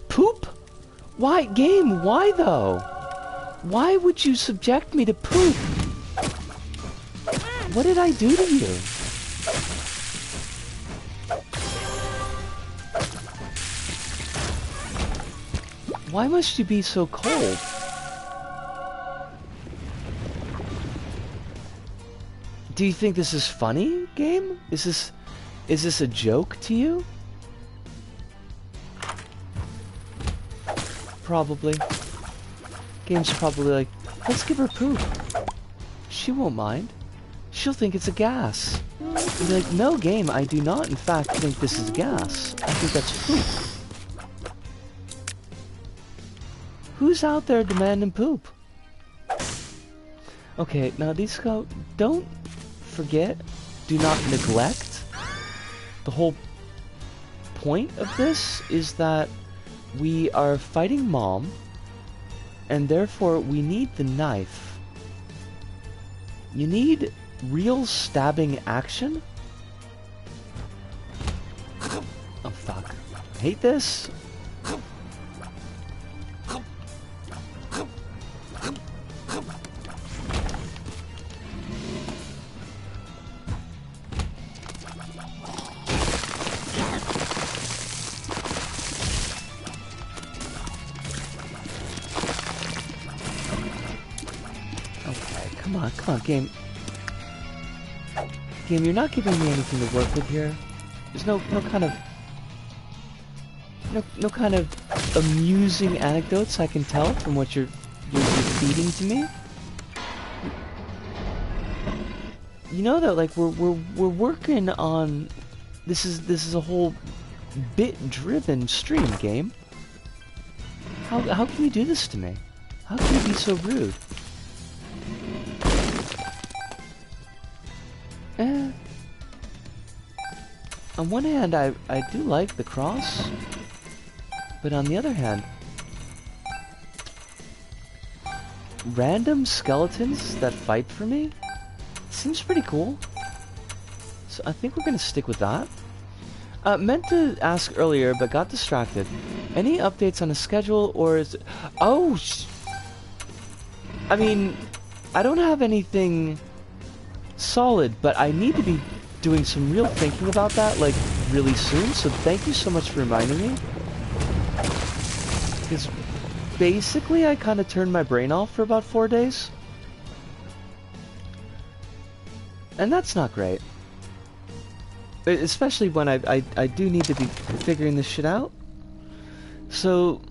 Poop? Why, game, why though? Why would you subject me to poop? What did I do to you? Why must you be so cold? Do you think this is funny, game? Is this a joke to you? Probably. Game's probably like, let's give her poop. She won't mind. She'll think it's a gas. You'll be like, no, game, I do not in fact think this is gas. I think that's poop. Who's out there demanding poop? Okay, now these go, don't forget, do not neglect. The whole point of this is that we are fighting Mom, and therefore we need the knife. You need real stabbing action? Oh fuck. I hate this. Come on, game. Game, you're not giving me anything to work with here. There's no kind of amusing anecdotes I can tell from what you're feeding to me. You know that, like, we're working on this is a whole bit-driven stream, game. How can you do this to me? How can you be so rude? On one hand, I do like the cross, but on the other hand, random skeletons that fight for me seems pretty cool. So I think we're gonna stick with that. Meant to ask earlier, but got distracted. Any updates on a schedule, or is it... Oh, I mean, I don't have anything solid, but I need to be doing some real thinking about that. Like, really soon, so thank you so much for reminding me. Because basically I kind of turned my brain off for about 4 days. And that's not great. Especially when I do need to be figuring this shit out. So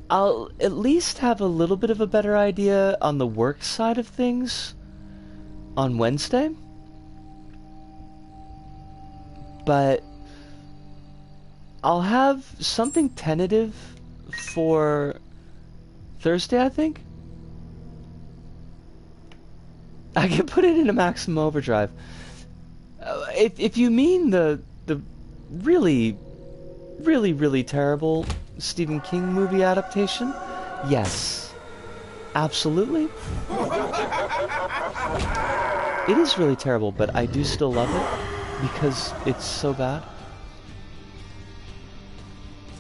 I'll at least have a little bit of a better idea on the work side of things on Wednesday. But I'll have something tentative for Thursday, I think. I can put it in a maximum overdrive. If you mean the really terrible Stephen King movie adaptation, yes, absolutely. It is really terrible, but I do still love it because it's so bad.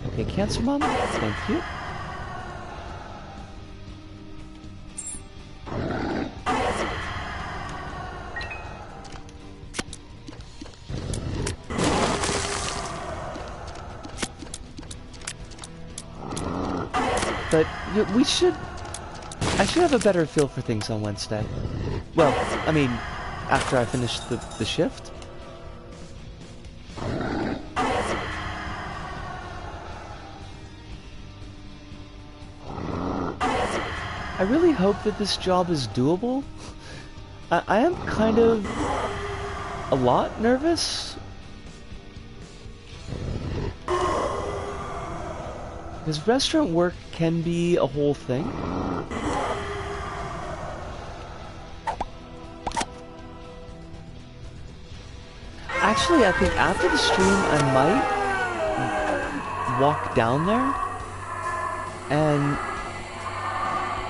Okay, Cancer Mom, thank you. But I should have a better feel for things on Wednesday. Well, I mean, after I finish the shift. I really hope that this job is doable. I am kind of a lot nervous. Because restaurant work can be a whole thing. Actually, I think after the stream I might walk down there and,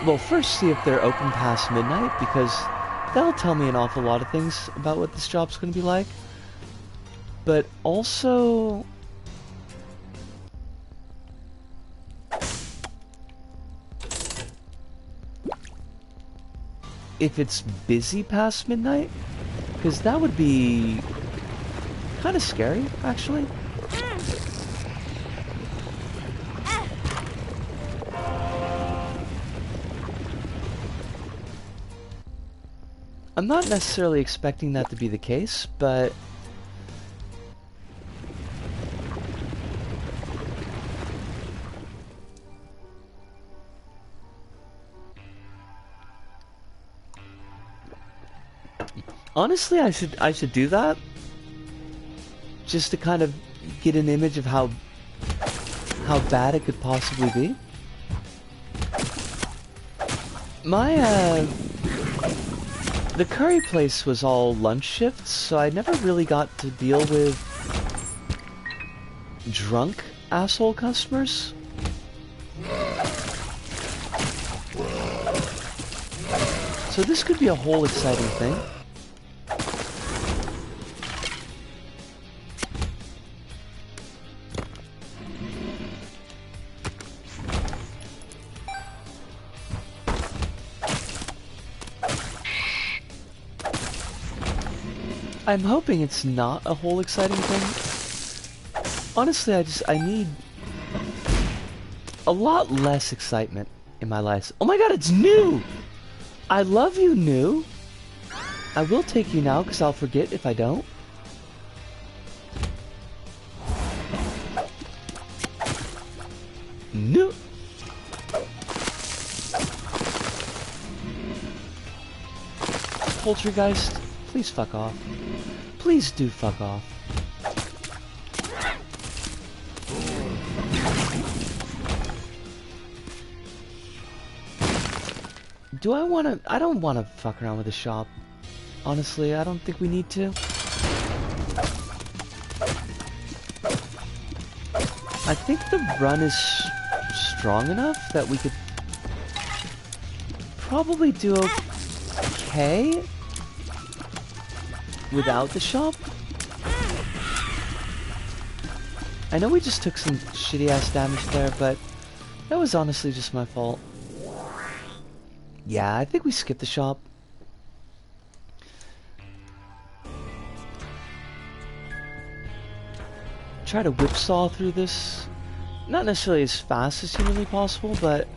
well, first see if they're open past midnight, because that'll tell me an awful lot of things about what this job's going to be like. But also, if it's busy past midnight, because that would be kind of scary, actually. I'm not necessarily expecting that to be the case, but honestly, I should do that just to kind of get an image of how bad it could possibly be. The curry place was all lunch shifts, so I never really got to deal with drunk asshole customers. So this could be a whole exciting thing. I'm hoping it's not a whole exciting thing. Honestly, I need a lot less excitement in my life. Oh my god, it's new! I love you, new. I will take you now, because I'll forget if I don't. New. Poultrygeist, please fuck off. Please do fuck off. Do I want to... I don't want to fuck around with the shop. Honestly, I don't think we need to. I think the run is strong enough that we could probably do okay without the shop. I know we just took some shitty ass damage there, but that was honestly just my fault. Yeah, I think we skipped the shop. try to whipsaw through this. Not necessarily as fast as humanly possible, but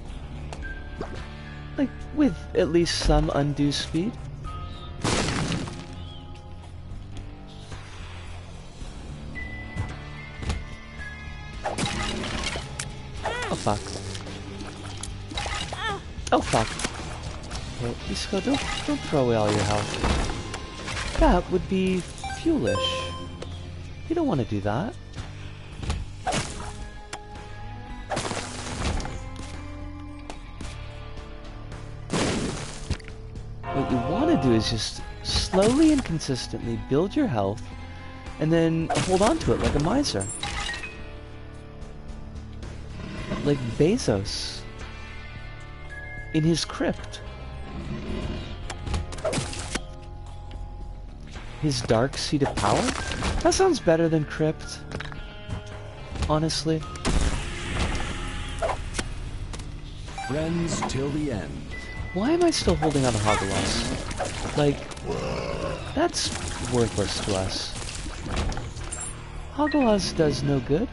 like with at least some undue speed. Oh fuck. Oh fuck. Well, Isko, don't throw away all your health. That would be foolish. You don't want to do that. What you want to do is just slowly and consistently build your health and then hold on to it like a miser. Like Bezos in his crypt. His dark seat of power? That sounds better than crypt. Honestly. Friends till the end. Why am I still holding on to Hagelos? Like, that's worthless to us. Hagelos does no good.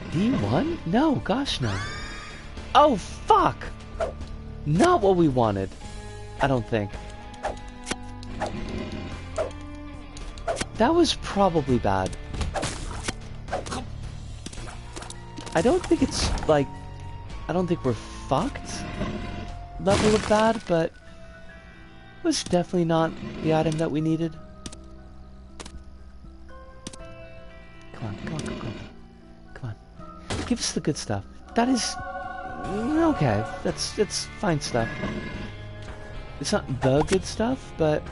D1? No, gosh no. Oh, fuck! Not what we wanted. I don't think. That was probably bad. I don't think it's, like... I don't think we're fucked level of bad, but... it was definitely not the item that we needed. Come on, come on, come on, come on. Come on. Give us the good stuff. That is... okay. It's fine stuff. It's not the good stuff, but...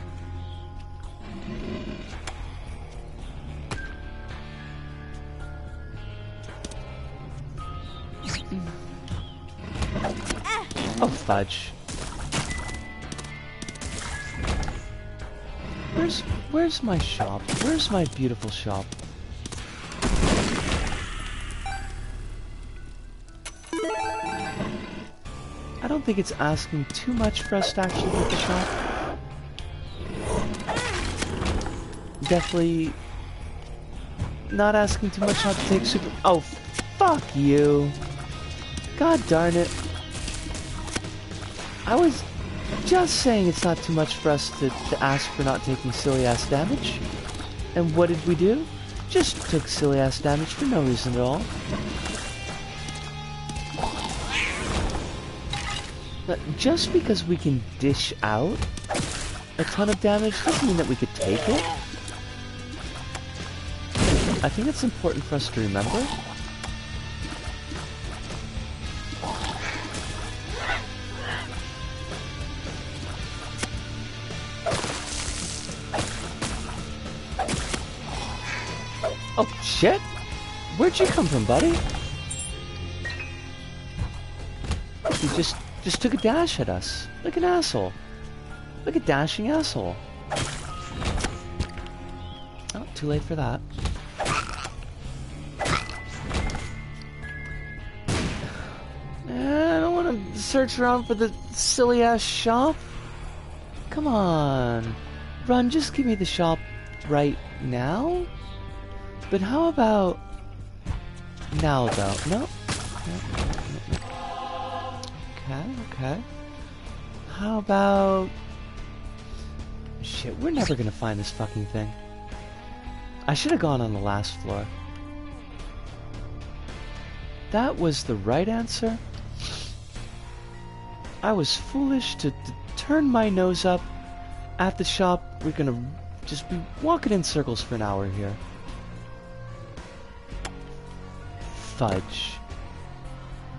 oh, fudge. Where's my shop? Where's my beautiful shop? I don't think it's asking too much for us to actually get the shop. Definitely not asking too much not to take super... oh, fuck you. God darn it. I was just saying it's not too much for us to ask for not taking silly-ass damage. And what did we do? Just took silly-ass damage for no reason at all. But just because we can dish out a ton of damage doesn't mean that we could take it. I think it's important for us to remember. Oh, shit! Where'd you come from, buddy? He just took a dash at us. Like an asshole. Like a dashing asshole. Oh, too late for that. I don't want to search around for the silly-ass shop. Come on. Run, just give me the shop right now? But how about... now, though? No? Okay, okay. How about... shit, we're never gonna find this fucking thing. I should have gone on the last floor. That was the right answer. I was foolish to turn my nose up at the shop. We're gonna just be walking in circles for an hour here. Fudge.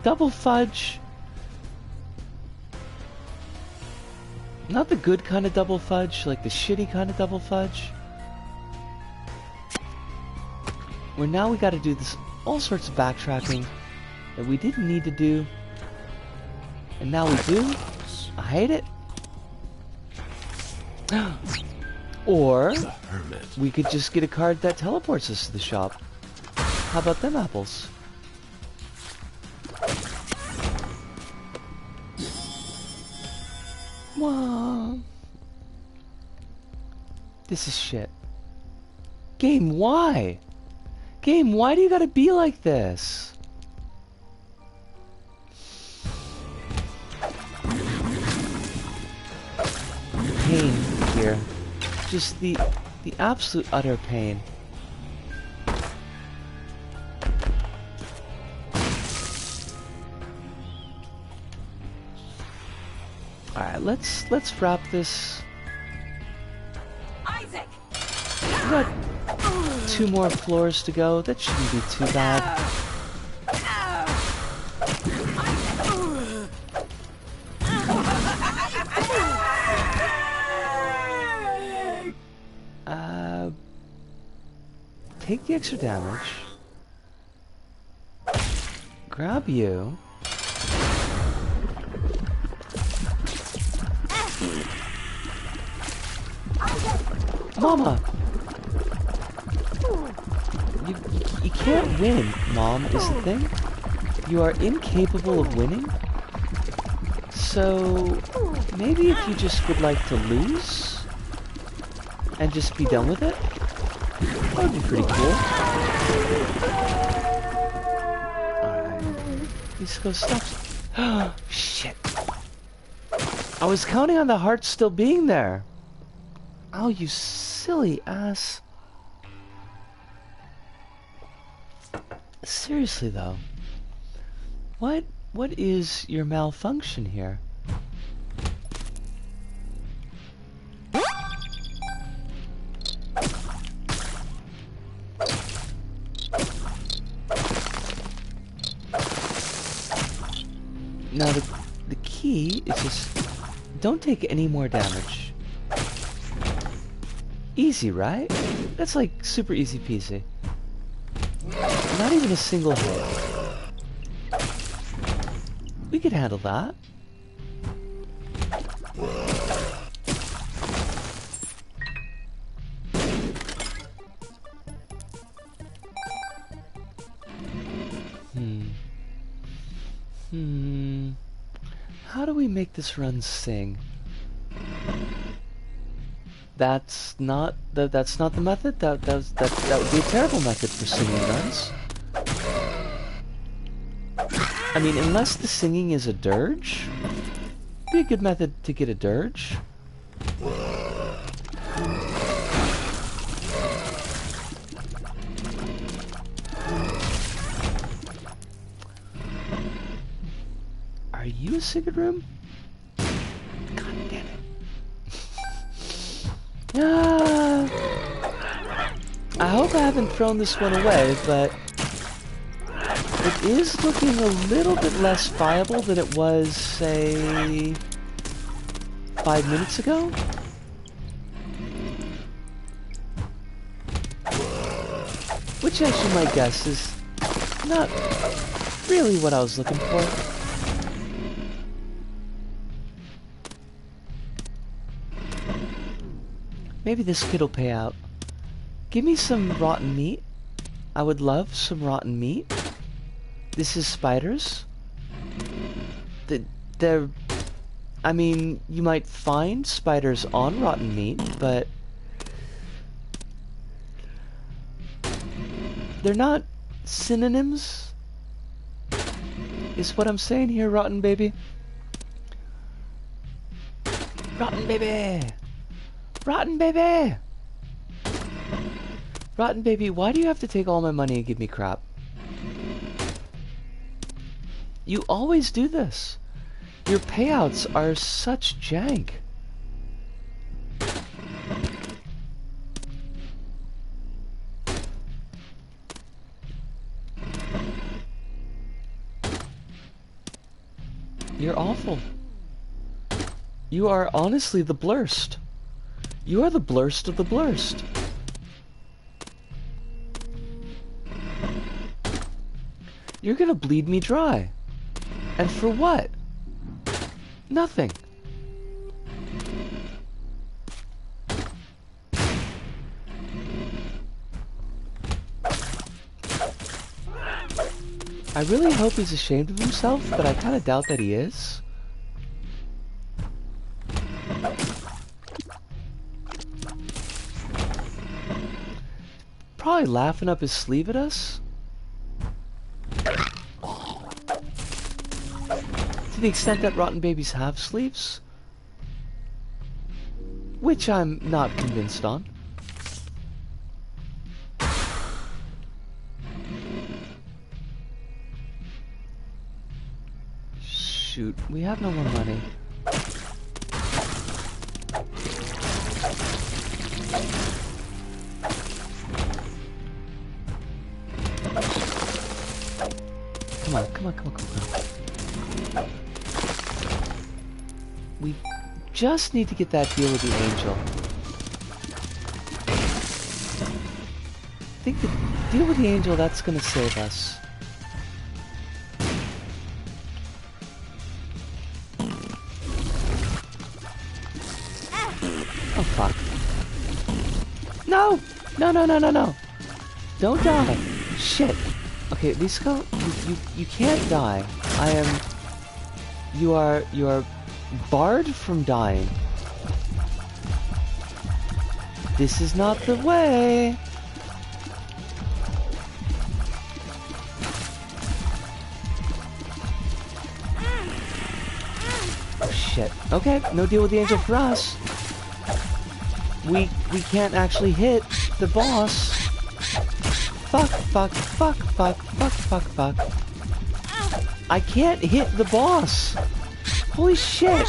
Double fudge. Not the good kind of double fudge, like the shitty kind of double fudge. Where now we gotta do this all sorts of backtracking that we didn't need to do. And now we do. I hate it. Or we could just get a card that teleports us to the shop. How about them apples? on. This is shit. Game, why? Game, why do you gotta be like this? Pain here. Just the absolute utter pain. Alright, let's wrap this. Isaac! We got 2 more floors to go. That shouldn't be too bad. Take the extra damage. Grab you. Mama! You can't win, Mom, is the thing. You are incapable of winning. So, maybe if you just would like to lose and just be done with it, that would be pretty cool. Alright. Let's go stop. Shit. I was counting on the heart still being there. Oh, you silly ass. Seriously though. What is your malfunction here? Now the key is just don't take any more damage. Easy, right? That's like super easy peasy. Not even a single hit. We could handle that. How do we make this run sing? That's not the method. That would be a terrible method for singing runs. I mean, unless the singing is a dirge, it'd be a good method to get a dirge. Are you a secret room? God damn it. I hope I haven't thrown this one away, but it is looking a little bit less viable than it was, say, 5 minutes ago. Which actually, my guess is not really what I was looking for. Maybe this kid will pay out. Give me some rotten meat. I would love some rotten meat. This is spiders. They're... I mean, you might find spiders on rotten meat, but... they're not synonyms, is what I'm saying here, rotten baby. Rotten baby! Rotten baby! Rotten baby, why do you have to take all my money and give me crap? You always do this. Your payouts are such jank. You're awful. You are honestly the blurst. You are the blurst of the blurst. You're gonna bleed me dry. And for what? Nothing. I really hope he's ashamed of himself, but I kinda doubt that he is. probably laughing up his sleeve at us. To the extent that rotten babies have sleeves. Which I'm not convinced on. Shoot, we have no more money. Come on, come on, come on, come on. We just need to get that deal with the angel. I think the deal with the angel, that's gonna save us. Oh fuck. No! No, no, no, no, no! Don't die! Shit! Okay, at least go. You can't die. You are barred from dying. This is not the way. Oh shit. Okay, no deal with the angel for us. We can't actually hit the boss. Fuck, fuck, fuck, fuck, fuck, fuck, fuck. I can't hit the boss. Holy shit.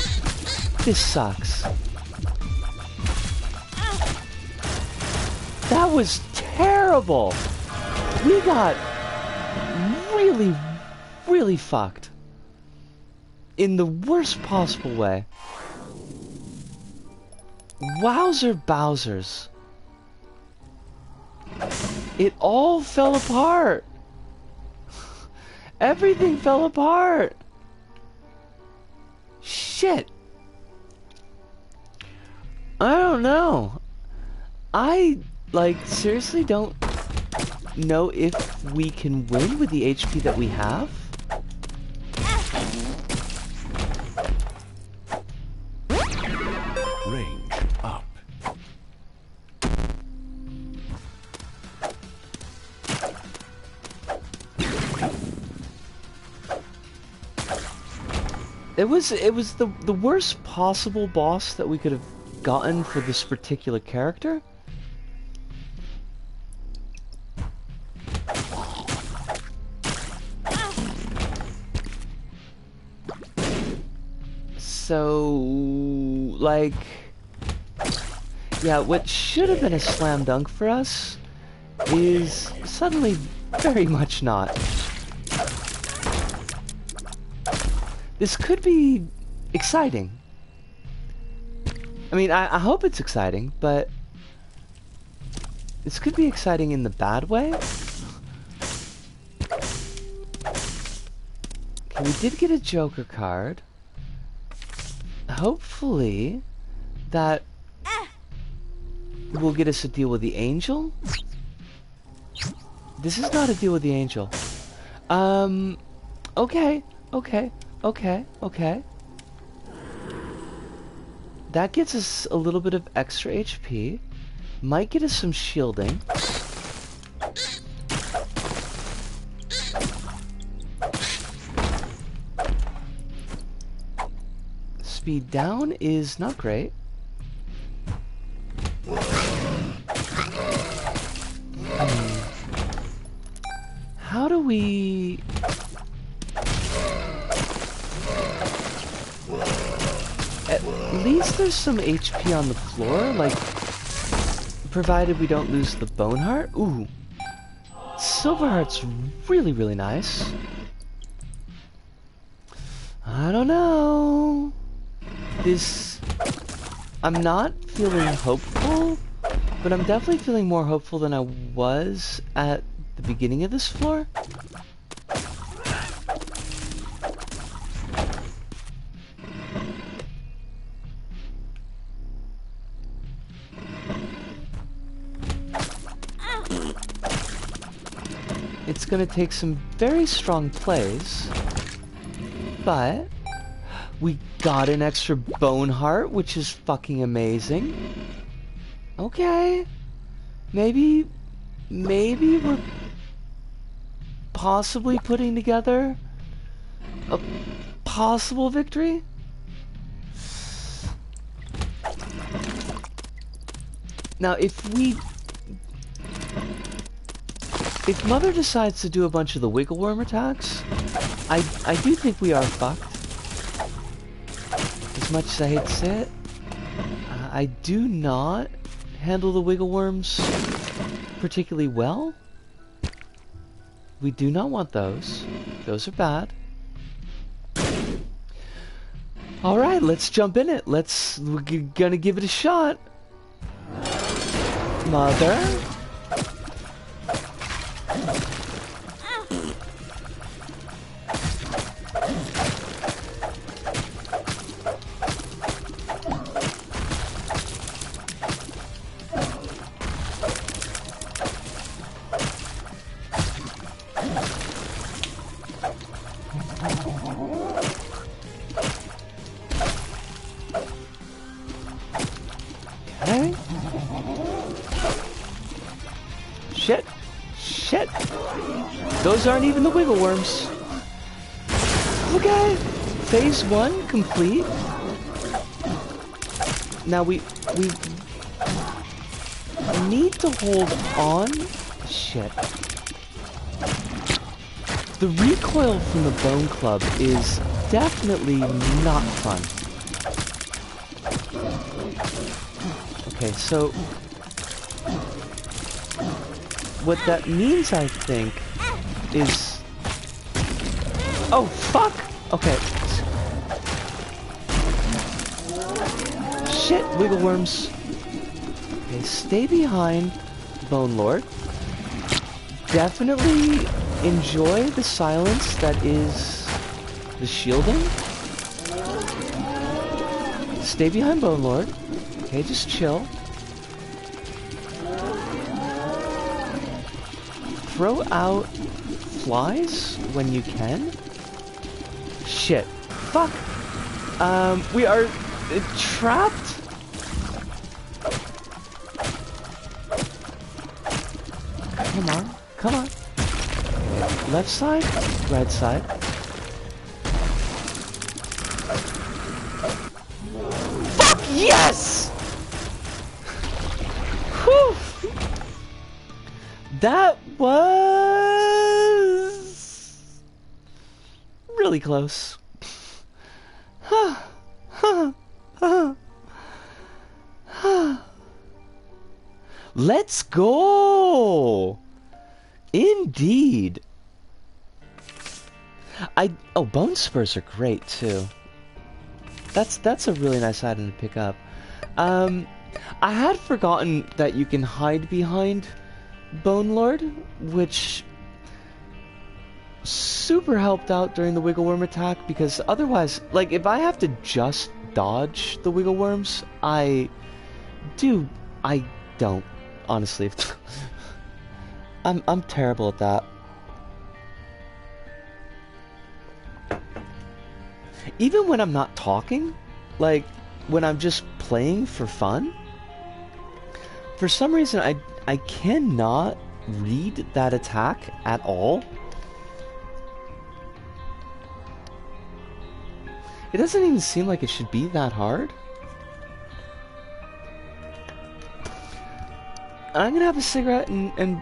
This sucks. That was terrible. We got really, really fucked. In the worst possible way. Wowzer Bowsers. It all fell apart. Everything fell apart. Shit. I don't know. I, like, seriously don't know if we can win with the HP that we have. Range up. It was the worst possible boss that we could have gotten for this particular character. So, like, yeah, what should have been a slam dunk for us is suddenly very much not. This could be exciting. I mean, I hope it's exciting, but this could be exciting in the bad way. Okay, we did get a Joker card. Hopefully, that will get us a deal with the angel. This is not a deal with the angel. Okay, okay. Okay, okay. That gets us a little bit of extra HP. Might get us some shielding. Speed down is not great. How do we... At least there's some HP on the floor, like, provided we don't lose the Bone Heart. Ooh. Silver Heart's really, really nice. I don't know. I'm not feeling hopeful, but I'm definitely feeling more hopeful than I was at the beginning of this floor. It's gonna take some very strong plays, but we got an extra Bone Heart, which is fucking amazing. Okay, maybe maybe we're possibly putting together a possible victory? Now, if Mother decides to do a bunch of the wiggle worm attacks, I do think we are fucked. As much as I hate to say it, I do not handle the wiggle worms particularly well. We do not want those. Those are bad. Alright, let's jump in it. We're gonna give it a shot. Mother? Okay. Shit. Those aren't even the wiggle worms. Okay. Phase 1 complete. Now we need to hold on. Shit. The recoil from the Bone Club is definitely not fun. Okay, so what that means, I think, is... Oh, fuck! Okay. Shit, wiggle worms. Okay, stay behind, Bone Lord. Definitely enjoy the silence that is the shielding. Stay behind, Bone Lord. Okay, just chill. Throw out flies when you can. Shit. Fuck. We are trapped. Come on. Come on. Left side, right side. Fuck yes! Whew. That was really close. Let's go! Indeed. Oh, bone spurs are great too. That's a really nice item to pick up. I had forgotten that you can hide behind Bone Lord, which super helped out during the wiggle worm attack, because otherwise, like, if I have to just dodge the wiggle worms, I don't, honestly. I'm terrible at that. Even when I'm not talking, like when I'm just playing for fun, for some reason I cannot read that attack at all. It doesn't even seem like it should be that hard. I'm gonna have a cigarette and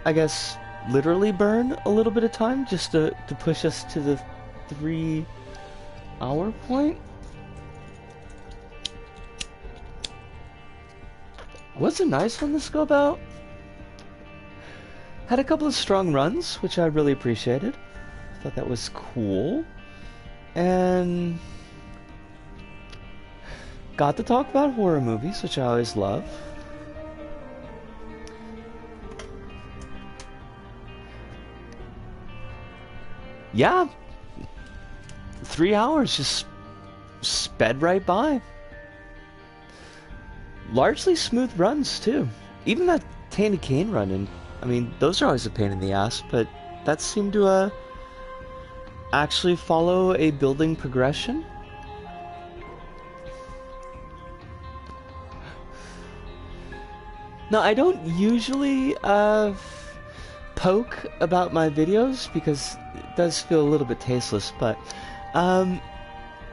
I guess literally burn a little bit of time just to push us to the 3-hour point. Was a nice one to scope out. Had a couple of strong runs, which I really appreciated. Thought that was cool. And got to talk about horror movies, which I always love. Yeah, 3 hours just sped right by. Largely smooth runs too. Even that tCain run, and I mean, those are always a pain in the ass, but that seemed to actually follow a building progression. No, I don't usually poke about my videos because it does feel a little bit tasteless, but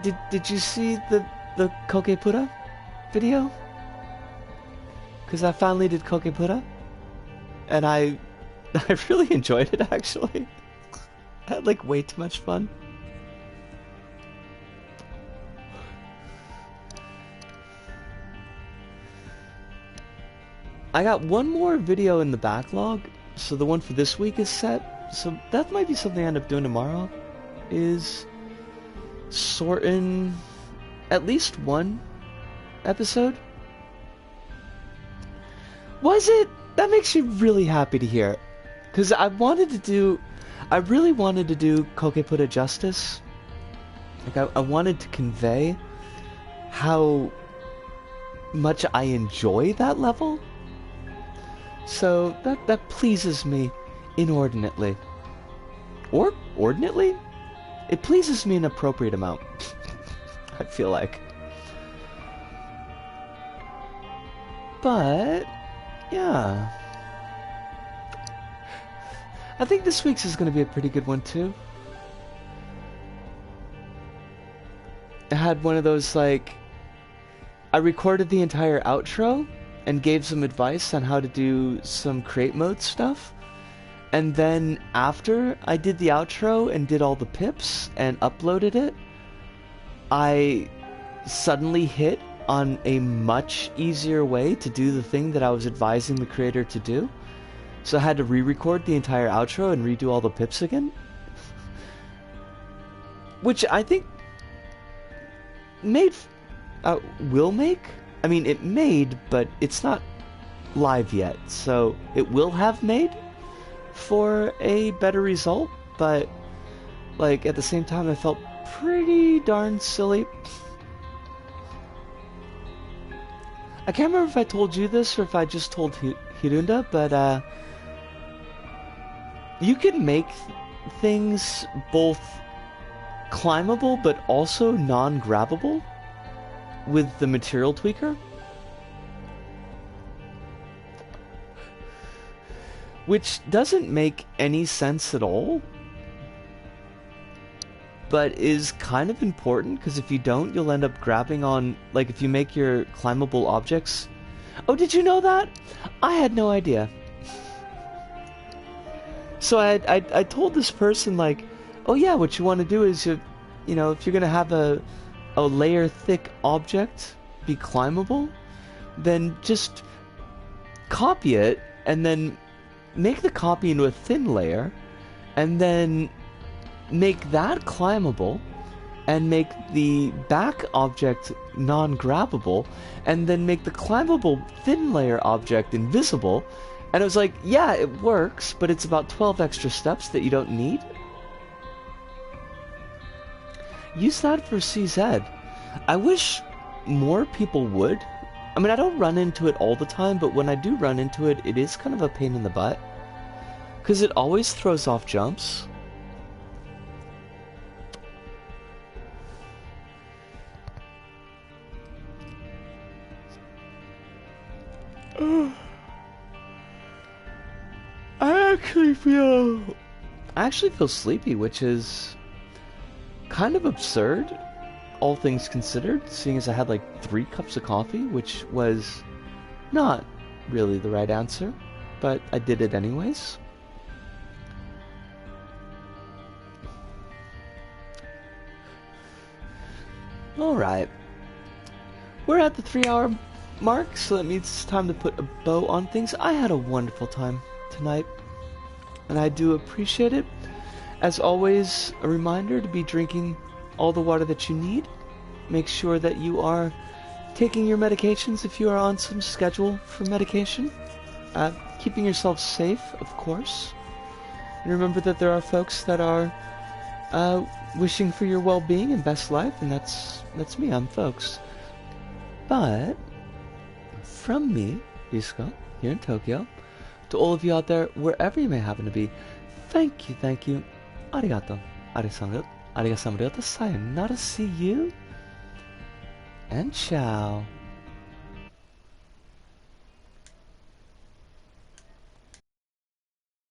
did you see the Kokepura video? Because I finally did Kokepura, and I really enjoyed it actually. I had like way too much fun. I got one more video in the backlog, so the one for this week is set. So that might be something I end up doing tomorrow, is sorting at least one episode. Was it? That makes me really happy to hear. Because I really wanted to do Kokepura justice. Like I wanted to convey how much I enjoy that level. So that pleases me inordinately. Or ordinately? It pleases me an appropriate amount. I feel like. But yeah. I think this week's is going to be a pretty good one too. I had one of those like I recorded the entire outro and gave some advice on how to do some create mode stuff. And then after I did the outro and did all the pips and uploaded it, I suddenly hit on a much easier way to do the thing that I was advising the creator to do. So I had to re-record the entire outro and redo all the pips again. Which I think will make. I mean, it made, but it's not live yet, so it will have made for a better result, but, like, at the same time, I felt pretty darn silly. I can't remember if I told you this or if I just told Hirunda, but, you can make things both climbable but also non-grabbable with the material tweaker, which doesn't make any sense at all, but is kind of important, because if you don't, you'll end up grabbing on, like, if you make your climbable objects. Oh, did you know that? I had no idea. So I told this person, like, oh yeah, what you want to do is, you know, if you're gonna have a layer thick object be climbable, then just copy it and then make the copy into a thin layer and then make that climbable and make the back object non-grabbable and then make the climbable thin layer object invisible. And I was like, yeah, it works, but it's about 12 extra steps that you don't need. Use that for CZ. I wish more people would. I mean, I don't run into it all the time, but when I do run into it, it is kind of a pain in the butt. Because it always throws off jumps. I actually feel sleepy, which is kind of absurd, all things considered, seeing as I had like 3 cups of coffee, which was not really the right answer, but I did it anyways. Alright. We're at the 3-hour mark, so that means it's time to put a bow on things. I had a wonderful time tonight, and I do appreciate it. As always, a reminder to be drinking all the water that you need. Make sure that you are taking your medications if you are on some schedule for medication. Keeping yourself safe, of course. And remember that there are folks that are wishing for your well-being and best life, and that's me. I'm folks. But from me, Yusuke, here in Tokyo, to all of you out there, wherever you may happen to be, thank you, arigato, arigasamurata, sayonara, see you, and ciao.